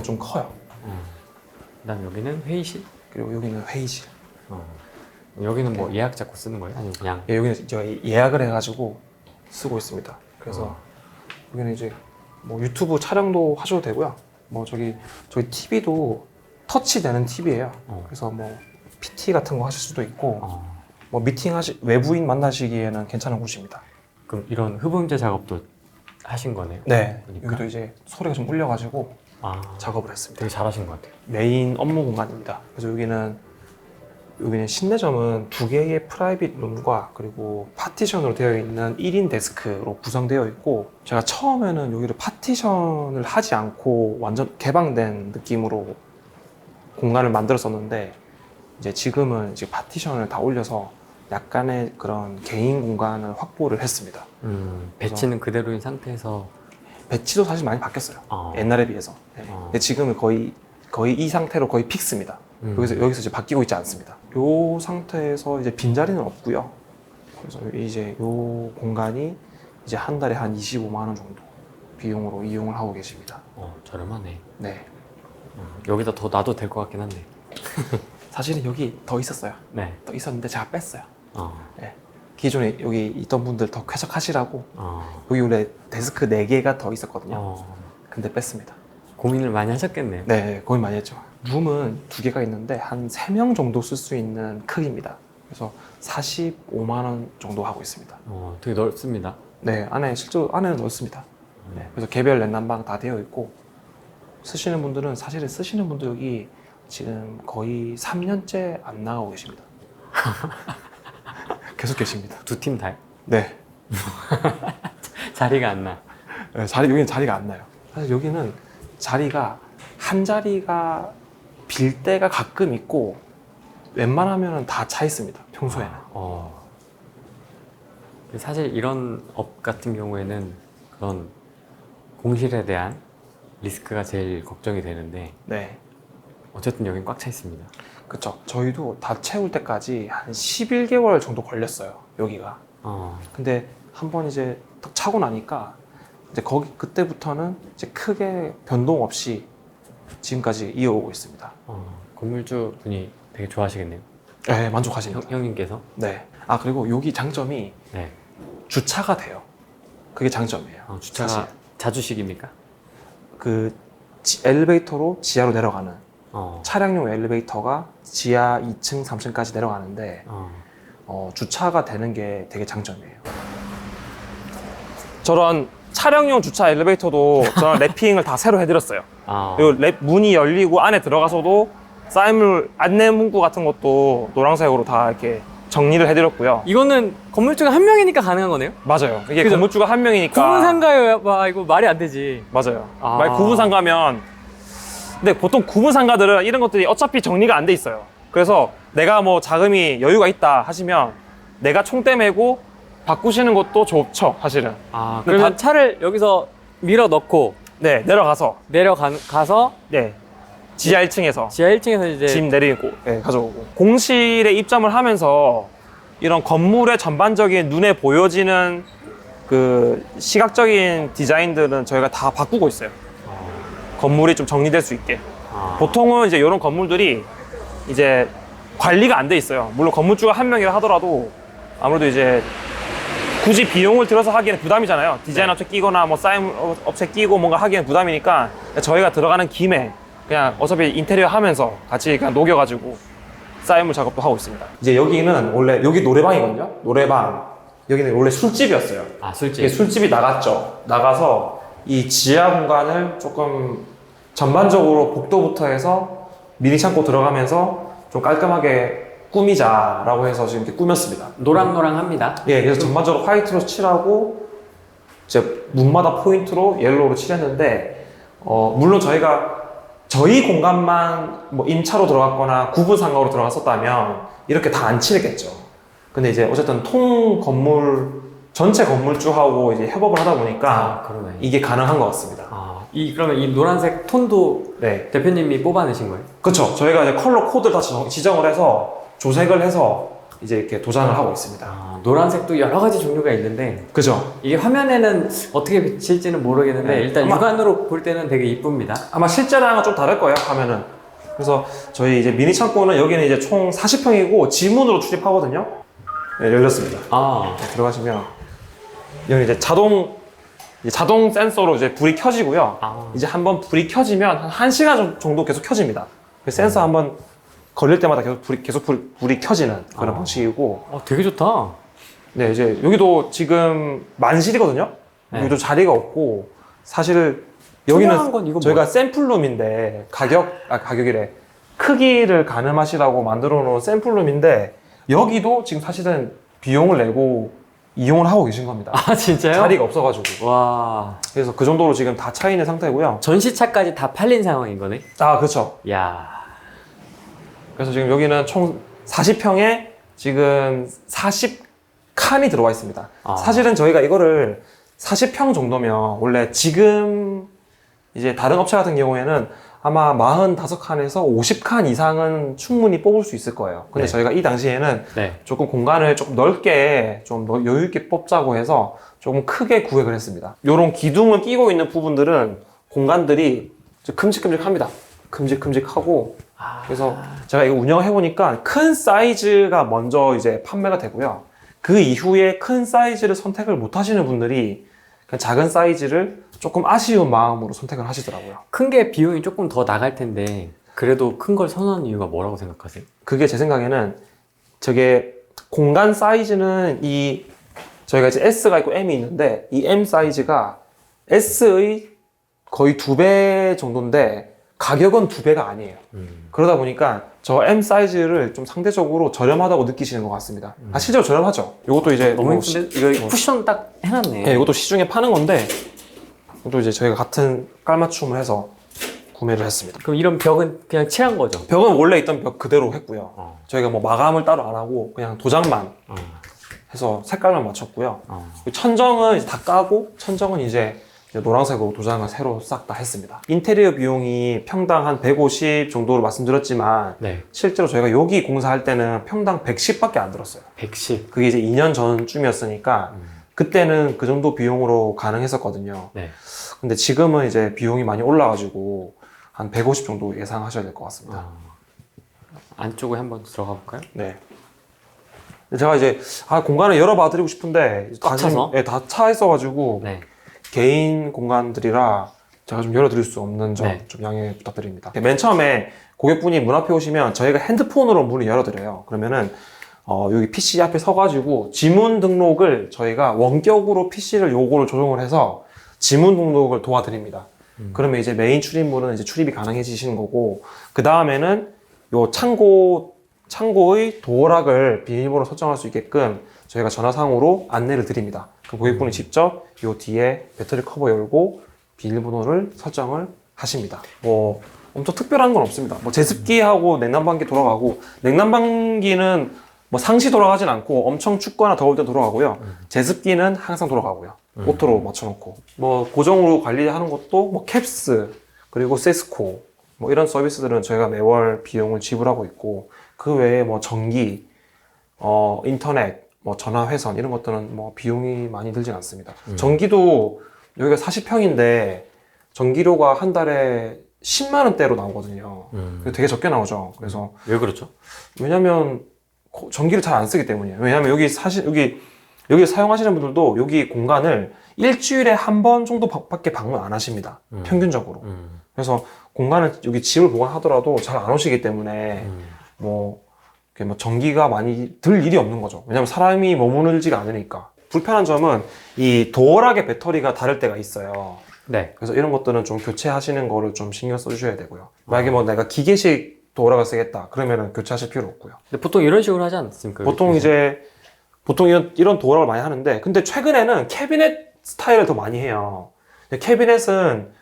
좀 커요. 그다음 여기는 회의실? 그리고 여기는 회의실. 여기는 뭐 예약 잡고 쓰는 거예요? 아니면 그냥? 여기는 저희 예약을 해가지고 쓰고 있습니다. 그래서 여기는 이제 뭐 유튜브 촬영도 하셔도 되고요. 뭐 저희 TV도 터치되는 TV예요. 그래서 뭐 PT 같은 거 하실 수도 있고 뭐 외부인 만나시기에는 괜찮은 곳입니다. 그럼 이런 흡음재 작업도 하신 거네요? 그러니까. 여기도 이제 소리가 좀 울려가지고 작업을 했습니다. 되게 잘하신 것 같아요. 메인 업무 공간입니다. 그래서 여기는 신내점은 2개의 프라이빗 룸과 그리고 파티션으로 되어 있는 1인 데스크로 구성되어 있고, 제가 처음에는 여기를 파티션을 하지 않고 완전 개방된 느낌으로 공간을 만들었었는데 이제 지금은 이제 파티션을 다 올려서 약간의 그런 개인 공간을 확보를 했습니다. 배치는 그대로인 상태에서 배치도 사실 많이 바뀌었어요. 어. 옛날에 비해서. 네. 근데 지금은 거의 이 상태로 거의 픽스입니다. 여기서 이제 바뀌고 있지 않습니다. 이 상태에서 이제 빈자리는 없고요. 그래서 이제 이 공간이 이제 한 달에 한 25만 원 정도 비용으로 이용을 하고 계십니다. 저렴하네. 네. 여기다 더 놔도 될 것 같긴 한데. 사실은 여기 더 있었어요. 네. 더 있었는데 제가 뺐어요. 어. 네. 기존에 여기 있던 분들 더 쾌적하시라고 어. 여기 원래 데스크 4개가 더 있었거든요. 어. 근데 뺐습니다. 고민을 많이 하셨겠네요. 네, 고민 많이 했죠. 룸은 2개가 있는데 한 3명 정도 쓸 수 있는 크기입니다. 그래서 45만 원 정도 하고 있습니다. 되게 넓습니다. 네, 실제로 안에는 넓습니다. 네, 그래서 개별 랜난방 다 되어 있고 쓰시는 분들은 사실은 쓰시는 분들 여기 지금 거의 3년째 안 나가고 계십니다. 계속 계십니다. 두 팀 다요? 네. 자리가 안 나. 네, 여기는 자리가 안 나요. 사실 여기는 자리가 한 자리가 빌 때가 가끔 있고 웬만하면 다 차 있습니다. 평소에는. 사실 이런 업 같은 경우에는 그런 공실에 대한 리스크가 제일 걱정이 되는데 네. 어쨌든 여긴 꽉 차 있습니다. 그쵸. 저희도 다 채울 때까지 한 11개월 정도 걸렸어요. 여기가. 근데 한번 이제 딱 차고 나니까 이제 그때부터는 이제 크게 변동 없이 지금까지 이어오고 있습니다. 건물주 분이 되게 좋아하시겠네요. 네, 만족하십니다. 형님께서? 네. 그리고 여기 장점이 네. 주차가 돼요. 그게 장점이에요. 주차가 사실. 자주식입니까? 그 엘리베이터로 지하로 내려가는 차량용 엘리베이터가 지하 2층, 3층까지 내려가는데 주차가 되는 게 되게 장점이에요. 저런 차량용 주차 엘리베이터도 저런 랩핑을 다 새로 해드렸어요. 그리고 문이 열리고 안에 들어가서도 사인물 안내 문구 같은 것도 노란색으로 다 이렇게 정리를 해드렸고요. 이거는 건물주가 한 명이니까 가능한 거네요? 맞아요. 이게 그죠? 건물주가 한 명이니까. 구분상가요? 이거 말이 안 되지. 맞아요. 만약 구분상가면 근데 보통 구분상가들은 이런 것들이 어차피 정리가 안 돼 있어요. 그래서 내가 뭐 자금이 여유가 있다 하시면 내가 총대 메고 바꾸시는 것도 좋죠, 사실은. 그러면 차를 여기서 밀어 넣고 네, 내려가서 네, 지하 1층에서 지하 1층에서 이제 짐 내리고 네, 가져오고 공실에 입점을 하면서 이런 건물의 전반적인 눈에 보여지는 그 시각적인 디자인들은 저희가 다 바꾸고 있어요. 건물이 좀 정리될 수 있게. 보통은 이제 이런 건물들이 이제 관리가 안 돼 있어요. 물론 건물주가 한 명이라 하더라도 아무래도 이제 굳이 비용을 들여서 하기에는 부담이잖아요. 디자인 업체 끼거나 뭐 사인 업체 끼고 뭔가 하기에는 부담이니까 저희가 들어가는 김에 그냥 어차피 인테리어 하면서 같이 그냥 녹여가지고 사인물 작업도 하고 있습니다. 이제 여기는 원래 여기 노래방이거든요. 노래방. 여기는 원래 술집이었어요. 술집. 술집이 나갔죠. 나가서 이 지하 공간을 조금 전반적으로 복도부터 해서 미니 창고 들어가면서 좀 깔끔하게 꾸미자라고 해서 지금 이렇게 꾸몄습니다. 노랑노랑합니다. 예, 그래서 전반적으로 화이트로 칠하고 이제 문마다 포인트로 옐로우로 칠했는데 물론 저희 공간만 뭐 임차로 들어갔거나 구분상가로 들어갔었다면 이렇게 다 안 칠했겠죠. 근데 이제 어쨌든 전체 건물주하고 이제 협업을 하다 보니까 그러네. 이게 가능한 것 같습니다. 그러면 이 노란색 톤도 네. 대표님이 뽑아내신 거예요? 그렇죠. 저희가 이제 컬러 코드를 다 지정을 해서 조색을 해서 이제 이렇게 도장을 하고 있습니다. 노란색도 여러 가지 종류가 있는데 그죠. 이게 화면에는 어떻게 비칠지는 모르겠는데 네. 일단 육안으로 볼 때는 되게 이쁩니다. 아마 실제랑은 좀 다를 거예요, 화면은. 그래서 저희 이제 미니 창고는 여기는 이제 총 40평이고 지문으로 출입하거든요. 네, 열렸습니다. 네, 들어가시면 여기 이제 자동 센서로 이제 불이 켜지고요. 이제 한번 불이 켜지면 한 1시간 정도 계속 켜집니다. 센서 한번 걸릴 때마다 계속 불이 켜지는 그런 방식이고. 되게 좋다. 네, 이제 여기도 지금 만실이거든요. 네. 여기도 자리가 없고 사실 여기는 건 이거 저희가 샘플룸인데 가격이래. 크기를 가늠하시라고 만들어 놓은 샘플룸인데 여기도 지금 사실은 비용을 내고 이용을 하고 계신 겁니다. 진짜요? 자리가 없어가지고. 와. 그래서 그 정도로 지금 다 차 있는 상태고요. 전시차까지 다 팔린 상황인 거네? 그렇죠. 야. 그래서 지금 여기는 총 40평에 지금 40칸이 들어와 있습니다. 아. 사실은 저희가 이거를 40평 정도면 원래 지금 이제 다른 업체 같은 경우에는 아마 45칸에서 50칸 이상은 충분히 뽑을 수 있을 거예요. 근데 네. 저희가 이 당시에는 네. 조금 공간을 조금 넓게 좀 여유 있게 뽑자고 해서 조금 크게 구획을 했습니다. 이런 기둥을 끼고 있는 부분들은 공간들이 큼직큼직합니다. 큼직큼직하고 그래서 제가 이거 운영해보니까 큰 사이즈가 먼저 이제 판매가 되고요. 그 이후에 큰 사이즈를 선택을 못 하시는 분들이 그냥 작은 사이즈를 조금 아쉬운 마음으로 선택을 하시더라고요. 큰 게 비용이 조금 더 나갈 텐데 그래도 큰 걸 선호하는 이유가 뭐라고 생각하세요? 그게 제 생각에는 저게 공간 사이즈는 저희가 이제 S가 있고 M이 있는데 이 M 사이즈가 S의 거의 2배 정도인데 가격은 2배가 아니에요. 그러다 보니까 저 M 사이즈를 좀 상대적으로 저렴하다고 느끼시는 것 같습니다. 실제로 저렴하죠. 이것도 이제 너무 예쁜데? 이거 쿠션 딱 해놨네. 네, 이것도 시중에 파는 건데 이것도 이제 저희가 같은 깔맞춤을 해서 구매를 했습니다. 그럼 이런 벽은 그냥 칠한 거죠? 벽은 원래 있던 벽 그대로 했고요. 저희가 뭐 마감을 따로 안 하고 그냥 도장만 해서 색깔만 맞췄고요. 천정은 이제 다 까고 천정은 이제 노란색으로 도장을 새로 싹 다 했습니다. 인테리어 비용이 평당 한 150 정도로 말씀드렸지만 네. 실제로 저희가 여기 공사할 때는 평당 110밖에 안 들었어요. 110. 그게 이제 2년 전쯤이었으니까 그때는 그 정도 비용으로 가능했었거든요. 네. 근데 지금은 이제 비용이 많이 올라가지고 한 150 정도 예상하셔야 될 것 같습니다. 안쪽에 한번 들어가 볼까요? 네. 제가 이제 공간을 열어봐 드리고 싶은데 꽉 차서? 네, 다 차 있어가지고 네. 개인 공간들이라 제가 좀 열어드릴 수 없는 점 좀 양해 부탁드립니다. 맨 처음에 고객분이 문 앞에 오시면 저희가 핸드폰으로 문을 열어드려요. 그러면은 여기 PC 앞에 서가지고 지문 등록을 저희가 원격으로 PC를 요거를 조정을 해서 지문 등록을 도와드립니다. 그러면 이제 메인 출입문은 이제 출입이 가능해지시는 거고 그 다음에는 요 창고의 도어락을 비밀번호 설정할 수 있게끔 저희가 전화상으로 안내를 드립니다. 그럼 고객분이 직접 요 뒤에 배터리 커버 열고 비밀번호를 설정을 하십니다. 뭐 엄청 특별한 건 없습니다. 뭐 제습기하고 냉난방기 돌아가고 냉난방기는 뭐 상시 돌아가진 않고 엄청 춥거나 더울 때 돌아가고요. 제습기는 항상 돌아가고요. 오토로 맞춰놓고 뭐 고정으로 관리하는 것도 뭐 캡스 그리고 세스코 뭐 이런 서비스들은 저희가 매월 비용을 지불하고 있고 그 외에 뭐 전기, 인터넷, 뭐 전화회선 이런 것들은 뭐 비용이 많이 들진 않습니다. 전기도 여기가 40평인데 전기료가 한 달에 10만 원대로 나오거든요. 되게 적게 나오죠. 그래서 왜 그렇죠? 왜냐면 전기를 잘 안 쓰기 때문이에요. 왜냐면 여기 사용하시는 분들도 여기 공간을 일주일에 한 번 정도밖에 방문 안 하십니다. 평균적으로. 그래서 공간을 여기 집을 보관하더라도 잘 안 오시기 때문에 뭐 전기가 많이 들 일이 없는 거죠. 왜냐면 사람이 머무르지가 않으니까. 불편한 점은 이 도어락의 배터리가 다를 때가 있어요. 네. 그래서 이런 것들은 좀 교체하시는 거를 좀 신경 써주셔야 되고요. 만약에 뭐 내가 기계식 도어락을 쓰겠다 그러면은 교체하실 필요 없고요. 근데 보통 이런 식으로 하지 않습니까? 보통 이런 도어락을 많이 하는데 근데 최근에는 캐비넷 스타일을 더 많이 해요. 캐비넷은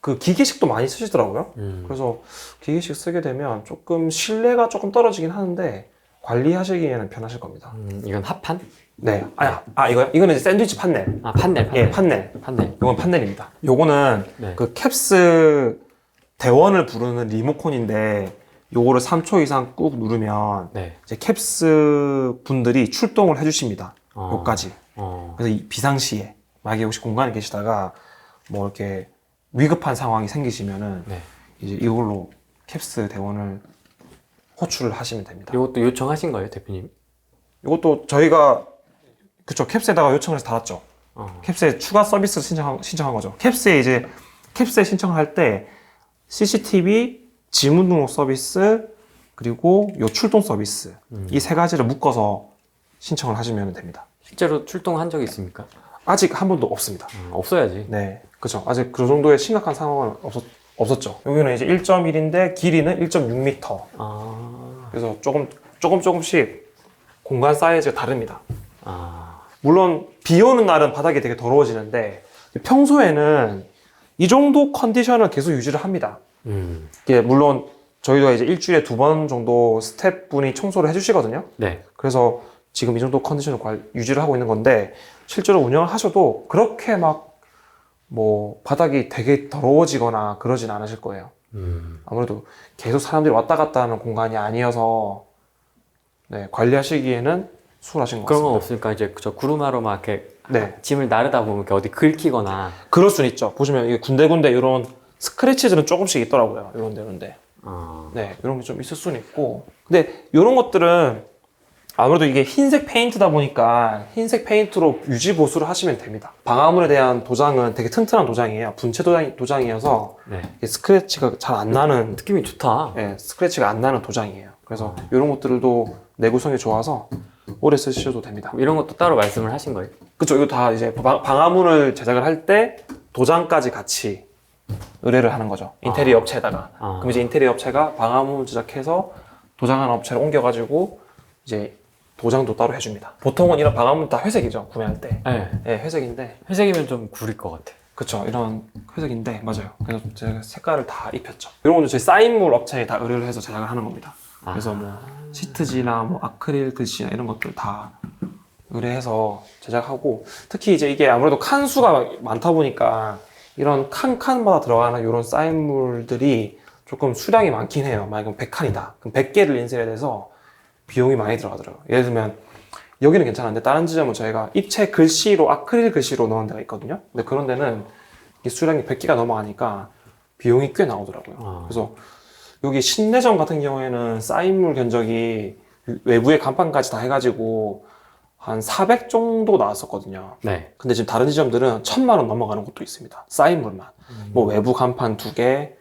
그 기계식도 많이 쓰시더라고요. 그래서 기계식 쓰게 되면 조금 신뢰가 조금 떨어지긴 하는데 관리하시기에는 편하실 겁니다. 이건 합판? 네. 이거요? 이거는 이제 샌드위치 판넬. 판넬. 예, 판넬. 판넬. 이건 판넬입니다. 요거는 네. 그 캡스 대원을 부르는 리모컨인데 요거를 3초 이상 꾹 누르면 네. 이제 캡스 분들이 출동을 해주십니다. 요까지. 그래서 이 비상시에 만약에 혹시 공간에 계시다가 뭐 이렇게 위급한 상황이 생기시면은 네. 이제 이걸로 캡스 대원을 호출을 하시면 됩니다. 이것도 요청하신 거예요, 대표님? 이것도 저희가 그쵸 캡스에다가 요청을 해서 달았죠. 캡스에 추가 서비스 신청한 거죠. 캡스에 신청을 할 때 CCTV, 지문 등록 서비스 그리고 요 출동 서비스 이 세 가지를 묶어서 신청을 하시면 됩니다. 실제로 출동한 적이 있습니까? 아직 한 번도 없습니다. 없어야지. 네, 그렇죠. 아직 그 정도의 심각한 상황은 없었죠. 여기는 이제 1.1인데 길이는 1.6m. 그래서 조금씩 공간 사이즈가 다릅니다. 물론 비 오는 날은 바닥이 되게 더러워지는데 평소에는 이 정도 컨디션을 계속 유지를 합니다. 이게 물론 저희도 이제 일주일에 2번 정도 스태프분이 청소를 해주시거든요. 네. 그래서 지금 이 정도 컨디션을 유지를 하고 있는 건데, 실제로 운영을 하셔도 그렇게 막 뭐 바닥이 되게 더러워지거나 그러진 않으실 거예요. 아무래도 계속 사람들이 왔다 갔다 하는 공간이 아니어서 네, 관리하시기에는 수월하신 것 그런 같습니다. 건 없으니까 이제 저 구루마로 막 이렇게 네, 짐을 나르다 보면 이렇게 어디 긁히거나. 그럴 수는 있죠. 보시면 이게 군데군데 이런 스크래치들은 조금씩 있더라고요. 이런데. 네, 이런 게 좀 있을 수는 있고. 근데 이런 것들은 아무래도 이게 흰색 페인트다 보니까 흰색 페인트로 유지 보수를 하시면 됩니다. 방화물에 대한 도장은 되게 튼튼한 도장이에요. 분체 도장이어서 네. 이게 스크래치가 잘 안 나는, 느낌이 좋다. 네, 스크래치가 안 나는 도장이에요. 그래서 이런 것들도 내구성이 좋아서 오래 쓰셔도 됩니다. 이런 것도 따로 말씀을 하신 거예요? 그쵸. 이거 다 이제 방화물을 제작을 할 때 도장까지 같이 의뢰를 하는 거죠. 인테리어 업체에다가. 그럼 이제 인테리어 업체가 방화물 제작해서 도장하는 업체로 옮겨가지고 이제 도장도 따로 해줍니다. 보통은 이런 방화물 다 회색이죠. 구매할 때. 네. 네, 회색인데. 회색이면 좀 구릴 것 같아. 그쵸. 이런 회색인데, 맞아요. 그래서 제가 색깔을 다 입혔죠. 이런 것도 저희 사인물 업체에 다 의뢰를 해서 제작을 하는 겁니다. 그래서 뭐 시트지나 뭐 아크릴 글씨나 이런 것들 다 의뢰해서 제작하고, 특히 이제 이게 아무래도 칸수가 많다 보니까 이런 칸마다 들어가는 이런 사인물들이 조금 수량이 많긴 해요. 만약에 100칸이다. 그럼 100개를 인쇄해야 돼서 비용이 많이 들어가더라고요. 예를 들면 여기는 괜찮은데 다른 지점은 저희가 입체 글씨로 아크릴 글씨로 넣은 데가 있거든요. 근데 그런 데는 이 수량이 100개가 넘어가니까 비용이 꽤 나오더라고요. 그래서 여기 신내점 같은 경우에는 사인물 견적이 외부의 간판까지 다 해가지고 한 400 정도 나왔었거든요. 네. 근데 지금 다른 지점들은 1000만 원 넘어가는 곳도 있습니다. 사인물만. 뭐 외부 간판 2개,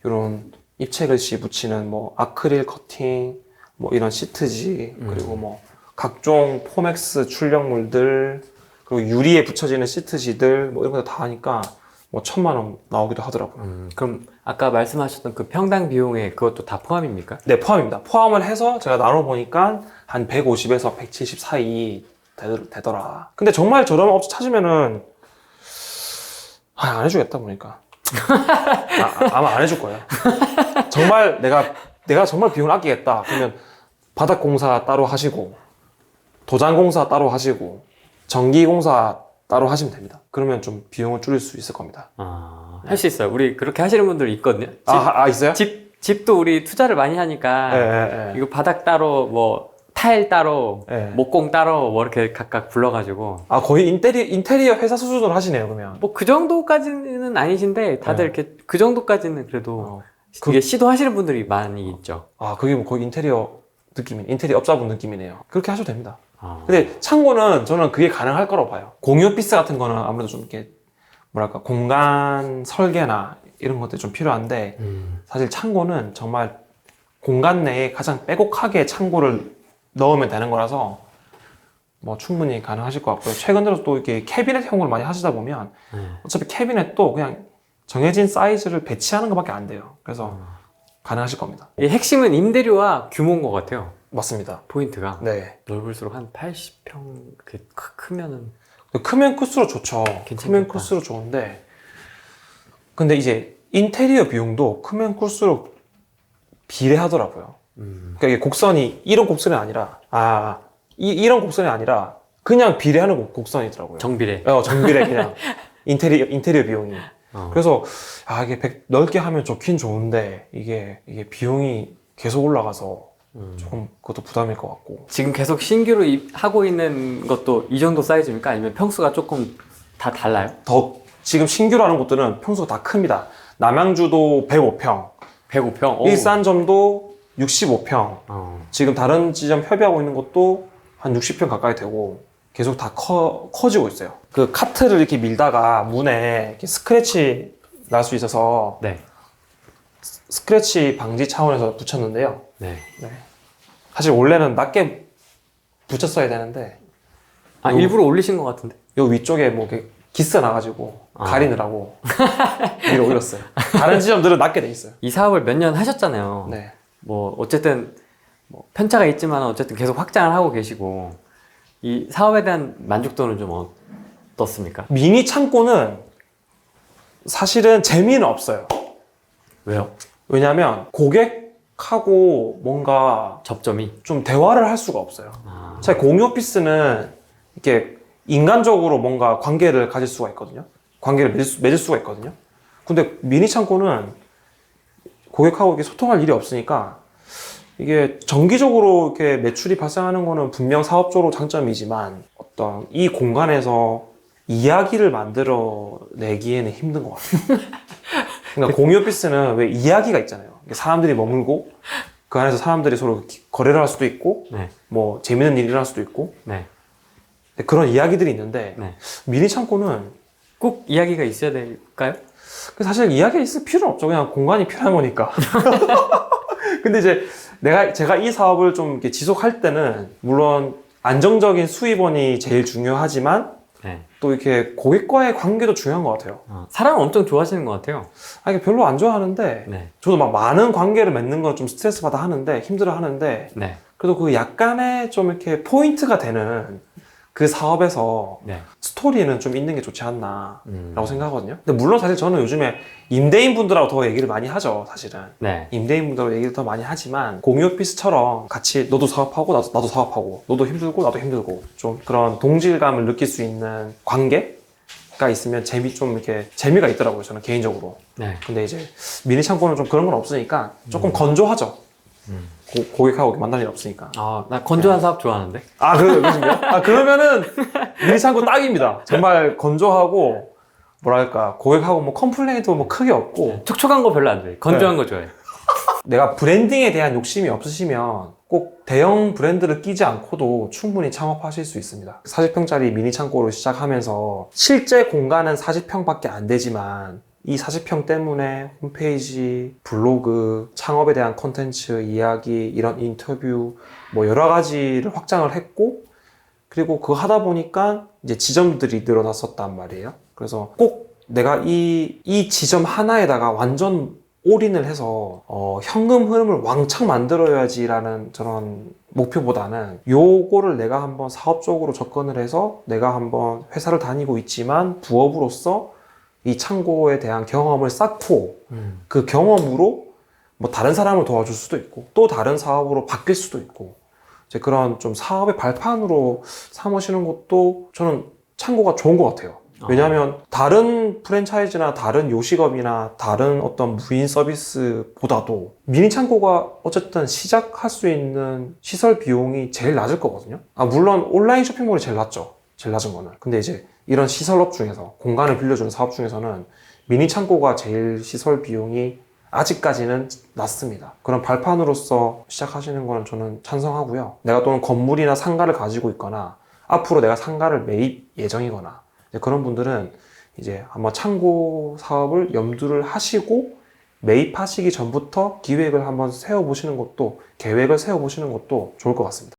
이런 입체 글씨 붙이는 뭐 아크릴 커팅, 뭐 이런 시트지, 그리고 뭐 각종 포맥스 출력물들, 그리고 유리에 붙여지는 시트지들, 뭐 이런 거 다 하니까 뭐 1000만 원 나오기도 하더라고요. 그럼 아까 말씀하셨던 그 평당 비용에 그것도 다 포함입니까? 네, 포함입니다. 포함을 해서 제가 나눠보니까 한 150에서 170 사이 되더라. 근데 정말 저렴한 업체 찾으면은 안 해주겠다 보니까. 아마 안 해줄 거예요. 정말 내가 정말 비용을 아끼겠다. 그러면 바닥 공사 따로 하시고, 도장 공사 따로 하시고, 전기 공사 따로 하시면 됩니다. 그러면 좀 비용을 줄일 수 있을 겁니다. 할 수 있어요. 우리 그렇게 하시는 분들 있거든요. 있어요? 집도 우리 투자를 많이 하니까 네. 이거 바닥 따로 뭐 타일 따로 네. 목공 따로 뭐 이렇게 각각 불러가지고 거의 인테리어 회사 수준으로 하시네요, 그러면. 뭐 그 정도까지는 아니신데 다들 이렇게 그 정도까지는 그래도 이게 시도하시는 분들이 많이 있죠. 그게 뭐 거의 인테리어 업자분 느낌이네요. 그렇게 하셔도 됩니다. 근데 창고는 저는 그게 가능할 거라고 봐요. 공유 오피스 같은 거는 아무래도 좀 이렇게 뭐랄까 공간 설계나 이런 것들이 좀 필요한데 사실 창고는 정말 공간 내에 가장 빼곡하게 창고를 넣으면 되는 거라서 뭐 충분히 가능하실 것 같고요. 최근 들어서 또 이렇게 캐비넷형으로 많이 하시다 보면 어차피 캐비넷도 그냥 정해진 사이즈를 배치하는 것밖에 안 돼요. 그래서 가능하실 겁니다. 이 핵심은 임대료와 규모인 것 같아요. 맞습니다. 포인트가. 네. 넓을수록 한 80평 이렇게 크면은 크면 클수록 좋죠. 괜찮겠다. 크면 클수록 좋은데 근데 이제 인테리어 비용도 크면 클수록 비례하더라고요. 그러니까 이게 곡선이 이런 곡선이 아니라 이런 곡선이 아니라 그냥 비례하는 곡선이더라고요. 정비례. 정비례 그냥 인테리어 비용이. 그래서 이게 넓게 하면 좋긴 좋은데 이게 비용이 계속 올라가서 조금 그것도 부담일 것 같고. 지금 계속 신규로 하고 있는 것도 이 정도 사이즈입니까? 아니면 평수가 조금 다 달라요? 지금 신규로 하는 곳들은 평수가 다 큽니다. 남양주도 105평, 105평? 일산점도 65평, 지금 다른 지점 협의하고 있는 것도 한 60평 가까이 되고 계속 다 커지고 있어요. 그 카트를 이렇게 밀다가 문에 이렇게 스크래치 날 수 있어서 네. 스크래치 방지 차원에서 붙였는데요. 네. 사실 원래는 낮게 붙였어야 되는데 일부러 올리신 것 같은데? 요 위쪽에 뭐 이렇게 기스가 나가지고 가리느라고 위로 올렸어요. 다른 지점들은 낮게 돼 있어요. 이 사업을 몇 년 하셨잖아요. 네. 뭐 어쨌든 뭐 편차가 있지만 어쨌든 계속 확장을 하고 계시고 이 사업에 대한 만족도는 좀 어떻습니까? 미니 창고는 사실은 재미는 없어요. 왜요? 왜냐하면 고객 고객하고 뭔가 접점이. 좀 대화를 할 수가 없어요. 사실 공유 오피스는 이렇게 인간적으로 뭔가 관계를 가질 수가 있거든요. 관계를 맺을 수가 있거든요. 근데 미니 창고는 고객하고 이렇게 소통할 일이 없으니까 이게 정기적으로 이렇게 매출이 발생하는 거는 분명 사업적으로 장점이지만 어떤 이 공간에서 이야기를 만들어내기에는 힘든 것 같아요. 그러니까 공유 오피스는 왜 이야기가 있잖아요. 사람들이 머물고 그 안에서 사람들이 서로 거래를 할 수도 있고 네. 뭐 재밌는 일을 할 수도 있고 네. 그런 이야기들이 있는데 네. 미니 창고는 꼭 이야기가 있어야 될까요? 사실 이야기가 있을 필요는 없죠. 그냥 공간이 필요한 거니까. 근데 이제 제가 이 사업을 좀 이렇게 지속할 때는 물론 안정적인 수입원이 제일 중요하지만 네. 또 이렇게 고객과의 관계도 중요한 것 같아요. 사람을 엄청 좋아하시는 것 같아요. 이게 별로 안 좋아하는데 네. 저도 막 많은 관계를 맺는 건 좀 스트레스 받아 하는데 힘들어 하는데 네. 그래도 그 약간의 좀 이렇게 포인트가 되는 그 사업에서 네. 스토리는 좀 있는 게 좋지 않나 라고 생각하거든요. 근데 물론 사실 저는 요즘에 임대인 분들하고 더 얘기를 많이 하죠, 사실은. 네. 임대인 분들하고 얘기를 더 많이 하지만 공유 오피스처럼 같이 너도 사업하고 나도 사업하고 너도 힘들고 나도 힘들고 좀 그런 동질감을 느낄 수 있는 관계가 있으면 좀 이렇게 재미가 있더라고요, 저는 개인적으로. 네. 근데 이제 미니 창고는 좀 그런 건 없으니까 조금 건조하죠. 고객하고 만날 일 없으니까. 나 건조한 사업 좋아하는데. 그러신가요? 그러면은 미니 창고 딱입니다. 정말 건조하고 뭐랄까 고객하고 뭐 컴플레인도 뭐 크게 없고 촉촉한 거 별로 안 좋아해. 건조한 거 좋아해. 내가 브랜딩에 대한 욕심이 없으시면 꼭 대형 브랜드를 끼지 않고도 충분히 창업하실 수 있습니다. 40평짜리 미니 창고로 시작하면서 실제 공간은 40평밖에 안 되지만 이 40평 때문에 홈페이지, 블로그, 창업에 대한 콘텐츠, 이야기, 이런 인터뷰 뭐 여러 가지를 확장을 했고 그리고 그거 하다 보니까 이제 지점들이 늘어났었단 말이에요. 그래서 꼭 내가 이 지점 하나에다가 완전 올인을 해서 현금 흐름을 왕창 만들어야지라는 저런 목표보다는 요거를 내가 한번 사업적으로 접근을 해서 내가 한번 회사를 다니고 있지만 부업으로서 이 창고에 대한 경험을 쌓고 그 경험으로 뭐 다른 사람을 도와줄 수도 있고 또 다른 사업으로 바뀔 수도 있고 이제 그런 좀 사업의 발판으로 삼으시는 것도 저는 창고가 좋은 것 같아요. 왜냐하면 다른 프랜차이즈나 다른 요식업이나 다른 어떤 무인 서비스보다도 미니 창고가 어쨌든 시작할 수 있는 시설 비용이 제일 낮을 거거든요. 물론 온라인 쇼핑몰이 제일 낮죠. 제일 낮은 거는. 근데 이제 이런 시설업 중에서 공간을 빌려주는 사업 중에서는 미니 창고가 제일 시설 비용이 아직까지는 낮습니다. 그런 발판으로서 시작하시는 거는 저는 찬성하고요. 내가 또는 건물이나 상가를 가지고 있거나 앞으로 내가 상가를 매입 예정이거나 그런 분들은 이제 한번 창고 사업을 염두를 하시고 매입하시기 전부터 기획을 한번 세워보시는 것도 계획을 세워보시는 것도 좋을 것 같습니다.